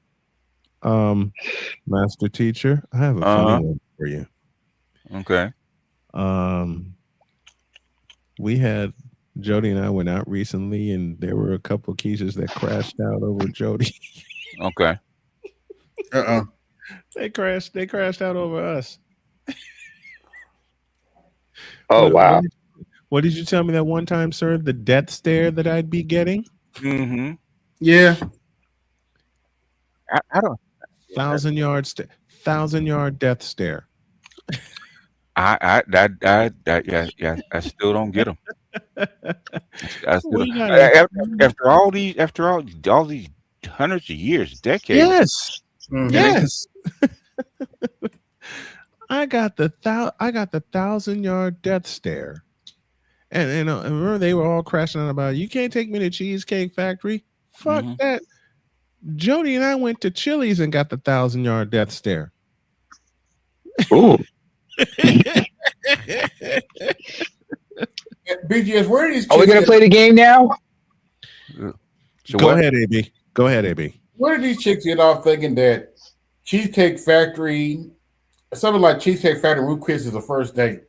Master teacher, I have a funny one for you. Okay. We had Jody and I went out recently, and there were a couple of Keishas that crashed out over Jody. Okay. They crashed out over us. Oh wow! What did you tell me that one time, sir? The death stare that I'd be getting. Mm-hmm. Yeah. I don't. 1,000-yard death stare. I still don't get them. After all these hundreds of years, decades. Yes. Mm-hmm. Yes. I got the 1,000-yard death stare, and remember they were all crashing out about, you can't take me to Cheesecake Factory. Fuck that. Jody and I went to Chili's and got the 1,000-yard death stare. Ooh. BGS, where are these? Are we gonna play the game now? So Go ahead, AB. Go ahead, AB. Where did these chicks get off thinking that Cheesecake Factory, something like Cheesecake Factory Root Chris is the first date?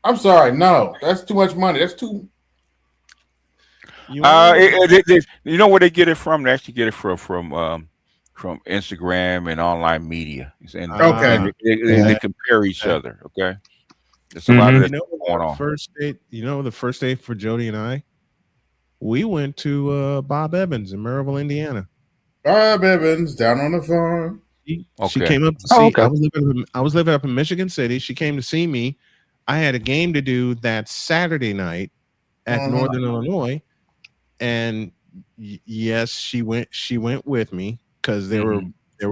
I'm sorry, no, that's too much money. That's too. You know where they get it from? They actually get it from Instagram and online media. And they compare each other. Okay, there's a lot of that going on. The first date for Jody and I, we went to Bob Evans in Maryville, Indiana. Bob Evans down on the farm. She came up to see. Okay. I was living up in Michigan City. She came to see me. I had a game to do that Saturday night at Northern Illinois. And yes, she went with me because there were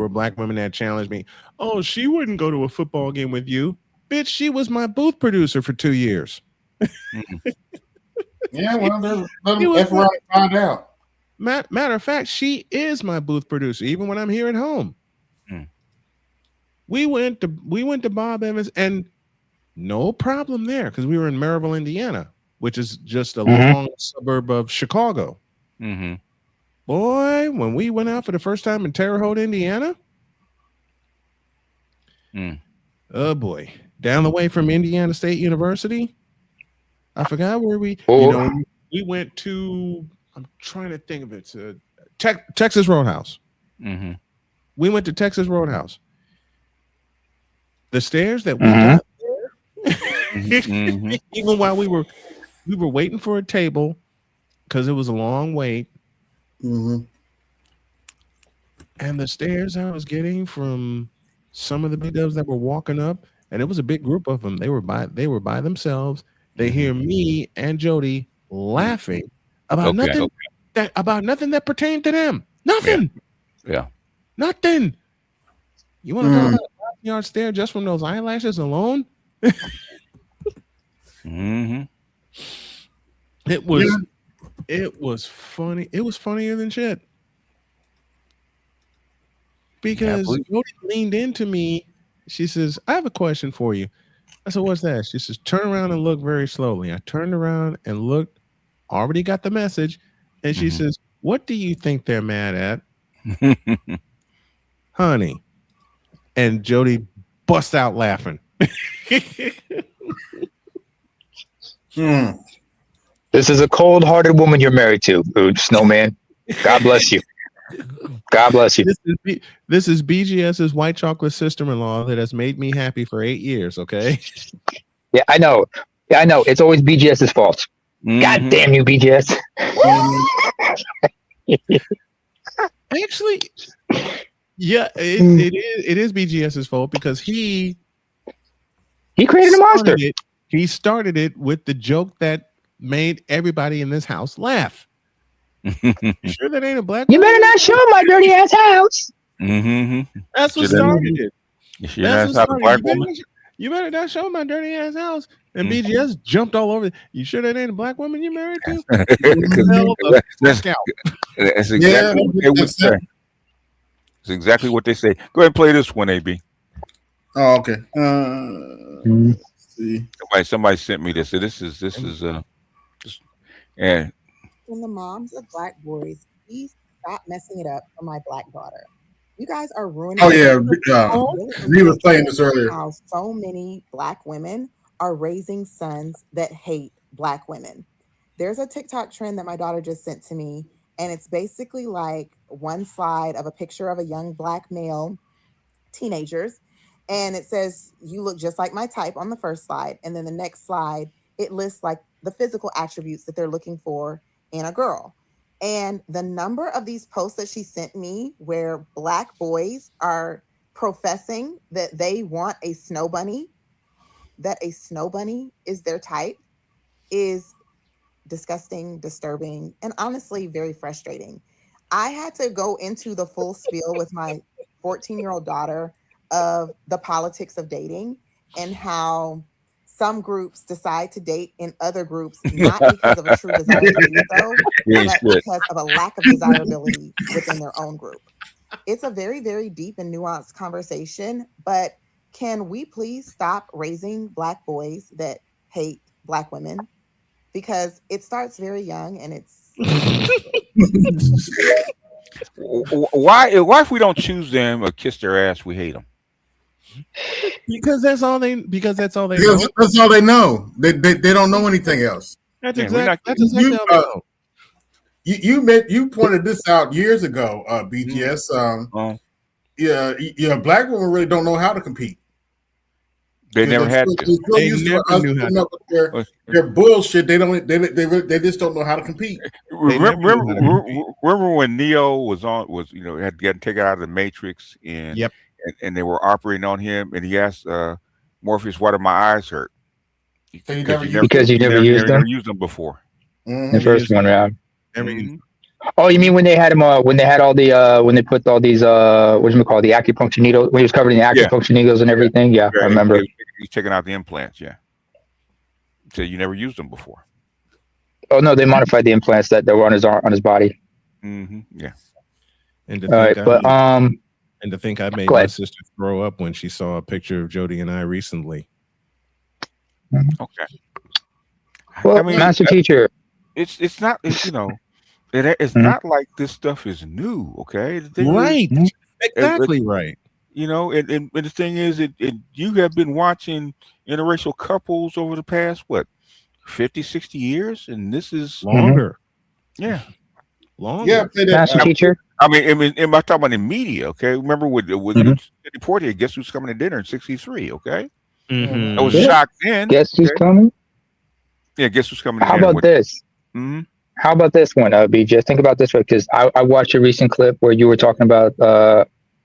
black women that challenged me. Oh, she wouldn't go to a football game with you. Bitch, she was my booth producer for 2 years. Yeah, well, let them F around and find out. Matter of fact, she is my booth producer, even when I'm here at home. We went to Bob Evans, and no problem there because we were in Maryville, Indiana, which is just a long suburb of Chicago. Boy, when we went out for the first time in Terre Haute, Indiana, oh boy, down the way from Indiana State University, I forgot where we went to. I'm trying to think of it. Texas Roadhouse. We went to Texas Roadhouse. The stairs that we got there, even while we were waiting for a table because it was a long wait. And the stairs I was getting from some of the big dubs that were walking up, and it was a big group of them. They were by themselves. They hear me and Jody laughing about nothing that pertained to them. Nothing. Yeah. Nothing. You want to talk about a yard stare just from those eyelashes alone? It was funny. It was funnier than shit. Because Jody leaned into me. She says, I have a question for you. I said, what's that? She says, turn around and look very slowly. I turned around and looked, already got the message. And she says, what do you think they're mad at? Honey. And Jody bust out laughing. This is a cold-hearted woman you're married to, Snowman. God bless you. God bless you. This is BGS's white chocolate sister-in-law that has made me happy for 8 years, okay? Yeah, I know. Yeah, I know. It's always BGS's fault. God damn you, BGS. Actually, yeah, it is BGS's fault because he created a monster. He started it with the joke that made everybody in this house laugh. You sure that ain't a black? You better not show my dirty ass house. That's what started it. That's not a black woman. You better not show my dirty ass house. And BGS jumped all over. You sure that ain't a black woman you married to? That's exactly what they would say. It's exactly what they say. Go ahead and play this one, AB. Oh, okay. Let's see. Somebody sent me this. So this is and When the moms of black boys, please stop messing it up for my black daughter. You guys are ruining. Oh yeah, we was playing this earlier. How so many black women are raising sons that hate black women. There's a TikTok trend that my daughter just sent to me, and it's basically like one slide of a picture of a young black male, teenagers, and it says, "You look just like my type" on the first slide, and then the next slide it lists like the physical attributes that they're looking for in a girl. And the number of these posts that she sent me where black boys are professing that they want a snow bunny, that a snow bunny is their type, is disgusting, disturbing, and honestly very frustrating. I had to go into the full spiel with my 14-year-old daughter of the politics of dating and how some groups decide to date in other groups, not because of a true desire to do so, but because of a lack of desirability within their own group. It's a very, very deep and nuanced conversation, but can we please stop raising black boys that hate black women? Because it starts very young and it's... Why if we don't choose them or kiss their ass, we hate them? Because that's all they know. That's all they know. They don't know anything else. That's exactly all they know. You pointed this out years ago, BGS. Black women really don't know how to compete. They never had to. They never knew how to. Their bullshit. They just don't know how to compete. Remember when Neo had gotten taken out of the Matrix and they were operating on him, and he asked Morpheus, "Why do my eyes hurt?" Because you never used them before. The first one round. Oh, you mean when they had him? When they had all the when they put all these the acupuncture needles, when he was covered in the acupuncture needles and everything? Yeah, I remember. He's taking out the implants. Yeah. So you never used them before. Oh no, they modified the implants that were on his body. Mm-hmm. Yeah. And to All right, think but and to think I made go my ahead. sister throw up when she saw a picture of Jody and I recently. Okay. Well, master teacher, It's not you know it's Mhm. not like this stuff is new. Okay. The thing Right. is, Exactly right. you know, and the thing is, you have been watching interracial couples over the past, what, 50, 60 years? And this is Longer. Yeah. Longer. Yeah, play that. master teacher. I mean, am I talking about in media? Okay. Remember with Mhm. Sidney Poitier, guess who's coming to dinner in 63? Okay. Mhm. I was Yeah. shocked then. Guess who's Okay. coming? Yeah, guess who's coming to How dinner? about this? Mm-hmm. How about this one, BJ? Think about this way, because I watched a recent clip where you were talking about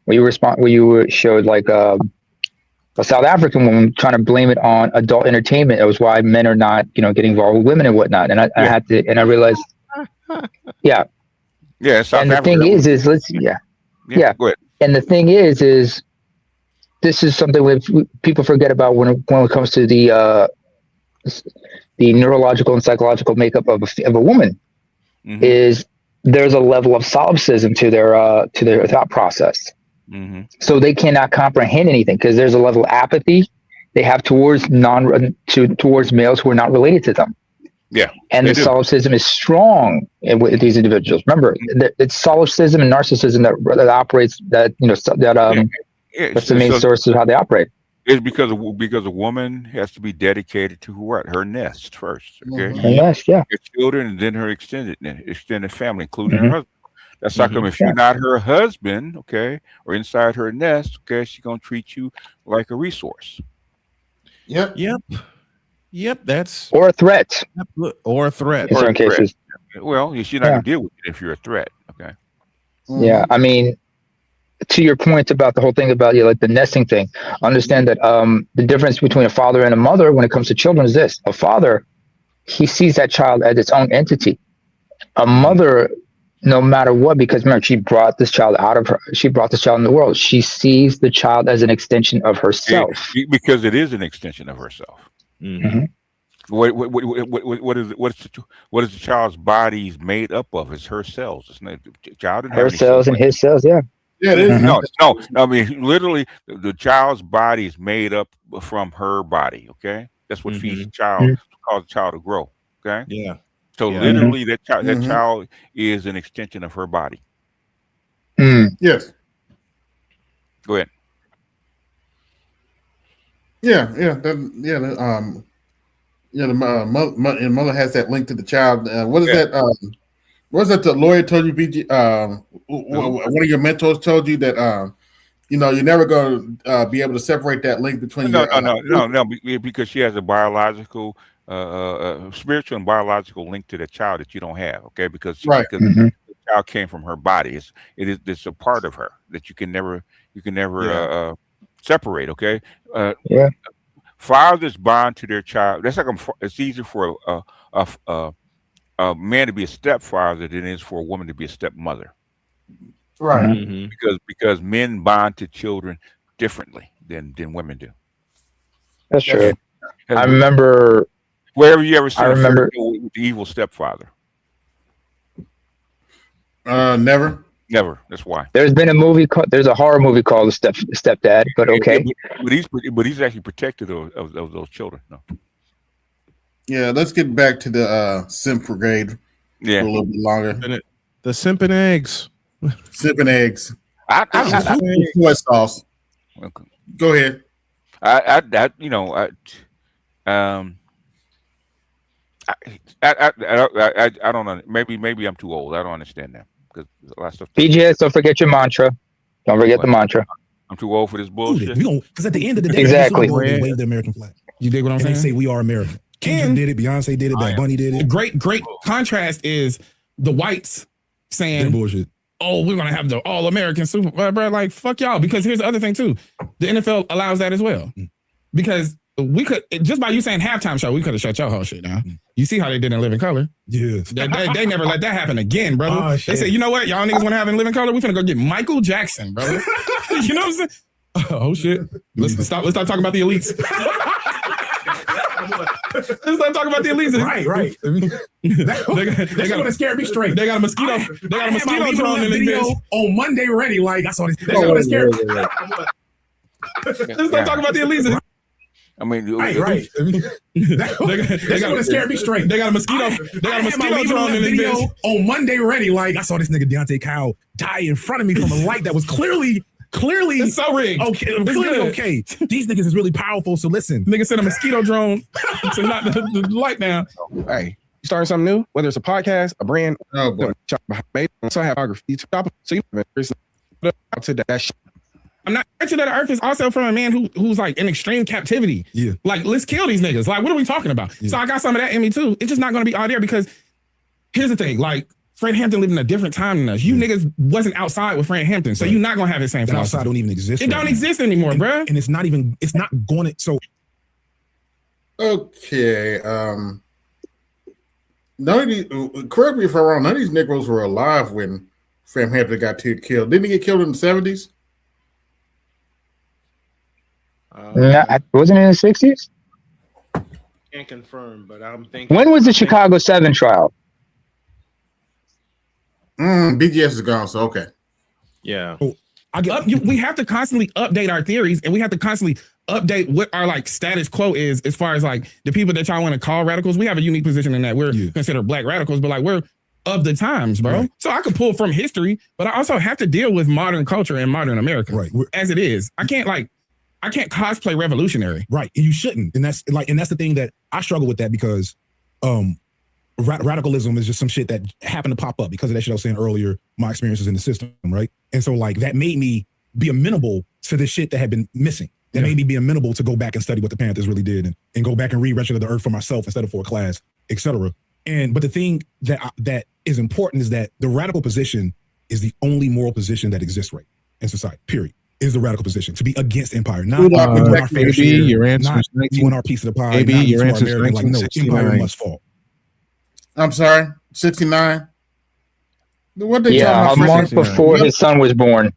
where you showed like a South African woman trying to blame it on adult entertainment. It was why men are not, getting involved with women and whatnot. And I had to, and I realized, yeah. Yeah, South And the Africa. thing is Yeah. Go ahead. And the thing is this is something people forget about when it comes to the neurological and psychological makeup of a woman. Mm-hmm. Is there's a level of solipsism to their thought process. Mm-hmm. So they cannot comprehend anything because there's a level of apathy they have towards males who are not related to them. Yeah. And the solipsism is strong with these individuals. Remember, it's solipsism and narcissism that operates that's the main source of how they operate. It's because a woman has to be dedicated to her nest first. Okay. Her nest, yeah. Her children, and then her extended family, including her husband. That's how come if Yeah. you're not her husband, okay, or inside her nest, okay, she's gonna treat you like a resource. Yep. That's or a threat. Or a threat. In certain cases. Well, she's not gonna deal with it if you're a threat. Okay. Yeah, I mean, to your point about the whole thing about like the nesting thing, understand that the difference between a father and a mother when it comes to children is this: a father, he sees that child as its own entity. A mother, no matter what, because remember, she brought this child in the world. She sees the child as an extension of herself. Because it is an extension of herself. Mm-hmm. What is the child's body made up of? It's her cells. It's not the child. Her cells and his cells, yeah. Yeah, it is. Mhm. No. I mean, literally, the child's body is made up from her body. Okay, that's what feeds the child, causes the child to grow. Okay. Yeah. So literally, that child is an extension of her body. Yes. Go ahead. The mother has that link to the child. What is that? What is that? The lawyer told you, BG? One of your mentors told you that you're never going to be able to separate that link between. No, because she has a biological, spiritual and biological link to the child that you don't have. Okay, because the child came from her body. It's a part of her that you can never separate. Okay. Fathers bond to their child. That's like it's easier for a man to be a stepfather than it is for a woman to be a stepmother. Right. Mm-hmm. Because men bond to children differently than women do. That's true. I remember. Where have you ever seen the evil stepfather? Never. Never. That's why. There's a horror movie called Stepdad, but okay. But he's actually protected of those children. No. Yeah, let's get back to the Simp Brigade for a little bit longer. The Simp and eggs. Simp and eggs. I sauce. Okay. Go ahead. I don't know. Maybe I'm too old. I don't understand that because a lot of stuff. BJS, don't forget your mantra. Don't forget the mantra. I'm too old for this bullshit. Because at the end of the day, exactly, we wave the American flag. You dig what I'm saying? They say we are American. Kendrick did it. Beyonce did it. Bad Bunny did it. Great contrast is the whites saying bullshit. Oh, we're gonna have the all-American Super Bowl, bro. Like, fuck y'all. Because here's the other thing too. The NFL allows that as well. Because we could, just by you saying halftime show, we could have shut your whole shit down. You see how they did in Living Color? Yeah. They never let that happen again, brother. Oh, they said, you know what? Y'all niggas want to have in Living Color? We finna go get Michael Jackson, brother. You know what I'm saying? Oh shit! Let's stop talking about the elites. Let's stop talking about the elites. Right. They got to scare me straight. They got a mosquito. They got a mosquito drone in this video bitch. on Monday ready. Like, that's all this. That's Oh, what scare me. Let's stop talking about the elites. I mean, right. They got to scare me straight. They got a mosquito. They got a mosquito drone in this video bitch. on Monday ready. Like, I saw this nigga Deontay Kyle die in front of me from a light that was clearly it's so rigged. Okay, clearly okay. These niggas is really powerful. So listen, nigga sent a mosquito drone to knock the light down. Hey, you starting something new? Whether it's a podcast, a brand, oh boy, so have biography. So you to that shit. I'm not mentioning that the earth is also from a man who's like in extreme captivity. Yeah. Like, let's kill these niggas. Like, what are we talking about? Yeah. So I got some of that in me too. It's just not going to be all there because here's the thing. Like, Fred Hampton lived in a different time than us. You niggas wasn't outside with Fred Hampton, so you're not going to have the same philosophy. Outside don't even exist. It don't exist anymore, bro. And it's not going to, so. Okay. None of these, correct me if I'm wrong, none of these Negroes were alive when Fred Hampton got killed. Didn't he get killed in the 70s? Wasn't it in the 60s? Can't confirm, but I'm thinking. When was the Chicago 7 trial? BGS is gone, so okay. Yeah. We have to constantly update our theories, and we have to constantly update what our like status quo is as far as like the people that y'all want to call radicals. We have a unique position in that we're considered black radicals, but like we're of the times, bro. Right. So I could pull from history, but I also have to deal with modern culture and modern America, right? As it is. I can't cosplay revolutionary, right? And you shouldn't. And that's the thing that I struggle with, that because radicalism is just some shit that happened to pop up because of that shit I was saying earlier, my experiences in the system, right? And so like that made me be amenable to the shit that had been missing. That made me be amenable to go back and study what the Panthers really did and go back and read Wretched of the Earth for myself instead of for a class, etc. But the thing that is important is that the radical position is the only moral position that exists right in society, period. Is the radical position to be against empire, not doing our fair share, your answer not doing our piece of the pie, maybe not your answer American, like, no, empire must fall. I'm sorry, 69. What they a month before his son was born.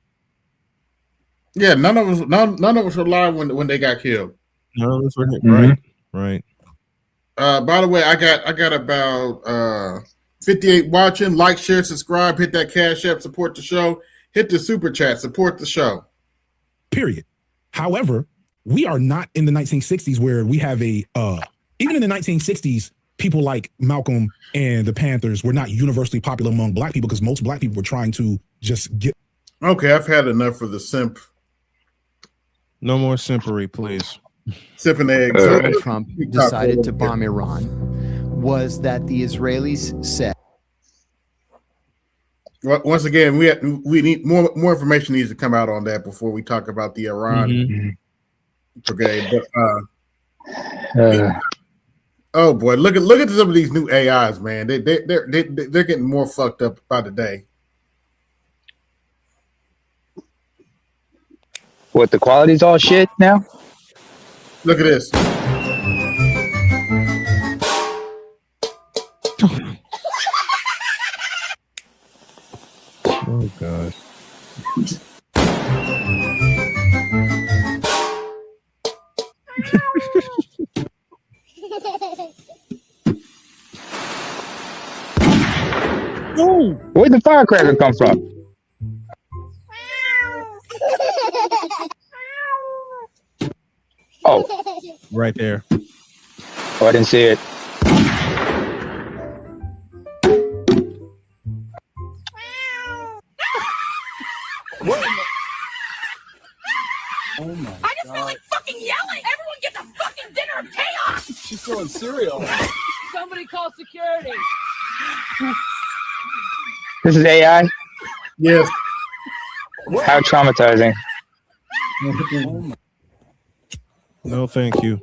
Yeah, none of us were alive when they got killed. No, that's right. Right. By the way, I got about 58 watching. Like, share, subscribe, hit that Cash App, support the show. Hit the super chat, support the show. Period. However, we are not in the 1960s where we have even in the 1960s, people like Malcolm and the Panthers were not universally popular among black people because most black people were trying to just get. Okay, I've had enough for the simp. No more simpery, please. Sipping eggs. Trump decided to bomb Iran was that the Israelis said. Once again, we need more information needs to come out on that before we talk about the Iran brigade. But oh boy, look at some of these new AIs, man. They're getting more fucked up by the day. What, the quality's all shit now? Look at this. Oh God. Where'd the firecracker come from? Oh. Right there. Oh, I didn't see it. Oh my God. I just feel like fucking yelling. Everyone gets a fucking dinner of chaos. She's throwing cereal. Somebody call security. This is AI? Yes. How traumatizing. No, thank you.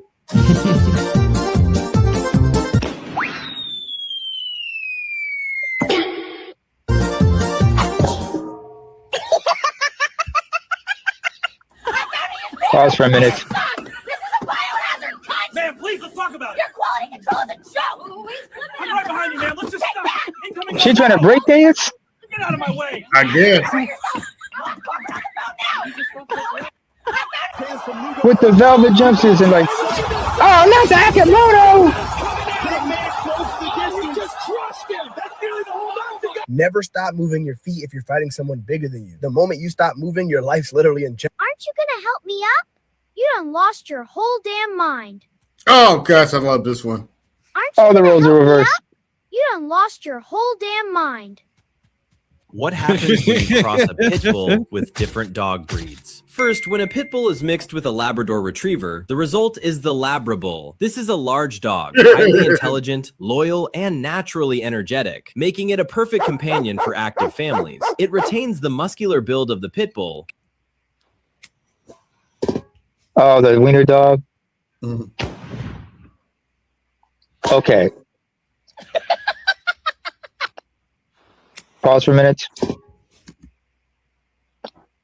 Pause for a minute. Man, please, let's talk about it. Your quality control is a joke. I'm right behind you, man. Let's just stop. Incoming. She trying to break dance? Get out of my way. I guess. with the velvet jumpsuits and like, oh, not the Akimoto. Never stop moving your feet if you're fighting someone bigger than you. The moment you stop moving, your life's literally in jeopardy. Aren't you gonna help me up? You done lost your whole damn mind. Oh gosh, I love this one. All the roles are reversed. You done lost your whole damn mind. What happens when you cross a pit bull with different dog breeds? First, when a pit bull is mixed with a Labrador retriever, the result is the Labrabull. This is a large dog, highly intelligent, loyal, and naturally energetic, making it a perfect companion for active families. It retains the muscular build of the pit bull. Oh, the wiener dog. Okay. Pause for a minute.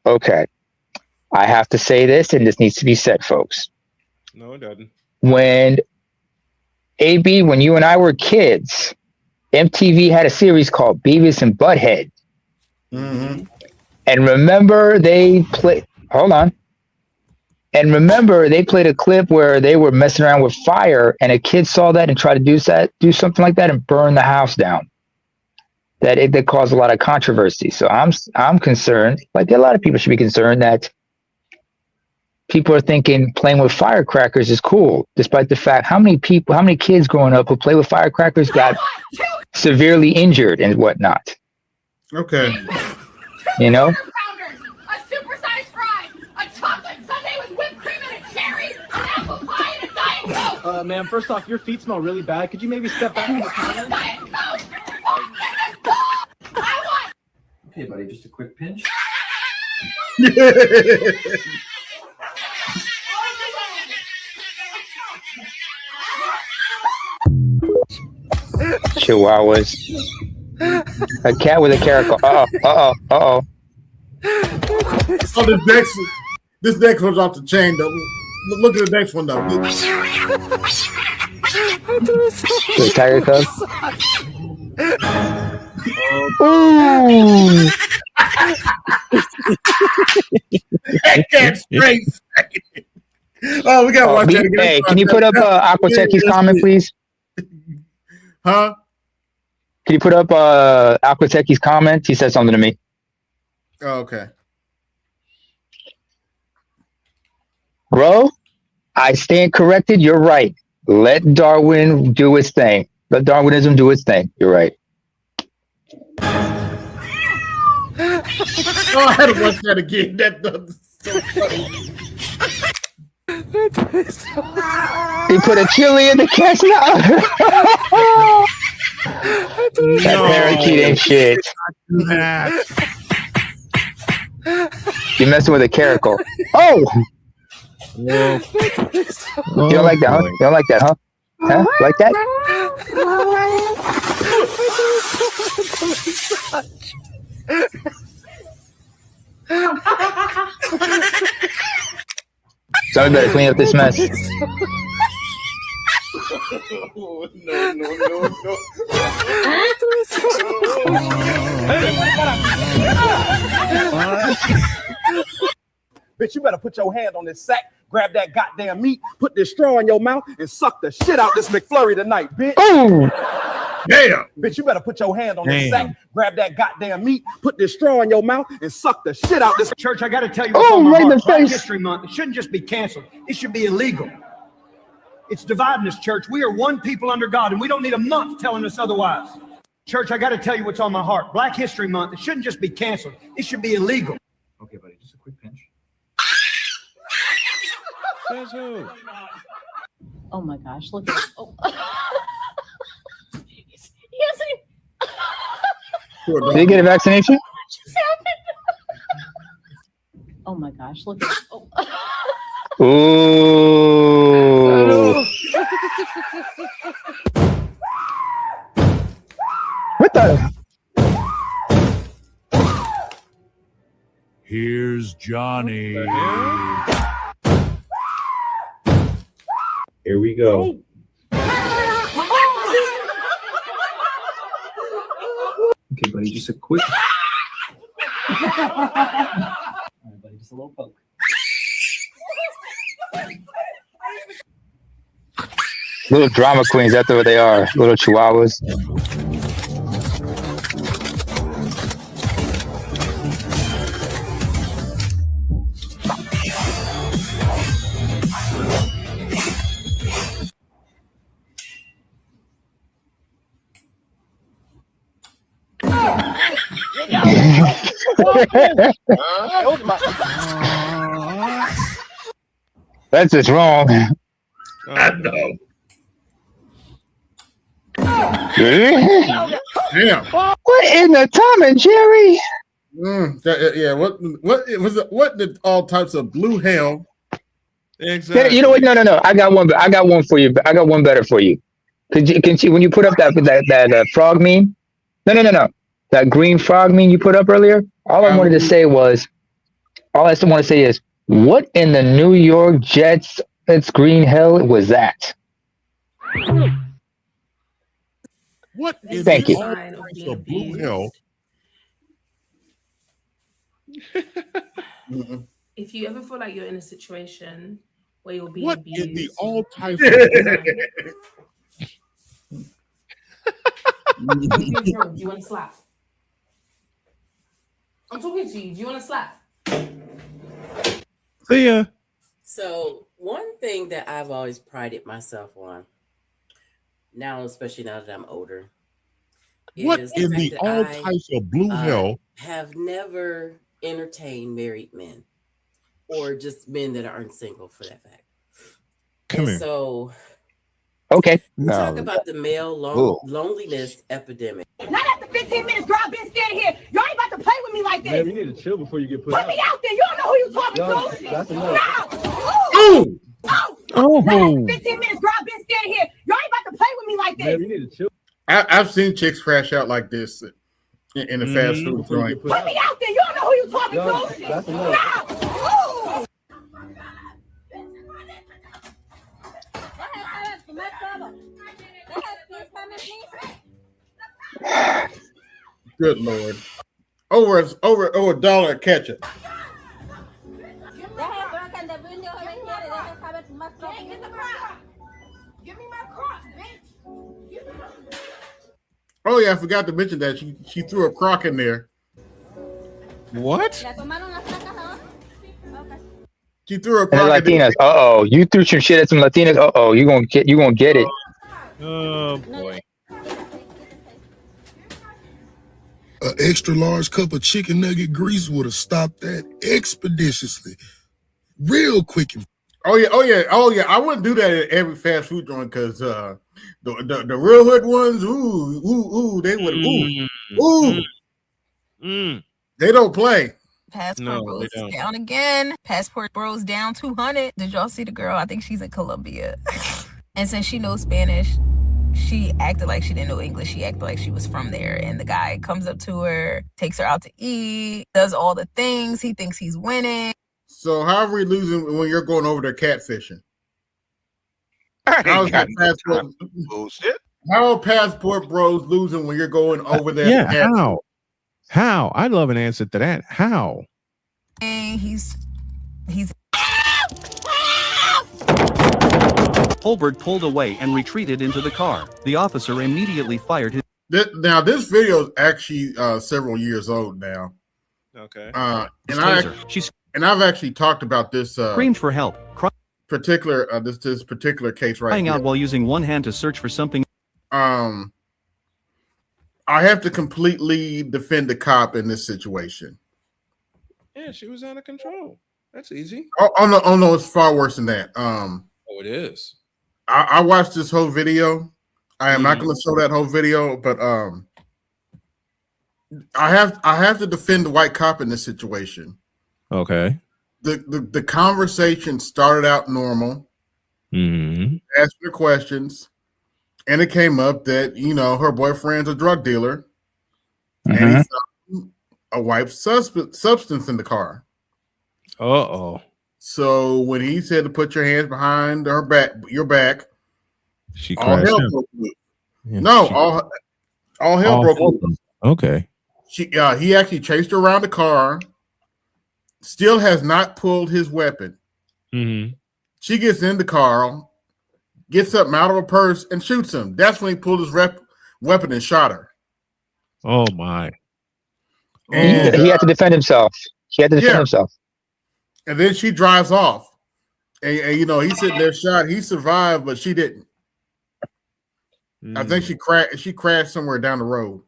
Okay. I have to say this, and this needs to be said, folks. No, it doesn't. When AB, when you and I were kids, MTV had a series called Beavis and Butthead. Mm-hmm. And remember they played, hold on. And remember they played a clip where they were messing around with fire and a kid saw that and tried to do something like that and burn the house down. That caused a lot of controversy. So I'm concerned, like a lot of people should be concerned, that people are thinking playing with firecrackers is cool, despite the fact how many kids growing up who play with firecrackers got severely injured and whatnot. Okay. You know? A supersized fry, a chocolate sundae with whipped cream and a cherry, an apple pie and a Diet Coke. Ma'am, first off, your feet smell really bad. Could you maybe step back from the counter? Diet Coke. Okay, buddy, just a quick pinch. Chihuahuas. A cat with a caracal. Uh-oh. Oh, this next one's off the chain, though. Look at the next one, though. The tiger cub. Ooh. That cat's great. Oh, we gotta watch that again. Hey, can you put up Aquatechi's comment, please? Huh? Can you put up Aquatechi's comment? He said something to me. Oh, okay. Bro, I stand corrected. You're right. Let Darwin do its thing. Let Darwinism do its thing. You're right. Oh, I had to watch that again. That's so funny. He put a chili in the cat's mouth. That parakeet ain't shit. You're messing with a caracal. Oh! You don't like that, huh? You don't like that, huh? Huh? Like that? Somebody better clean up this mess. Bitch, you better put your hand on this sack, grab that goddamn meat, put this straw in your mouth, and suck the shit out this McFlurry tonight, bitch. Ooh. Damn. Bitch, you better put your hand on this sack, grab that goddamn meat, put this straw in your mouth, and suck the shit out this. Church, I gotta tell you what's on my right in heart. the Black face. History Month, it shouldn't just be canceled. It should be illegal. It's dividing us, church. We are one people under God, and we don't need a month telling us otherwise. Church, I gotta tell you what's on my heart. Black History Month, it shouldn't just be canceled. It should be illegal. Okay, buddy, just a quick pinch. Says who? Oh my gosh, look at this. Oh. Did he get a vaccination? Oh my gosh, look at this. Oh. Ooh. What the? Here's Johnny. Here we go. Okay, buddy, just a quick. All right, buddy, just a little poke. Little drama queens, that's what they are. Little chihuahuas. That's just wrong. I know. Damn. What in the Tom and Jerry? Yeah. What was it? What did all types of blue hell? Exactly. You know what? No. I got one. I got one for you. I got one better for you. Can you when you put up that frog meme? No. That green frog meme you put up earlier. All I wanted to say is, what in the New York Jets? It's green hell. Was that? What is Thank you. all types of blue hell? If you ever feel like you're in a situation where you're being What abused, in the all types of do you want to slap? I'm talking to you. Do you want to slap? See ya. So one thing that I've always prided myself on, now especially now that I'm older, What is in fact the that all I, types of blue hell? have never entertained married men or just men that aren't single for that fact. Come here. So okay, we talk about the male loneliness epidemic. Not after 15 minutes, girl, I've been standing here. You ain't about to play with me like this. Man, you need to chill before you get put Put out. me out there. You don't know who you talking to. That's enough. No. Oh. Not after 15 minutes, girl, I've been standing here. You ain't about to play with me like this. Man, you need to chill. I've seen chicks crash out like this in a fast food joint. Put me out there. You don't know who you talking to. That's enough. No. Good Lord. Over $1 a ketchup. Give me my cross, bitch. Oh yeah, I forgot to mention that she threw a crock in there. What? She threw a And crock the in there. Latinas. You threw some shit at some Latinas. You gonna get it. Oh boy. An extra large cup of chicken nugget grease would have stopped that expeditiously, real quick. Oh yeah. I wouldn't do that at every fast food joint because the real hood ones, they would they don't play. Passport Bros is down again. Passport Bros down 200. Did y'all see the girl? I think she's in Colombia. And since she knows Spanish, she acted like she didn't know English. She acted like she was from there. And the guy comes up to her, takes her out to eat, does all the things. He thinks he's winning. So how are we losing when you're going over there catfishing? How are Passport Bros losing when you're going over there? Yeah, how? I'd love an answer to that. How? He's Holberg pulled away and retreated into the car. The officer immediately fired his. Now this video is actually several years old now. Okay. And I've actually talked about this Screamed for help, particular this particular case right crying here. out while using one hand to search for something. I have to completely defend the cop in this situation. Yeah, she was out of control. That's easy. Oh no, it's far worse than that. Oh, it is. I watched this whole video. I am not going to show that whole video, but I have to defend the white cop in this situation. Okay. The conversation started out normal. Asked her questions, and it came up that her boyfriend's a drug dealer, and he found a white substance in the car. Uh-oh. So when he said to put your hands behind your back, she all crashed hell out. broke loose. Yeah, No, all hell broke loose. Okay. He actually chased her around the car. Still has not pulled his weapon. She gets in the car, gets something out of her purse and shoots him. That's when he pulled his weapon and shot her. Oh my! And he had to defend himself. He had to defend himself. And then she drives off, and you know he's sitting there shot. He survived, but she didn't. I think she crashed. She crashed somewhere down the road.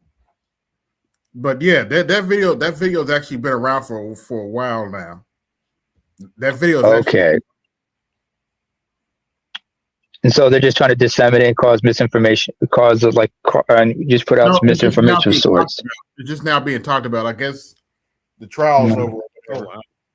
But yeah, that video's actually been around for a while now. That video. Okay. And so they're just trying to disseminate, cause misinformation, and just put out misinformation of sorts. It's just now being talked about. I guess the trial's over.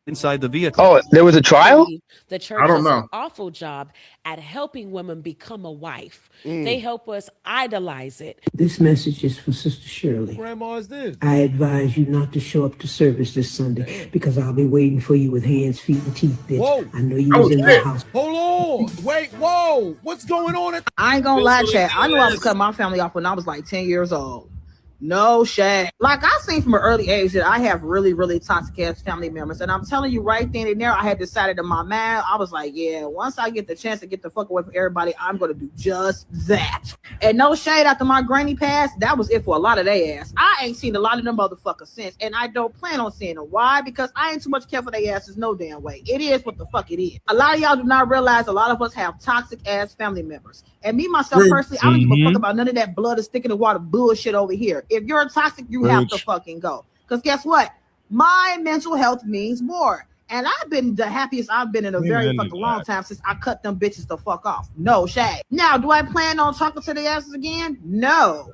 Inside the vehicle. Oh, there was a trial? The church I don't does know. an awful job at helping women become a wife. They help us idolize it. This message is for Sister Shirley. Grandma is this? I advise you not to show up to service this Sunday because I'll be waiting for you with hands, feet, and teeth, bitch. Whoa. I know you was in my house. Hold on. Wait. Whoa. What's going on? I ain't gonna lie, Chad. I knew I was cutting my family off when I was like 10 years old. No shade. Like I seen from an early age that I have really, really toxic ass family members. And I'm telling you right then and there, I had decided in my mind, I was like, yeah, once I get the chance to get the fuck away from everybody, I'm gonna do just that. And no shade, after my granny passed, that was it for a lot of their ass. I ain't seen a lot of them motherfuckers since, and I don't plan on seeing them. Why? Because I ain't too much care for their asses no damn way. It is what the fuck it is. A lot of y'all do not realize a lot of us have toxic ass family members. And me, myself, personally, I don't give a fuck about none of that blood is sticking in the water bullshit over here. If you're toxic, you have to fucking go. Because guess what? My mental health means more. And I've been the happiest I've been in a very fucking long time since I cut them bitches the fuck off. No shade. Now, do I plan on talking to their asses again? No,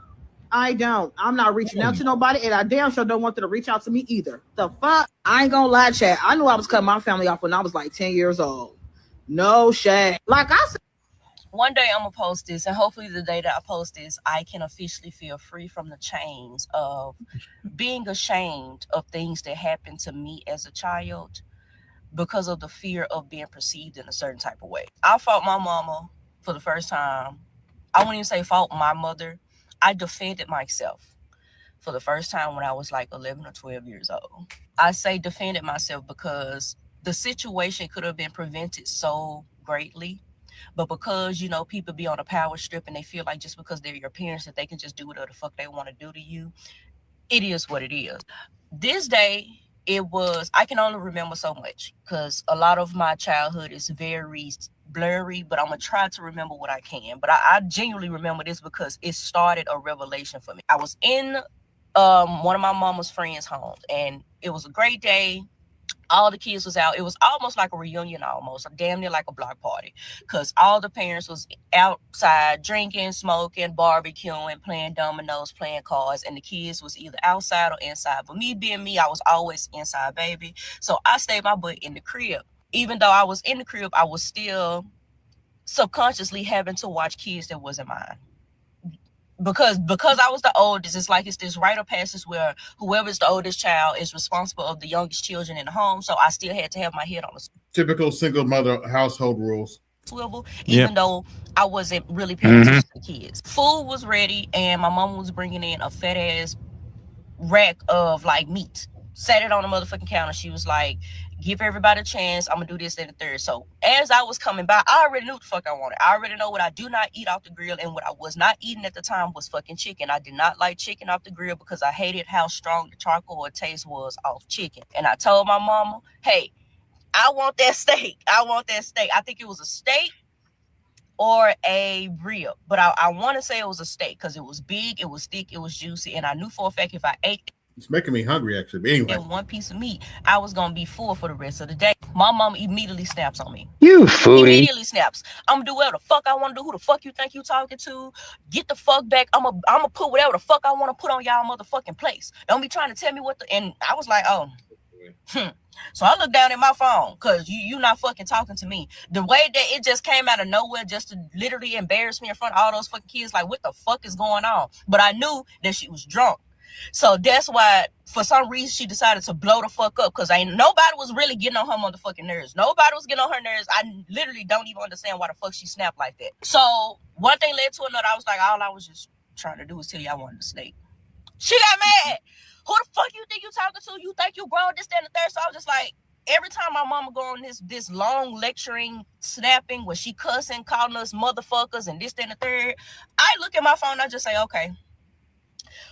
I don't. I'm not reaching out to nobody, and I damn sure don't want them to reach out to me either. The fuck? I ain't gonna lie, Chad. I knew I was cutting my family off when I was like 10 years old. No shade. Like I said, one day I'm gonna post this, and hopefully the day that I post this, I can officially feel free from the chains of being ashamed of things that happened to me as a child because of the fear of being perceived in a certain type of way. I fought my mama for the first time. I wouldn't even say fought my mother. I defended myself for the first time when I was like 11 or 12 years old. I say defended myself because the situation could have been prevented so greatly. But because, you know, people be on a power strip and they feel like just because they're your parents that they can just do whatever the fuck they want to do to you, it is what it is. This day, I can only remember so much because a lot of my childhood is very blurry, but I'm going to try to remember what I can. But I genuinely remember this because it started a revelation for me. I was in one of my mama's friends' homes, and it was a great day. All the kids was out. It was almost like a reunion, almost damn near like a block party, because all the parents was outside drinking, smoking, barbecuing, playing dominoes, playing cards, and the kids was either outside or inside. But me being me, I was always inside, baby. So I stayed my butt in the crib. Even though I was in the crib, I was still subconsciously having to watch kids that wasn't mine. Because I was the oldest, it's like it's this rite of passage where whoever's the oldest child is responsible of the youngest children in the home. So I still had to have my head on the Typical single mother household rules. swivel, even though I wasn't really paying attention to the kids. Food was ready, and my mom was bringing in a fat ass rack of like meat. Set it on the motherfucking counter. She was like, give everybody a chance. I'm gonna do this and the third. So as I was coming by, I already knew what the fuck I wanted. I already know what I do not eat off the grill, and what I was not eating at the time was fucking chicken. I did not like chicken off the grill because I hated how strong the charcoal taste was off chicken. And I told my mama, hey, I want that steak. I want that steak. I think it was a steak or a rib, but I want to say it was a steak because it was big, it was thick, it was juicy, and I knew for a fact if I ate It's making me hungry, actually. But anyway. and one piece of meat, I was gonna be full for the rest of the day. My mom immediately snaps on me. You foodie. Immediately snaps. I'm gonna do whatever the fuck I want to do. Who the fuck you think you talking to? Get the fuck back. I'm gonna put whatever the fuck I want to put on y'all motherfucking place. Don't be trying to tell me what the. And I was like, oh. So I looked down at my phone because you not fucking talking to me. The way that it just came out of nowhere just to literally embarrass me in front of all those fucking kids, like what the fuck is going on? But I knew that she was drunk. So that's why, for some reason, she decided to blow the fuck up because nobody was really getting on her motherfucking nerves. Nobody was getting on her nerves. I literally don't even understand why the fuck she snapped like that. So one thing led to another. I was like, all I was just trying to do was tell you I wanted a steak. She got mad. Who the fuck you think you talking to? You think you grown, this, that, and the third? So I was just like, every time my mama go on this long lecturing, snapping, where she cussing, calling us motherfuckers and this, that, and the third, I look at my phone, I just say, okay.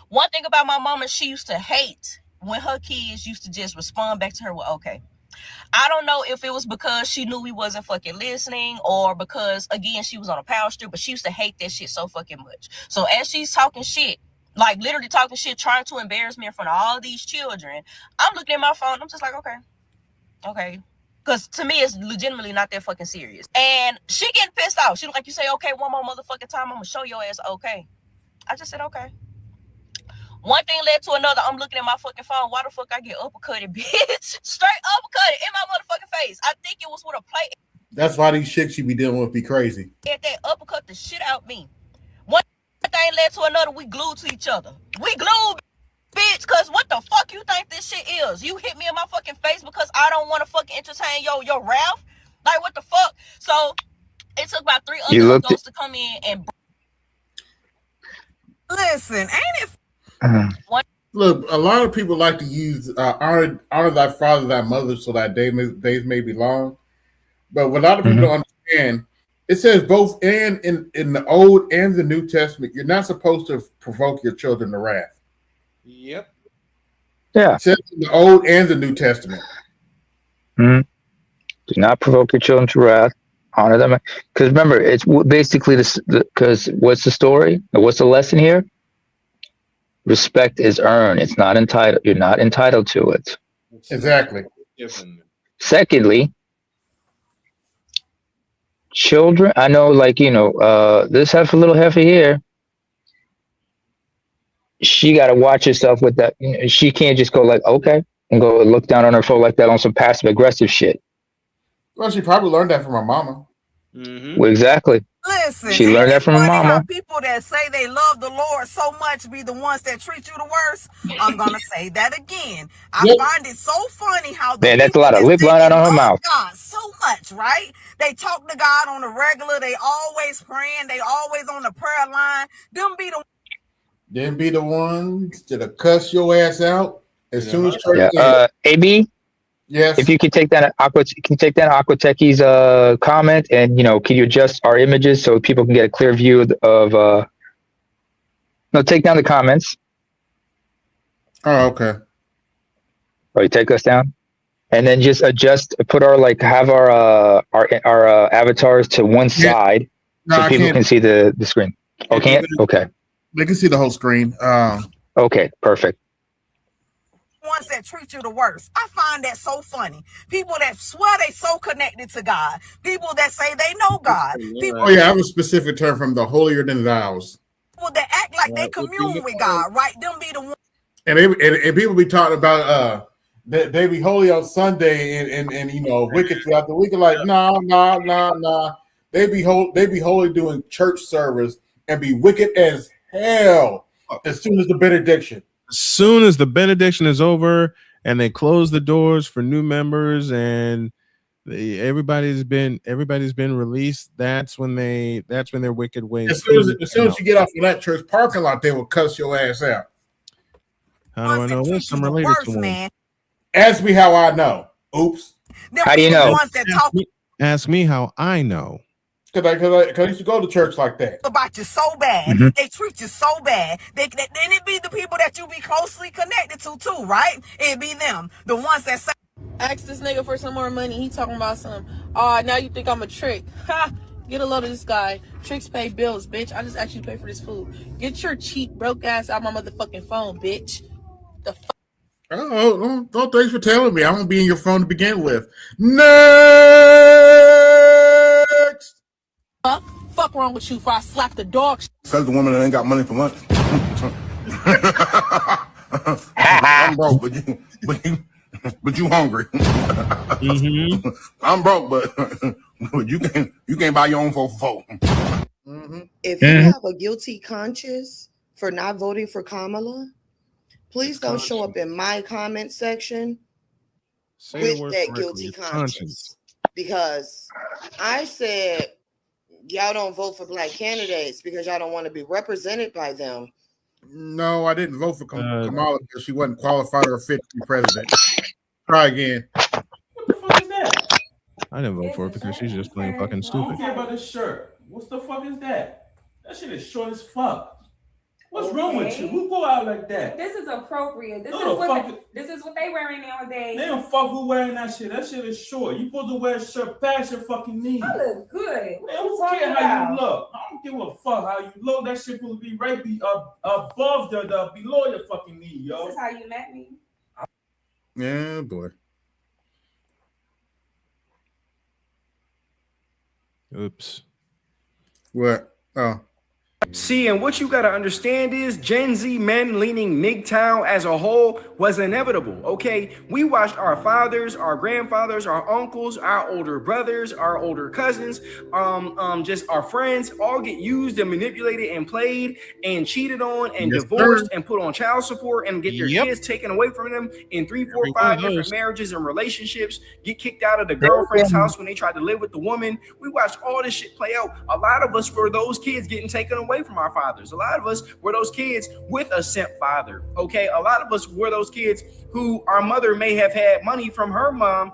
One thing about my mama, she used to hate when her kids used to just respond back to her with okay. I don't know if it was because she knew we wasn't fucking listening or because, again, she was on a power strip, but she used to hate that shit so fucking much. So as she's talking shit, like literally talking shit, trying to embarrass me in front of all these children, I'm looking at my phone, I'm just like, okay. Because to me, it's legitimately not that fucking serious. And she getting pissed off. She like, you say okay one more motherfucking time, I'm going to show your ass okay. I just said okay. One thing led to another. I'm looking at my fucking phone. Why the fuck I get uppercutted, bitch? Straight uppercutted in my motherfucking face. I think it was with a plate. That's why these chicks you be dealing with be crazy. If they uppercut the shit out me. One thing led to another. We glued to each other. We glued, bitch. Cause what the fuck you think this shit is? You hit me in my fucking face because I don't want to fucking entertain your wrath? Like what the fuck? So it took about 3 other adults to come in and listen. Ain't it? Look, a lot of people like to use honor thy father, thy mother, so that days may be long. But what a lot of people don't understand, it says both in the Old and the New Testament, you're not supposed to provoke your children to wrath. Yep. Yeah. It says in the Old and the New Testament. Do not provoke your children to wrath. Honor them. Because remember, it's basically this. Because what's the story? What's the lesson here? Respect is earned. It's not entitled. You're not entitled to it. Exactly. Secondly, children. I know, like this little heifer here. She got to watch herself with that. She can't just go like okay and go look down on her phone like that on some passive aggressive shit. Well, she probably learned that from her mama. Well, exactly. Listen, she learned that from her mama. How people that say they love the Lord so much be the ones that treat you the worst. I'm gonna say that again. I find it so funny how the that's a lot of lip line out on her mouth. God so much, right? They talk to God on the regular. They always praying. They always on the prayer line. Them be the ones that cuss your ass out as soon as church AB. Yes. If you could take that Aquatechi's comment and can you adjust our images so people can get a clear view of no, take down the comments. Oh, okay. Or you take us down. And then just put our have our avatars to one side so people can see the screen. Oh, can't? Okay. They can see the whole screen. Okay, perfect. Ones that treat you the worst. I find that so funny. People that swear they so connected to God. People that say they know God. People I have a specific term from the holier than thous. People that act like they commune with God, right? Them be the ones. And people be talking about they be holy on Sunday and wicked throughout the week. Like nah. They be holy doing church service and be wicked as hell as soon as the benediction. As soon as the benediction is over and they close the doors for new members and everybody's been released, that's when their wicked ways. As soon as you get off in that church parking lot, they will cuss your ass out. How do I know this? I'm related to one. Man. Ask me how I know. Oops. How do you know? Ask me how I know. Because I used to go to church like that. About you so bad. They treat you so bad. Then it be the people that you be closely connected to too, right? It be them. The ones that say Ask this nigga for some more money. He talking about some, now you think I'm a trick. Ha! Get a load of this guy. Tricks pay bills, bitch. I just actually pay for this food. Get your cheap, broke ass out my motherfucking phone, bitch. The fuck? Oh, thanks for telling me. I won't be in your phone to begin with. Next! Fuck wrong with you before I slap the dog. Says the woman that ain't got money for lunch. I'm broke, but you hungry. I'm broke, but you can't buy your own for $4. If you have a guilty conscience for not voting for Kamala, please don't show up in my comment section with that guilty conscience. Because I said y'all don't vote for black candidates because y'all don't want to be represented by them. No, I didn't vote for Kamala because she wasn't qualified or fit to be president. Try again. I didn't vote for it because she's just plain fucking I stupid. don't care about this shirt. What the fuck is that? That shit is short as fuck. What's wrong with you? Who go out like that? This is appropriate. This is what they wearing nowadays. They don't fuck who wearing that shit. That shit is short. You supposed to wear a shirt past your fucking knees. I look good. I don't care how you look. I don't give a fuck how you look. That shit supposed to be right above the below your fucking knee, yo. This is how you met me. Yeah, boy. Oops. What? Oh. See, and what you got to understand is Gen Z men leaning MGTOW as a whole was inevitable, okay? We watched our fathers, our grandfathers, our uncles, our older brothers, our older cousins, just our friends all get used and manipulated and played and cheated on and divorced and put on child support and get their kids taken away from them in 3, 4, 5 different marriages and relationships, get kicked out of the girlfriend's house when they tried to live with the woman. We watched all this shit play out. A lot of us were those kids getting taken away from our fathers. A lot of us were those kids with a simp father. Okay, a lot of us were those kids who our mother may have had money from her mom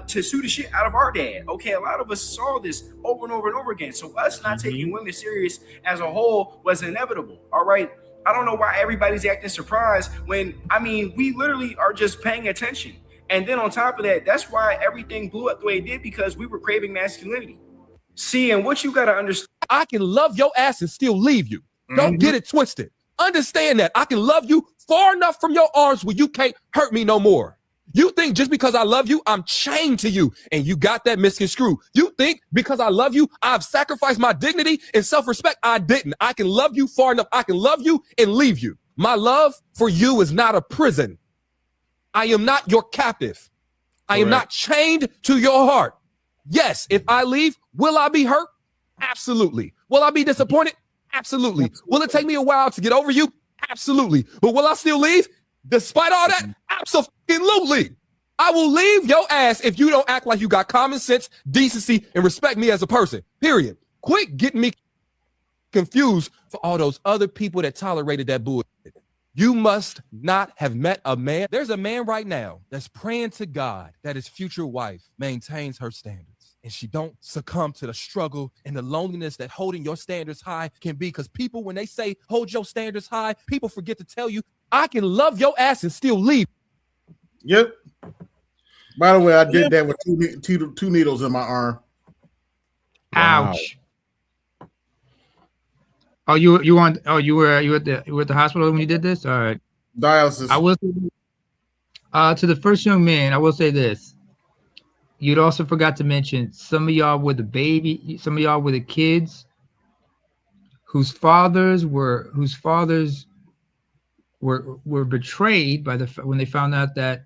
to sue the shit out of our dad. Okay, a lot of us saw this over and over and over again. So us not taking women serious as a whole was inevitable. All right. I don't know why everybody's acting surprised when, I mean, we literally are just paying attention. And then on top of that, that's why everything blew up the way it did, because we were craving masculinity. See, and what you got to understand. I can love your ass and still leave you. Don't get it twisted. Understand that. I can love you far enough from your arms where you can't hurt me no more. You think just because I love you, I'm chained to you, and you got that misconstrued. You think because I love you, I've sacrificed my dignity and self-respect. I didn't. I can love you far enough. I can love you and leave you. My love for you is not a prison. I am not your captive. I am not chained to your heart. Yes, if I leave, will I be hurt? Absolutely. Will I be disappointed? Absolutely. Will it take me a while to get over you? Absolutely. But will I still leave? Despite all that? Absolutely. I will leave your ass if you don't act like you got common sense, decency, and respect me as a person. Period. Quit getting me confused for all those other people that tolerated that bullshit. You must not have met a man. There's a man right now that's praying to God that his future wife maintains her standards and she don't succumb to the struggle and the loneliness that holding your standards high can be. Because people, when they say hold your standards high, people forget to tell you, I can love your ass and still leave. Yep. By the way, I did that with two needles in my arm. Ouch. Oh, you were at the hospital when you did this? All right. Dialysis. I will to the first young man, I will say this. You'd also forgot to mention some of y'all were the baby, some of y'all were the kids whose fathers were betrayed by when they found out that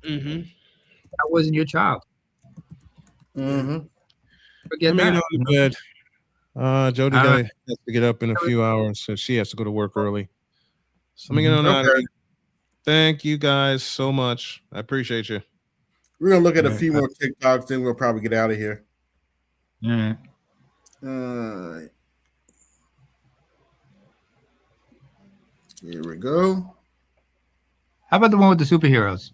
that wasn't your child. Forget that. Good. Jody has to get up in a few hours, so she has to go to work early. So I'm gonna know. Thank you guys so much. I appreciate you. We're gonna look at a few more TikToks, then we'll probably get out of here. Yeah. Here we go. How about the one with the superheroes?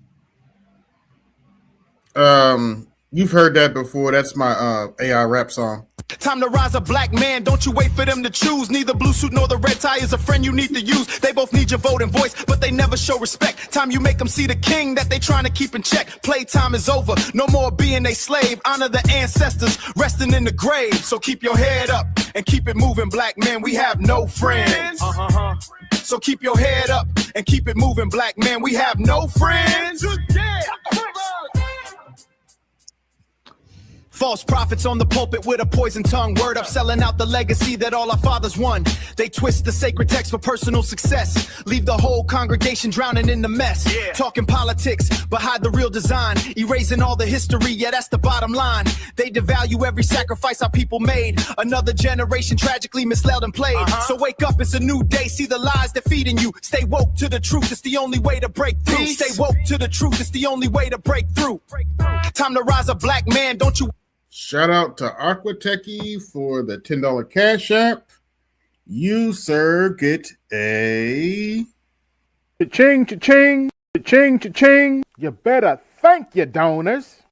You've heard that before. That's my AI rap song. Time to rise a black man, don't you wait for them to choose. Neither blue suit nor the red tie is a friend you need to use. They both need your vote and voice, but they never show respect. Time you make them see the king that they trying to keep in check. Playtime is over, no more being a slave. Honor the ancestors resting in the grave. So keep your head up and keep it moving, black men. We have no friends. So keep your head up and keep it moving, black men. We have no friends. False prophets on the pulpit with a poison tongue. Word up, selling out the legacy that all our fathers won. They twist the sacred text for personal success. Leave the whole congregation drowning in the mess. Talking politics, but hide the real design. Erasing all the history, yeah, that's the bottom line. They devalue every sacrifice our people made. Another generation tragically misled and played. So wake up, it's a new day. See the lies they're feeding you. Stay woke to the truth, it's the only way to break through. Stay woke to the truth, it's the only way to break through. Time to rise a black man, don't you... Shout out to Aqua Techie for the $10 cash app. You, sir, get a... Cha-ching, cha-ching, cha-ching, cha-ching. You better thank your donors.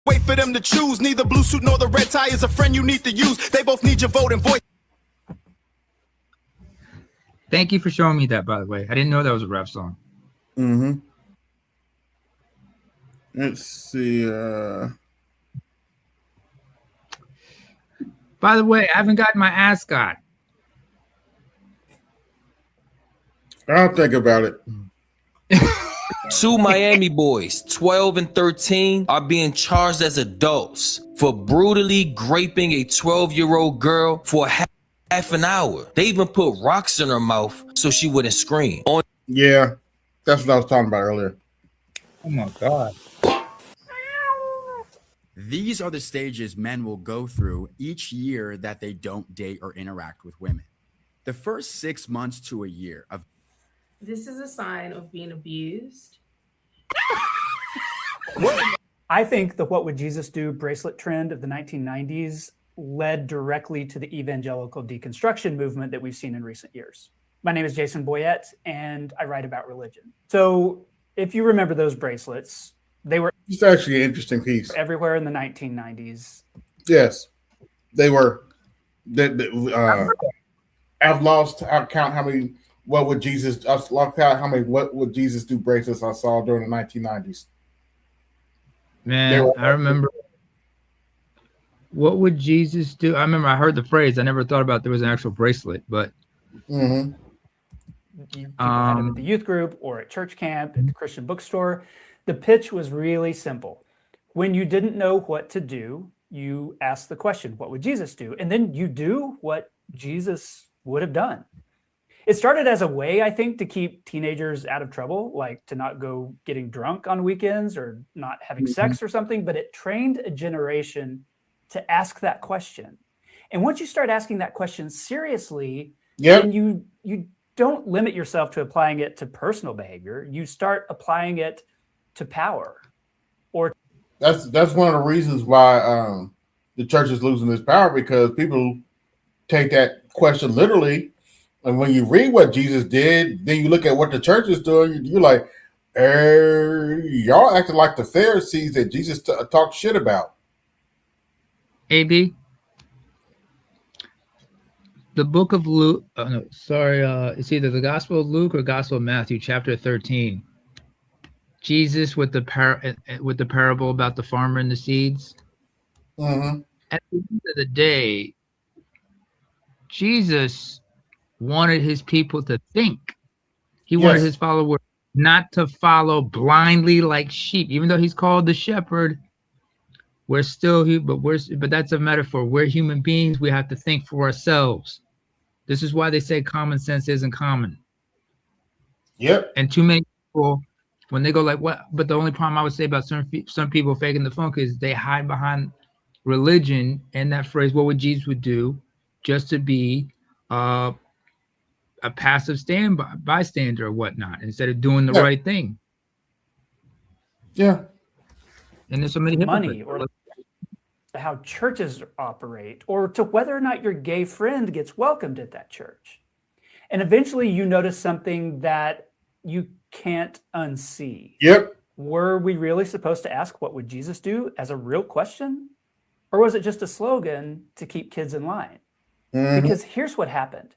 Wait for them to choose. Neither blue suit nor the red tie is a friend you need to use. They both need your vote and voice. Thank you for showing me that, by the way. I didn't know that was a rap song. Mm-hmm. Let's see. By the way, I haven't gotten my ascot. I'll think about it. Two Miami boys, 12 and 13, are being charged as adults for brutally graping a 12-year-old girl for half an hour. They even put rocks in her mouth so she wouldn't scream. Yeah, that's what I was talking about earlier. Oh my God. These are the stages men will go through each year that they don't date or interact with women. The first 6 months to a year of This is a sign of being abused. I think the What Would Jesus Do bracelet trend of the 1990s led directly to the evangelical deconstruction movement that we've seen in recent years. My name is Jason Boyette, and I write about religion. So if you remember those bracelets, they were It's actually an interesting piece. everywhere in the 1990s. Yes, they were. I've lost count how many. What would Jesus? I've lost count how many. What would Jesus do bracelets I saw during the 1990s. Man, I remember. What would Jesus do? I remember I heard the phrase. I never thought about there was an actual bracelet, but People had them at the youth group or at church camp, at the Christian bookstore. The pitch was really simple. When you didn't know what to do, you asked the question, what would Jesus do? And then you do what Jesus would have done. It started as a way, I think, to keep teenagers out of trouble, like to not go getting drunk on weekends or not having sex or something, but it trained a generation to ask that question. And once you start asking that question seriously, then you don't limit yourself to applying it to personal behavior. You start applying it to power. Or That's one of the reasons why the church is losing its power, because people take that question literally. And when you read what Jesus did, then you look at what the church is doing, you're like, y'all acting like the Pharisees that Jesus talked shit about. AB, the book of Luke, it's either the Gospel of Luke or Gospel of Matthew, chapter 13. Jesus with the parable about the farmer and the seeds. Mm-hmm. At the end of the day, Jesus wanted his people to think. He wanted his followers not to follow blindly like sheep. Even though he's called the shepherd, we're still but that's a metaphor. We're human beings. We have to think for ourselves. This is why they say common sense isn't common. Yep. And too many people, when they go like, what? But the only problem I would say about some people faking the funk is they hide behind religion and that phrase, what would Jesus would do, just to be a passive bystander or whatnot, instead of doing the right thing. Yeah. And there's so many money, or how churches operate, or to whether or not your gay friend gets welcomed at that church. And eventually you notice something that you can't unsee. Yep. Were we really supposed to ask what would Jesus do as a real question? Or was it just a slogan to keep kids in line? Mm-hmm. Because here's what happened.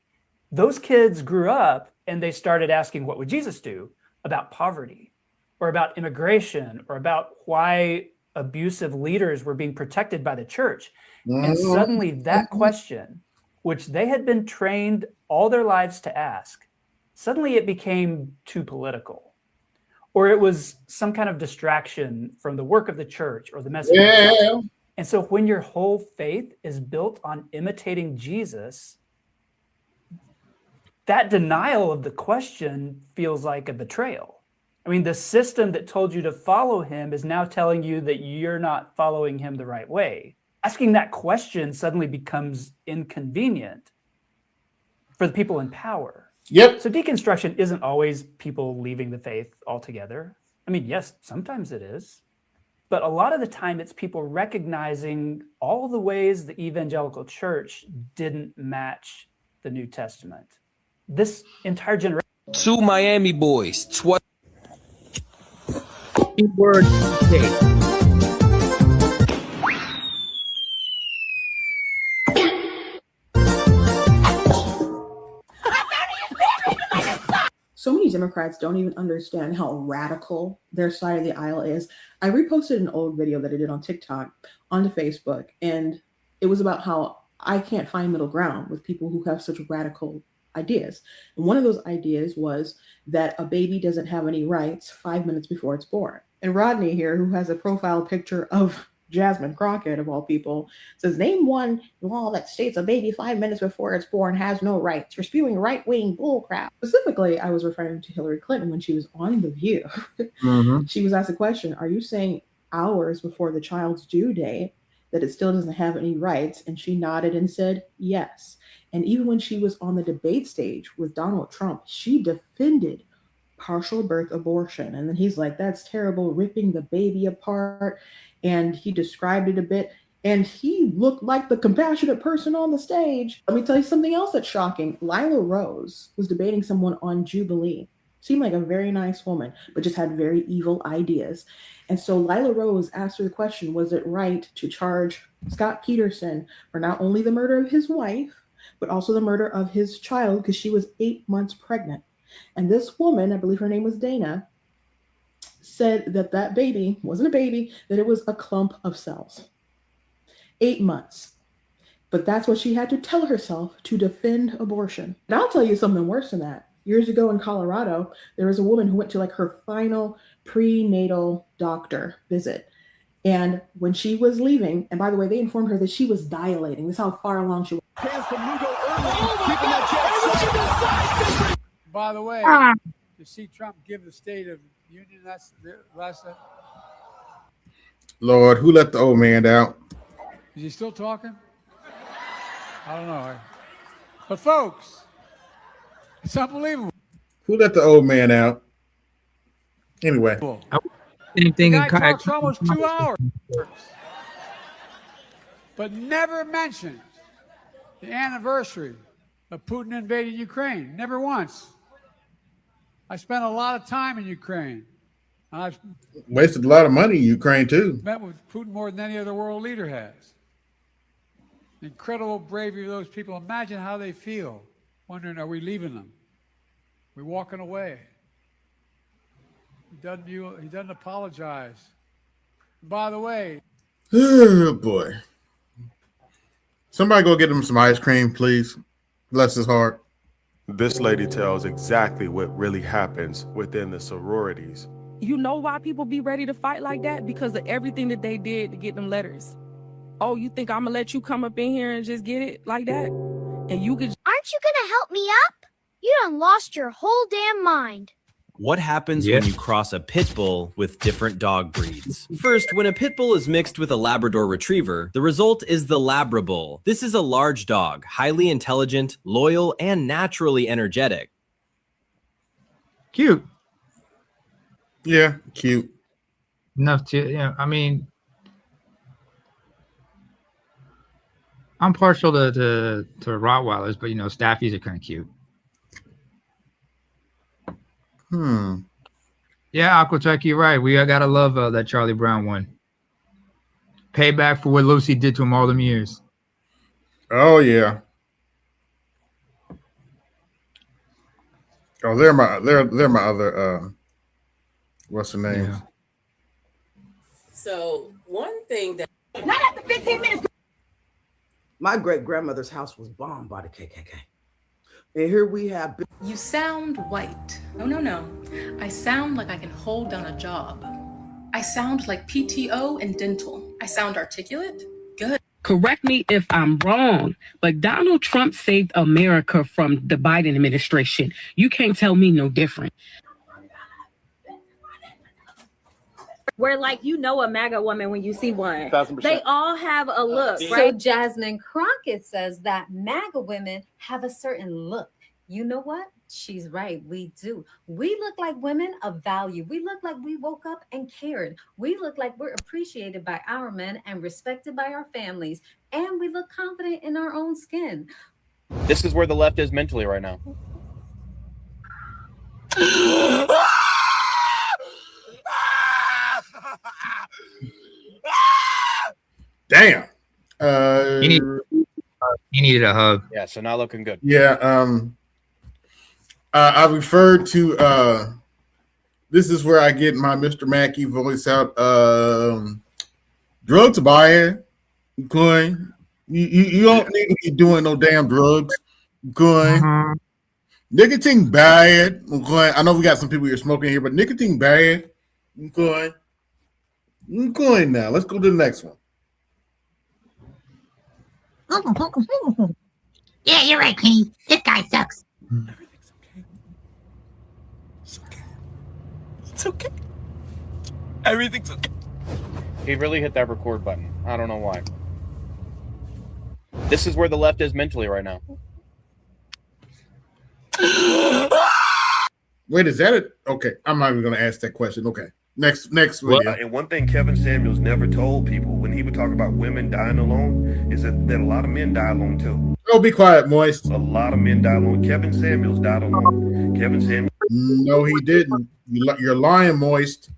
Those kids grew up and they started asking what would Jesus do about poverty or about immigration or about why abusive leaders were being protected by the church. And suddenly that question, which they had been trained all their lives to ask, suddenly it became too political, or it was some kind of distraction from the work of the church or the message. Yeah. And so when your whole faith is built on imitating Jesus, that denial of the question feels like a betrayal. I mean, the system that told you to follow him is now telling you that you're not following him the right way. Asking that question suddenly becomes inconvenient for the people in power. Yep. So deconstruction isn't always people leaving the faith altogether. I mean, yes, sometimes it is. But a lot of the time it's people recognizing all the ways the evangelical church didn't match the New Testament. This entire generation. Two Miami boys, 12. Words. So many Democrats don't even understand how radical their side of the aisle is. I reposted an old video that I did on TikTok onto Facebook, and it was about how I can't find middle ground with people who have such radical ideas. And one of those ideas was that a baby doesn't have any rights 5 minutes before it's born. And Rodney here, who has a profile picture of Jasmine Crockett, of all people, says, name one law that states a baby 5 minutes before it's born has no rights. You're spewing right-wing bullcrap. Specifically, I was referring to Hillary Clinton when she was on The View. She was asked a question, are you saying hours before the child's due date that it still doesn't have any rights? And she nodded and said, yes. And even when she was on the debate stage with Donald Trump, she defended partial birth abortion. And then he's like, that's terrible, ripping the baby apart. And he described it a bit. And he looked like the compassionate person on the stage. Let me tell you something else that's shocking. Lila Rose was debating someone on Jubilee. Seemed like a very nice woman, but just had very evil ideas. And so Lila Rose asked her the question, was it right to charge Scott Peterson for not only the murder of his wife, but also the murder of his child because she was 8 months pregnant? And this woman, I believe her name was Dana, said that that baby wasn't a baby, that it was a clump of cells. 8 months. But that's what she had to tell herself to defend abortion. And I'll tell you something worse than that. Years ago in Colorado, there was a woman who went to like her final prenatal doctor visit. And when she was leaving, and by the way, they informed her that she was dilating. This is how far along she was. By the way, you see Trump give the State of the Union. That's the last. Lord, who let the old man out? Is he still talking? I don't know. But folks, it's unbelievable. Who let the old man out? Anyway. Same thing. The guy talks for almost 2 hours, but never mentions the anniversary of Putin invading Ukraine. Never once. I spent a lot of time in Ukraine. I've wasted a lot of money in Ukraine too. Met with Putin more than any other world leader has. Incredible bravery of those people. Imagine how they feel, wondering, are we leaving them? We're walking away. He doesn't apologize. By the way. Oh boy. Somebody go get him some ice cream, please. Bless his heart. This lady tells exactly what really happens within the sororities. You know why people be ready to fight like that? Because of everything that they did to get them letters. Oh, you think I'm gonna let you come up in here and just get it like that? And you could. Aren't you gonna help me up? You done lost your whole damn mind. What happens when you cross a pit bull with different dog breeds? First, when a pit bull is mixed with a Labrador retriever, the result is the Labrabull. This is a large dog, highly intelligent, loyal, and naturally energetic. Cute. Yeah, cute. Enough to, I mean, I'm partial to Rottweilers, but Staffies are kind of cute. Yeah, Aquatech, you're right. We gotta love that Charlie Brown one. Payback for what Lucy did to him all them years. Oh yeah. Oh, they're my other what's the name? Yeah. So one thing that Not after 15 minutes. My great grandmother's house was bombed by the KKK. And here we have. You sound white. No. I sound like I can hold down a job. I sound like PTO and dental. I sound articulate. Good. Correct me if I'm wrong, but Donald Trump saved America from the Biden administration. You can't tell me no different. Where a MAGA woman when you see one. 1,000%. They all have a look, So right? Jasmine Crockett says that MAGA women have a certain look. You know what? She's right. We do. We look like women of value. We look like we woke up and cared. We look like we're appreciated by our men and respected by our families. And we look confident in our own skin. This is where the left is mentally right now. Damn. He needed a hug. Yeah, so not looking good. Yeah. I referred to this is where I get my Mr. Mackey voice out. Drugs are bad. Okay. You don't need to be doing no damn drugs. Okay. Nicotine bad. Okay. I know we got some people here smoking here, but nicotine bad. Okay. Okay now. Let's go to the next one. Yeah, you're right, Queen. This guy sucks. It's okay. Everything's okay. He really hit that record button. I don't know why. This is where the left is mentally right now. Wait, is that it? Okay, I'm not even going to ask that question. Okay, next video. And one thing Kevin Samuels never told people when he would talk about women dying alone is that a lot of men die alone too. Oh, be quiet, Moist. A lot of men die alone. Kevin Samuels died alone. Kevin Samuels. No, he didn't. You're lying, Moist.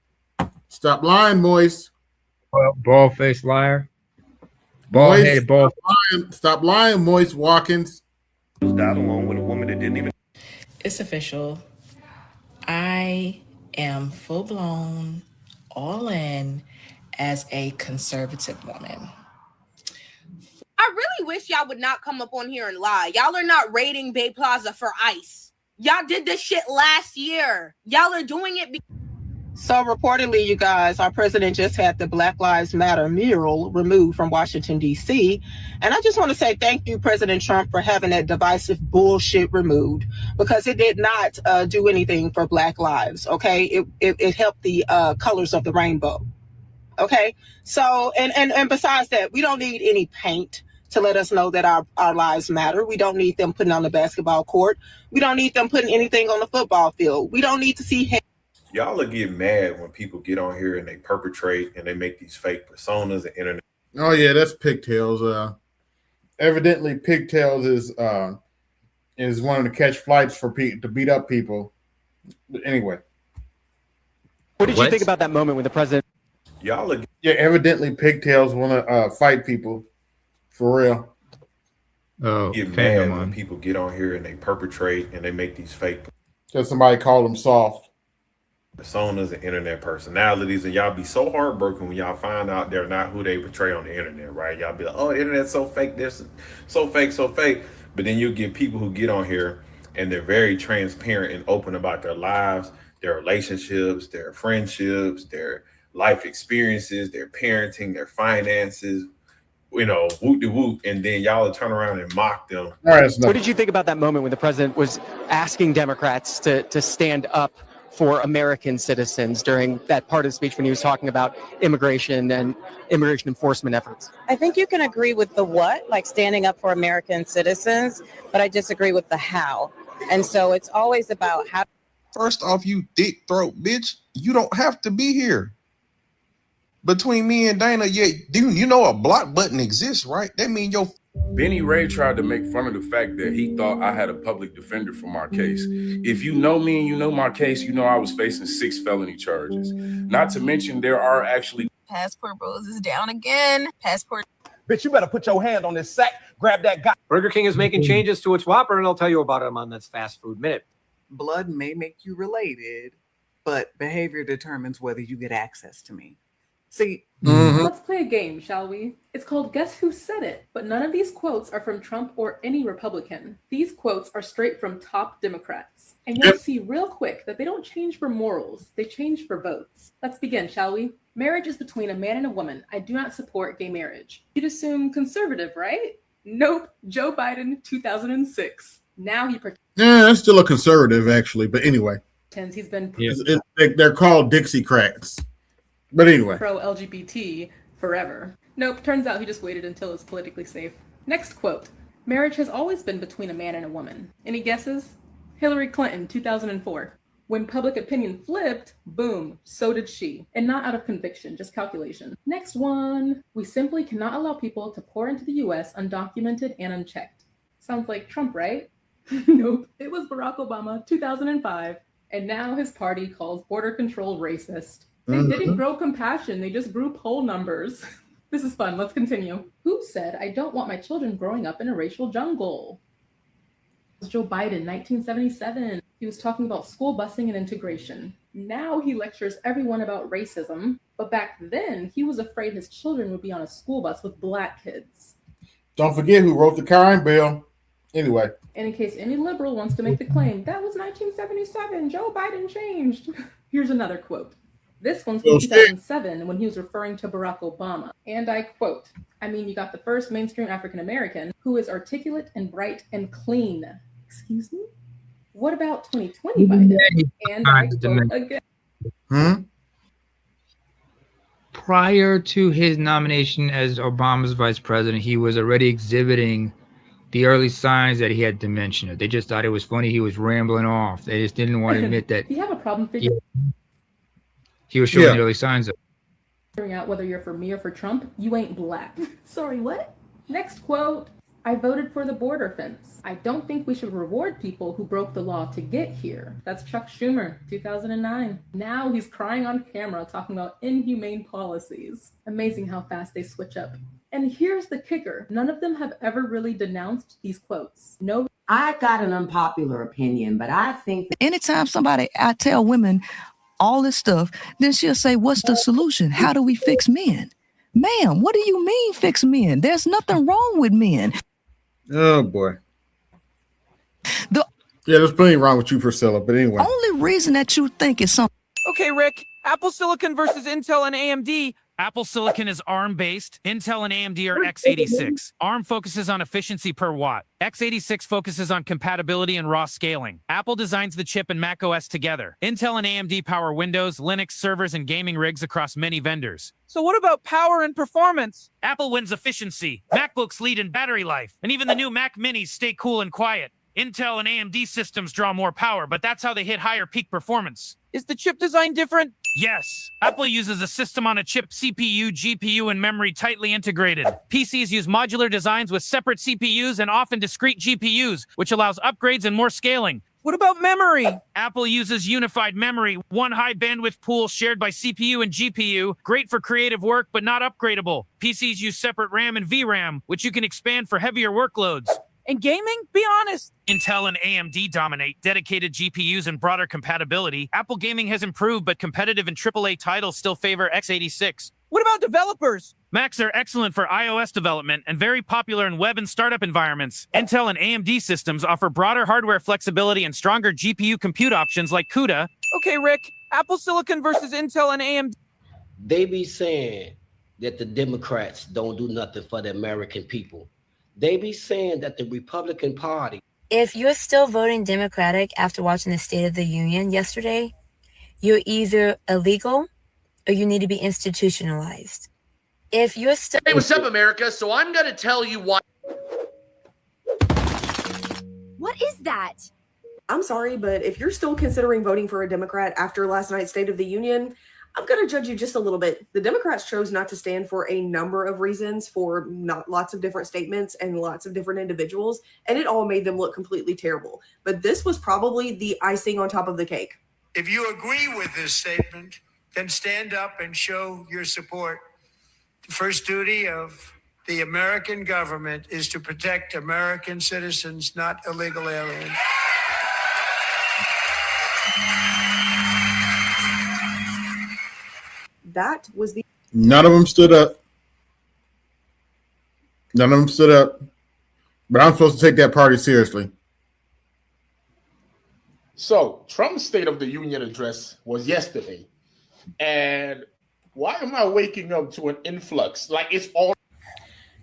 Stop lying, Moist. Bald-faced liar. Bald-headed bald. Stop lying, Moist Watkins. Died alone with a woman that didn't even. It's official. I am full-blown, all in as a conservative woman. I really wish y'all would not come up on here and lie. Y'all are not raiding Bay Plaza for ICE. Y'all did this shit last year. Y'all are doing it. So reportedly, you guys, our president just had the Black Lives Matter mural removed from Washington, D.C. And I just want to say thank you, President Trump, for having that divisive bullshit removed, because it did not do anything for Black lives, okay? It helped the colors of the rainbow, okay? So, and besides that, we don't need any paint to let us know that our lives matter. We don't need them putting on the basketball court. We don't need them putting anything on the football field. We don't need to see hate. Y'all will get mad when people get on here and they perpetrate and they make these fake personas and internet. Oh yeah, that's Pigtails. Evidently, Pigtails is one of the catch flights for to beat up people. But anyway, What did you think about that moment when the president? Y'all are. Yeah, evidently Pigtails want to fight people for real. Oh, get mad when people get on here and they perpetrate and they make these fake. Because somebody called them soft. Personas and internet personalities, and y'all be so heartbroken when y'all find out they're not who they portray on the internet, right? Y'all be like, oh, the internet's so fake, this so fake. But then you get people who get on here and they're very transparent and open about their lives, their relationships, their friendships, their life experiences, their parenting, their finances, you know, whoop de whoop, and then y'all turn around and mock them. What did you think about that moment when the president was asking Democrats to stand up for American citizens during that part of the speech when he was talking about immigration and immigration enforcement efforts? I think you can agree with the what, like standing up for American citizens, but I disagree with the how. And so it's always about how. First off, you dick throat bitch, you don't have to be here. Between me and Dana, yeah, you know a block button exists, right? That means your Benny Ray tried to make fun of the fact that he thought I had a public defender for my case. If you know me and you know my case, you know I was facing 6 felony charges. Not to mention there are actually... Passport Bros is down again. Passport. Bitch, you better put your hand on this sack, grab that guy. Burger King is making changes to its Whopper, and I'll tell you about them on this Fast Food Minute. Blood may make you related, but behavior determines whether you get access to me. See, Let's play a game, shall we? It's called Guess Who Said It, but none of these quotes are from Trump or any Republican. These quotes are straight from top Democrats. And you'll see real quick that they don't change for morals, they change for votes. Let's begin, shall we? Marriage is between a man and a woman. I do not support gay marriage. You'd assume conservative, right? Nope. Joe Biden, 2006. Now he Yeah, that's still a conservative, actually. But anyway, pretends he's been they're called Dixiecrats. But anyway, pro-LGBT forever. Nope, turns out he just waited until it's politically safe. Next quote. Marriage has always been between a man and a woman. Any guesses? Hillary Clinton, 2004. When public opinion flipped, boom, so did she. And not out of conviction, just calculation. Next one. We simply cannot allow people to pour into the US undocumented and unchecked. Sounds like Trump, right? Nope, it was Barack Obama, 2005. And now his party calls border control racist. They didn't grow compassion, they just grew poll numbers. This is fun, let's continue. Who said, I don't want my children growing up in a racial jungle? It was Joe Biden, 1977. He was talking about school busing and integration. Now he lectures everyone about racism, but back then he was afraid his children would be on a school bus with black kids. Don't forget who wrote the crime bill. Anyway. And in case any liberal wants to make the claim, that was 1977, Joe Biden changed. Here's another quote. This one's from 2007 when he was referring to Barack Obama. And I quote, I mean, you got the first mainstream African-American who is articulate and bright and clean. Excuse me? What about 2020 Biden? And I quote again. Prior to his nomination as Obama's vice president, he was already exhibiting the early signs that he had dementia. They just thought it was funny. He was rambling off. They just didn't want to admit that. Do you have a problem figuring He was showing the early signs of out whether you're for me or for Trump? You ain't black. Sorry, what? Next quote. I voted for the border fence. I don't think we should reward people who broke the law to get here. That's Chuck Schumer, 2009. Now he's crying on camera talking about inhumane policies. Amazing how fast they switch up. And here's the kicker. None of them have ever really denounced these quotes. No. I got an unpopular opinion, but I think that anytime I tell women all this stuff, then she'll say, what's the solution? How do we fix men? Ma'am, what do you mean fix men? There's nothing wrong with men. Oh boy. Yeah, there's plenty wrong with you, Priscilla. But anyway. Only reason that you think is something. Okay, Rick. Apple Silicon versus Intel and AMD. Apple Silicon is ARM-based. Intel and AMD are x86. ARM focuses on efficiency per watt. x86 focuses on compatibility and raw scaling. Apple designs the chip and Mac OS together. Intel and AMD power Windows, Linux servers, and gaming rigs across many vendors. So what about power and performance? Apple wins efficiency. MacBooks lead in battery life. And even the new Mac Minis stay cool and quiet. Intel and AMD systems draw more power, but that's how they hit higher peak performance. Is the chip design different? Yes. Apple uses a system-on-a-chip CPU, GPU, and memory tightly integrated. PCs use modular designs with separate CPUs and often discrete GPUs, which allows upgrades and more scaling. What about memory? Apple uses unified memory, one high bandwidth pool shared by CPU and GPU, great for creative work, but not upgradable. PCs use separate RAM and VRAM, which you can expand for heavier workloads. And gaming? Be honest. Intel and AMD dominate dedicated GPUs and broader compatibility. Apple gaming has improved, but competitive and AAA titles still favor x86. What about developers? Macs are excellent for iOS development and very popular in web and startup environments. Intel and AMD systems offer broader hardware flexibility and stronger GPU compute options like CUDA. Okay, Rick. Apple Silicon versus Intel and AMD. They be saying that the Democrats don't do nothing for the American people. They be saying that the Republican Party. If you're still voting Democratic after watching the State of the Union yesterday, you're either illegal or you need to be institutionalized. If you're still... Hey, what's up, America? So I'm going to tell you why... What is that? I'm sorry, but if you're still considering voting for a Democrat after last night's State of the Union, I'm going to judge you just a little bit. The Democrats chose not to stand for a number of reasons, for not lots of different statements and lots of different individuals, and it all made them look completely terrible. But this was probably the icing on top of the cake. If you agree with this statement, then stand up and show your support. The first duty of the American government is to protect American citizens, not illegal aliens. That was the... None of them stood up. None of them stood up. But I'm supposed to take that party seriously. So, Trump's State of the Union address was yesterday. And why am I waking up to an influx? Like, it's all...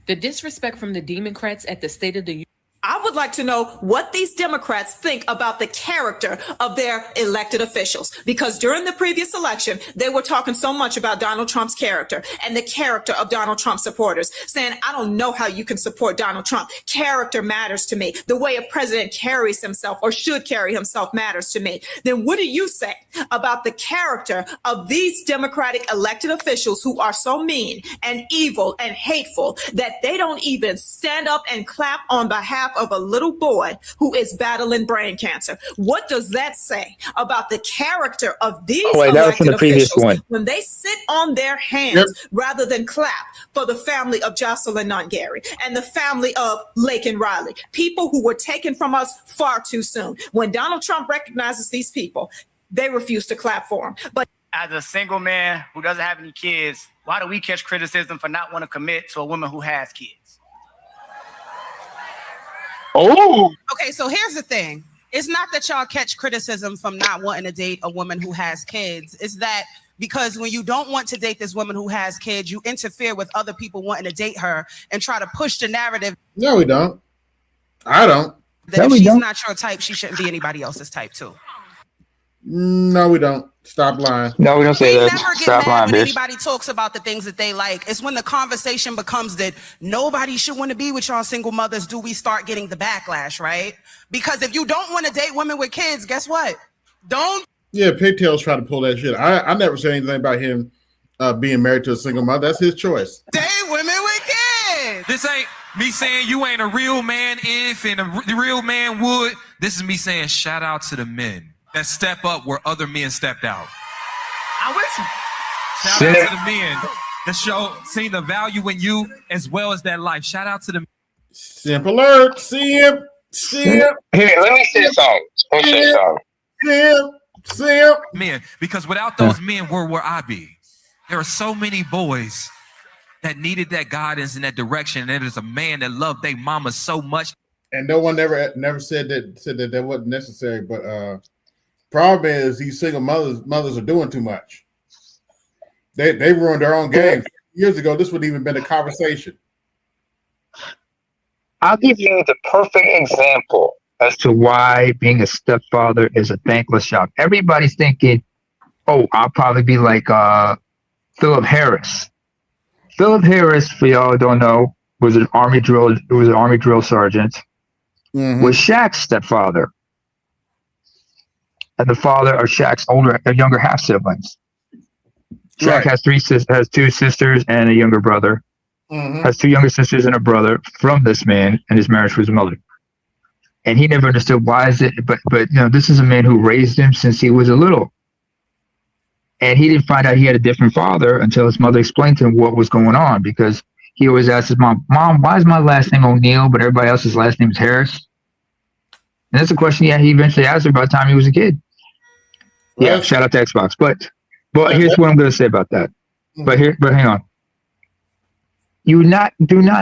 The disrespect from the Democrats at the State of the Union. I would like to know what these Democrats think about the character of their elected officials, because during the previous election, they were talking so much about Donald Trump's character and the character of Donald Trump supporters, saying, I don't know how you can support Donald Trump. Character matters to me. The way a president carries himself or should carry himself matters to me. Then what do you say about the character of these Democratic elected officials who are so mean and evil and hateful that they don't even stand up and clap on behalf of little boy who is battling brain cancer. What does that say about the character of these that was from elected the previous officials one. when they sit on their hands rather than clap for the family of Jocelyn Nungary and the family of Laken Riley, people who were taken from us far too soon? When Donald Trump recognizes these people, they refuse to clap for him. But as a single man who doesn't have any kids, why do we catch criticism for not wanting to commit to a woman who has kids? Oh. Okay, so here's the thing. It's not that y'all catch criticism from not wanting to date a woman who has kids. It's that because when you don't want to date this woman who has kids, you interfere with other people wanting to date her and try to push the narrative. No, we don't. I don't. That if she's not your type, she shouldn't be anybody else's type too. No, we don't. Stop lying. No, we don't say that. Never get Stop mad lying, when bitch. anybody talks about the things that they like. It's when the conversation becomes that nobody should want to be with y'all single mothers. Do we start getting the backlash, right? Because if you don't want to date women with kids, guess what? Don't. Yeah, Pigtails try to pull that shit. I never said anything about him being married to a single mother. That's his choice. Date women with kids. This ain't me saying you ain't a real man if and a real man would. This is me saying shout out to the men that step up where other men stepped out. I'm with you. Shout out to the men that seen the value in you as well as that life. Shout out to the Simp alert. Simp. Here, let me say something. Simp. men, because without those men, where I be? There are so many boys that needed that guidance and that direction. And there's a man that loved their mama so much. And no one never said that wasn't necessary. But problem is these single mothers are doing too much. They ruined their own game. Years ago, this would even been a conversation. I'll give you the perfect example as to why being a stepfather is a thankless job. Everybody's thinking, oh, I'll probably be like Philip Harris. Philip Harris, for y'all who don't know, was an army drill sergeant. Was Shaq's stepfather. And the father of Shaq's younger half siblings. Shaq has two sisters and a younger brother. Has two younger sisters and a brother from this man and his marriage to his mother. And he never understood why is it, but you know, this is a man who raised him since he was a little. And he didn't find out he had a different father until his mother explained to him what was going on, because he always asked his mom, why is my last name O'Neill, but everybody else's last name is Harris? And that's a question he eventually asked her by the time he was a kid. Yeah, shout out to Xbox. But here's what I'm going to say about that. But hang on. Do not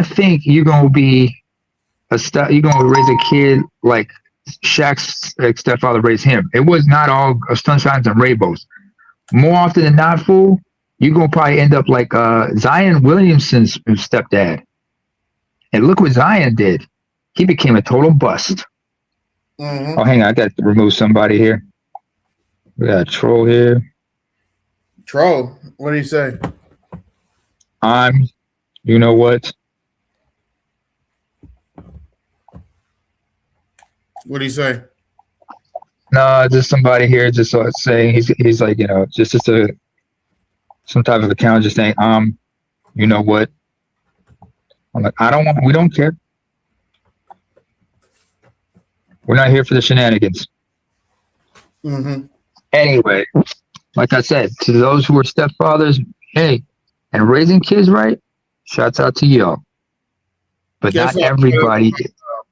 think you're going to be you're going to raise a kid like Shaq's stepfather raised him. It was not all sunshines and rainbows. More often than not, fool, you're going to probably end up like Zion Williamson's stepdad. And look what Zion did. He became a total bust. Oh, hang on. I got to remove somebody here. We got a troll here. Troll? What did he say? You know what? What did he say? No, just somebody here just saying he's like, you know, just some type of account just saying, you know what? I'm like, we don't care. We're not here for the shenanigans. Anyway, like I said, to those who are stepfathers, hey, and raising kids right, shouts out to y'all. But not everybody.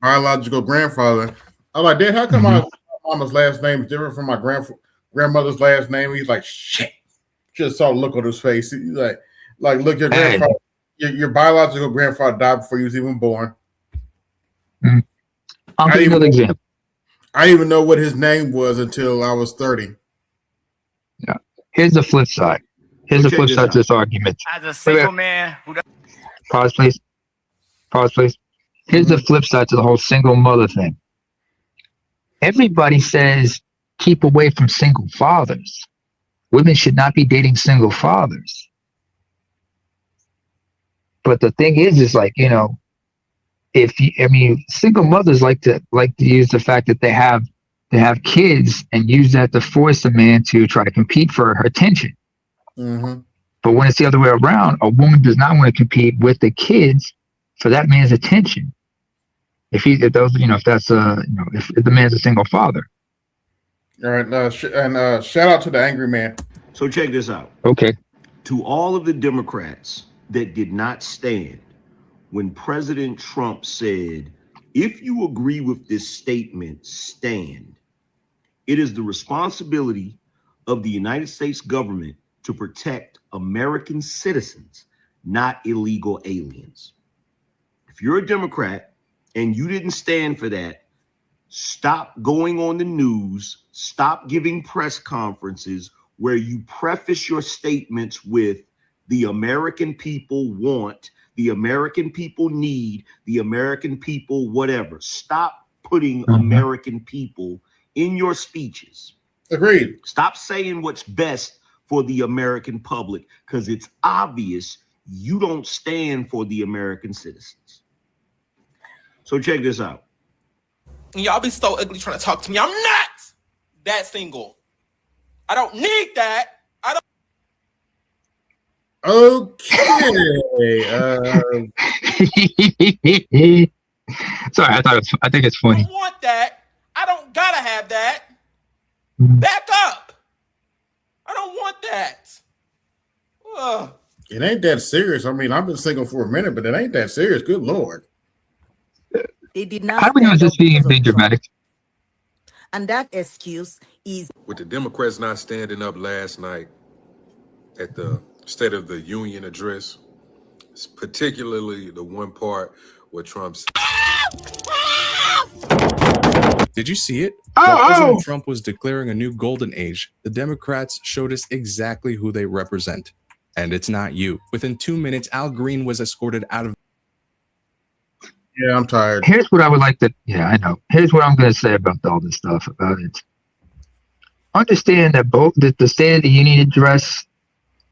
Biological grandfather. I'm like, Dad, how come my mama's last name is different from my grandmother's last name? He's like, shit. Just saw the look on his face. He's like, look, your grandfather, your biological grandfather died before you was even born. I'll give you another example. I didn't even know what his name was until I was 30. Yeah. Here's the flip side. Here's the flip side to this argument. As a single man who doesn't. Pause, please. Pause, please. Here's the flip side to the whole single mother thing. Everybody says keep away from single fathers. Women should not be dating single fathers. But the thing is like, you know, single mothers like to use the fact that they have kids and use that to force a man to try to compete for her attention. But when it's the other way around, a woman does not want to compete with the kids for that man's attention. if that's if the man's a single father. All right, shout out to the angry man. So check this out. Okay. To all of the Democrats that did not stand when President Trump said, if you agree with this statement, stand. It is the responsibility of the United States government to protect American citizens, not illegal aliens. If you're a Democrat and you didn't stand for that, stop going on the news, stop giving press conferences where you preface your statements with the American people want, the American people need, the American people whatever. Stop putting American people in your speeches. Agreed. Stop saying what's best for the American public, because it's obvious you don't stand for the American citizens. So check this out. Y'all be so ugly trying to talk to me. I'm not that single. I don't need that. I don't. Okay. Sorry, I think it's funny. I don't want that. I don't gotta have that. Back up. I don't want that. Ugh. It ain't that serious. I mean, I've been single for a minute, but it ain't that serious. Good Lord. They did not. How do we know this being dramatic? And that excuse is with the Democrats not standing up last night at the State of the Union address, particularly the one part where Trump said, Did you see it? While President Trump was declaring a new golden age, the Democrats showed us exactly who they represent. And it's not you. Within 2 minutes, Al Green was escorted out of. Yeah, I'm tired. Here's what I would like to. Yeah, I know. Here's what I'm going to say about all this stuff about it. Understand that the State of the Union address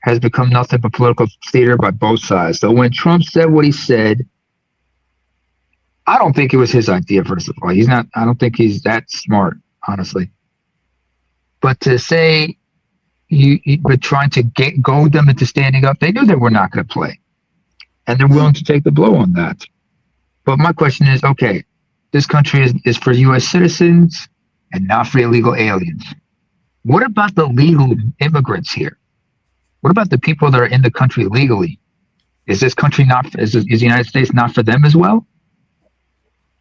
has become nothing but political theater by both sides. So when Trump said what he said, I don't think it was his idea. First of all, he's not. I don't think he's that smart, honestly. But to say but trying to goad them into standing up, they knew they were not going to play, and they're willing to take the blow on that. But my question is, okay, this country is for U.S. citizens and not for illegal aliens. What about the legal immigrants here? What about the people that are in the country legally? Is this country is the United States not for them as well?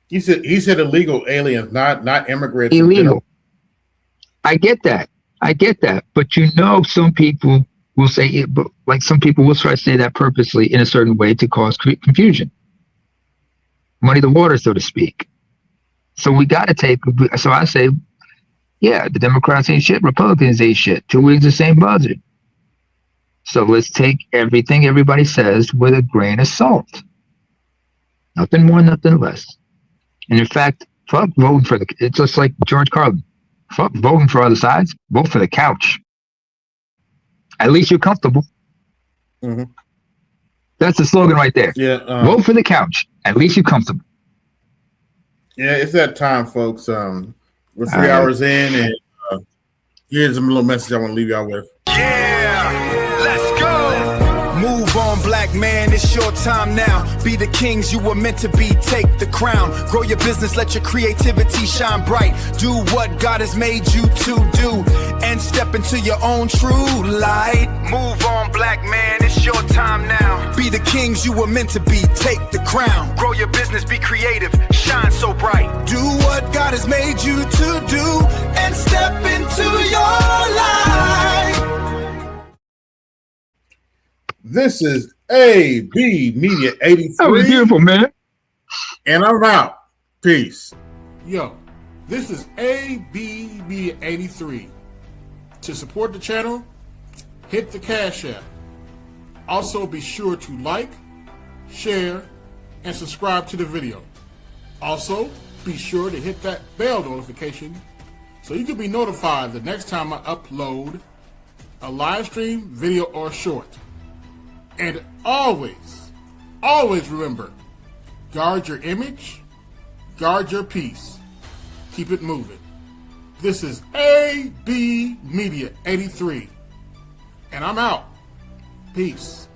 He said illegal aliens, not immigrants. Illegal. I get that. But some people will say it, but like some people will try to say that purposely in a certain way to cause confusion. Muddy the water, so to speak. So we got to so I say, yeah, the Democrats ain't shit, Republicans ain't shit. Two wings, the same buzzard. So let's take everything everybody says with a grain of salt. Nothing more, nothing less. And in fact, fuck voting for it's just like George Carlin. Fuck voting for other sides. Vote for the couch. At least you're comfortable. Mm-hmm. That's the slogan right there. Yeah. Vote for the couch. At least you're comfortable. Yeah, it's that time, folks. We're 3 hours in, and here's a little message I want to leave y'all with. Yeah, let's go. Move on, black man, it's your time now. Be the kings you were meant to be, take the crown. Grow your business, let your creativity shine bright. Do what God has made you to do, and step into your own true light. Move on, black man, it's your time now. Be the kings you were meant to be, take the crown. Grow your business, be creative, shine so bright. Do what God has made you to do, and step into your light. This is AB Media 83. That was beautiful, man. And I'm out. Peace. Yo, this is AB Media 83. To support the channel, hit the Cash App. Also, be sure to like, share, and subscribe to the video. Also, be sure to hit that bell notification so you can be notified the next time I upload a live stream, video, or short. And always, always remember, guard your image, guard your peace. Keep it moving. This is AB Media 83. And I'm out. Peace.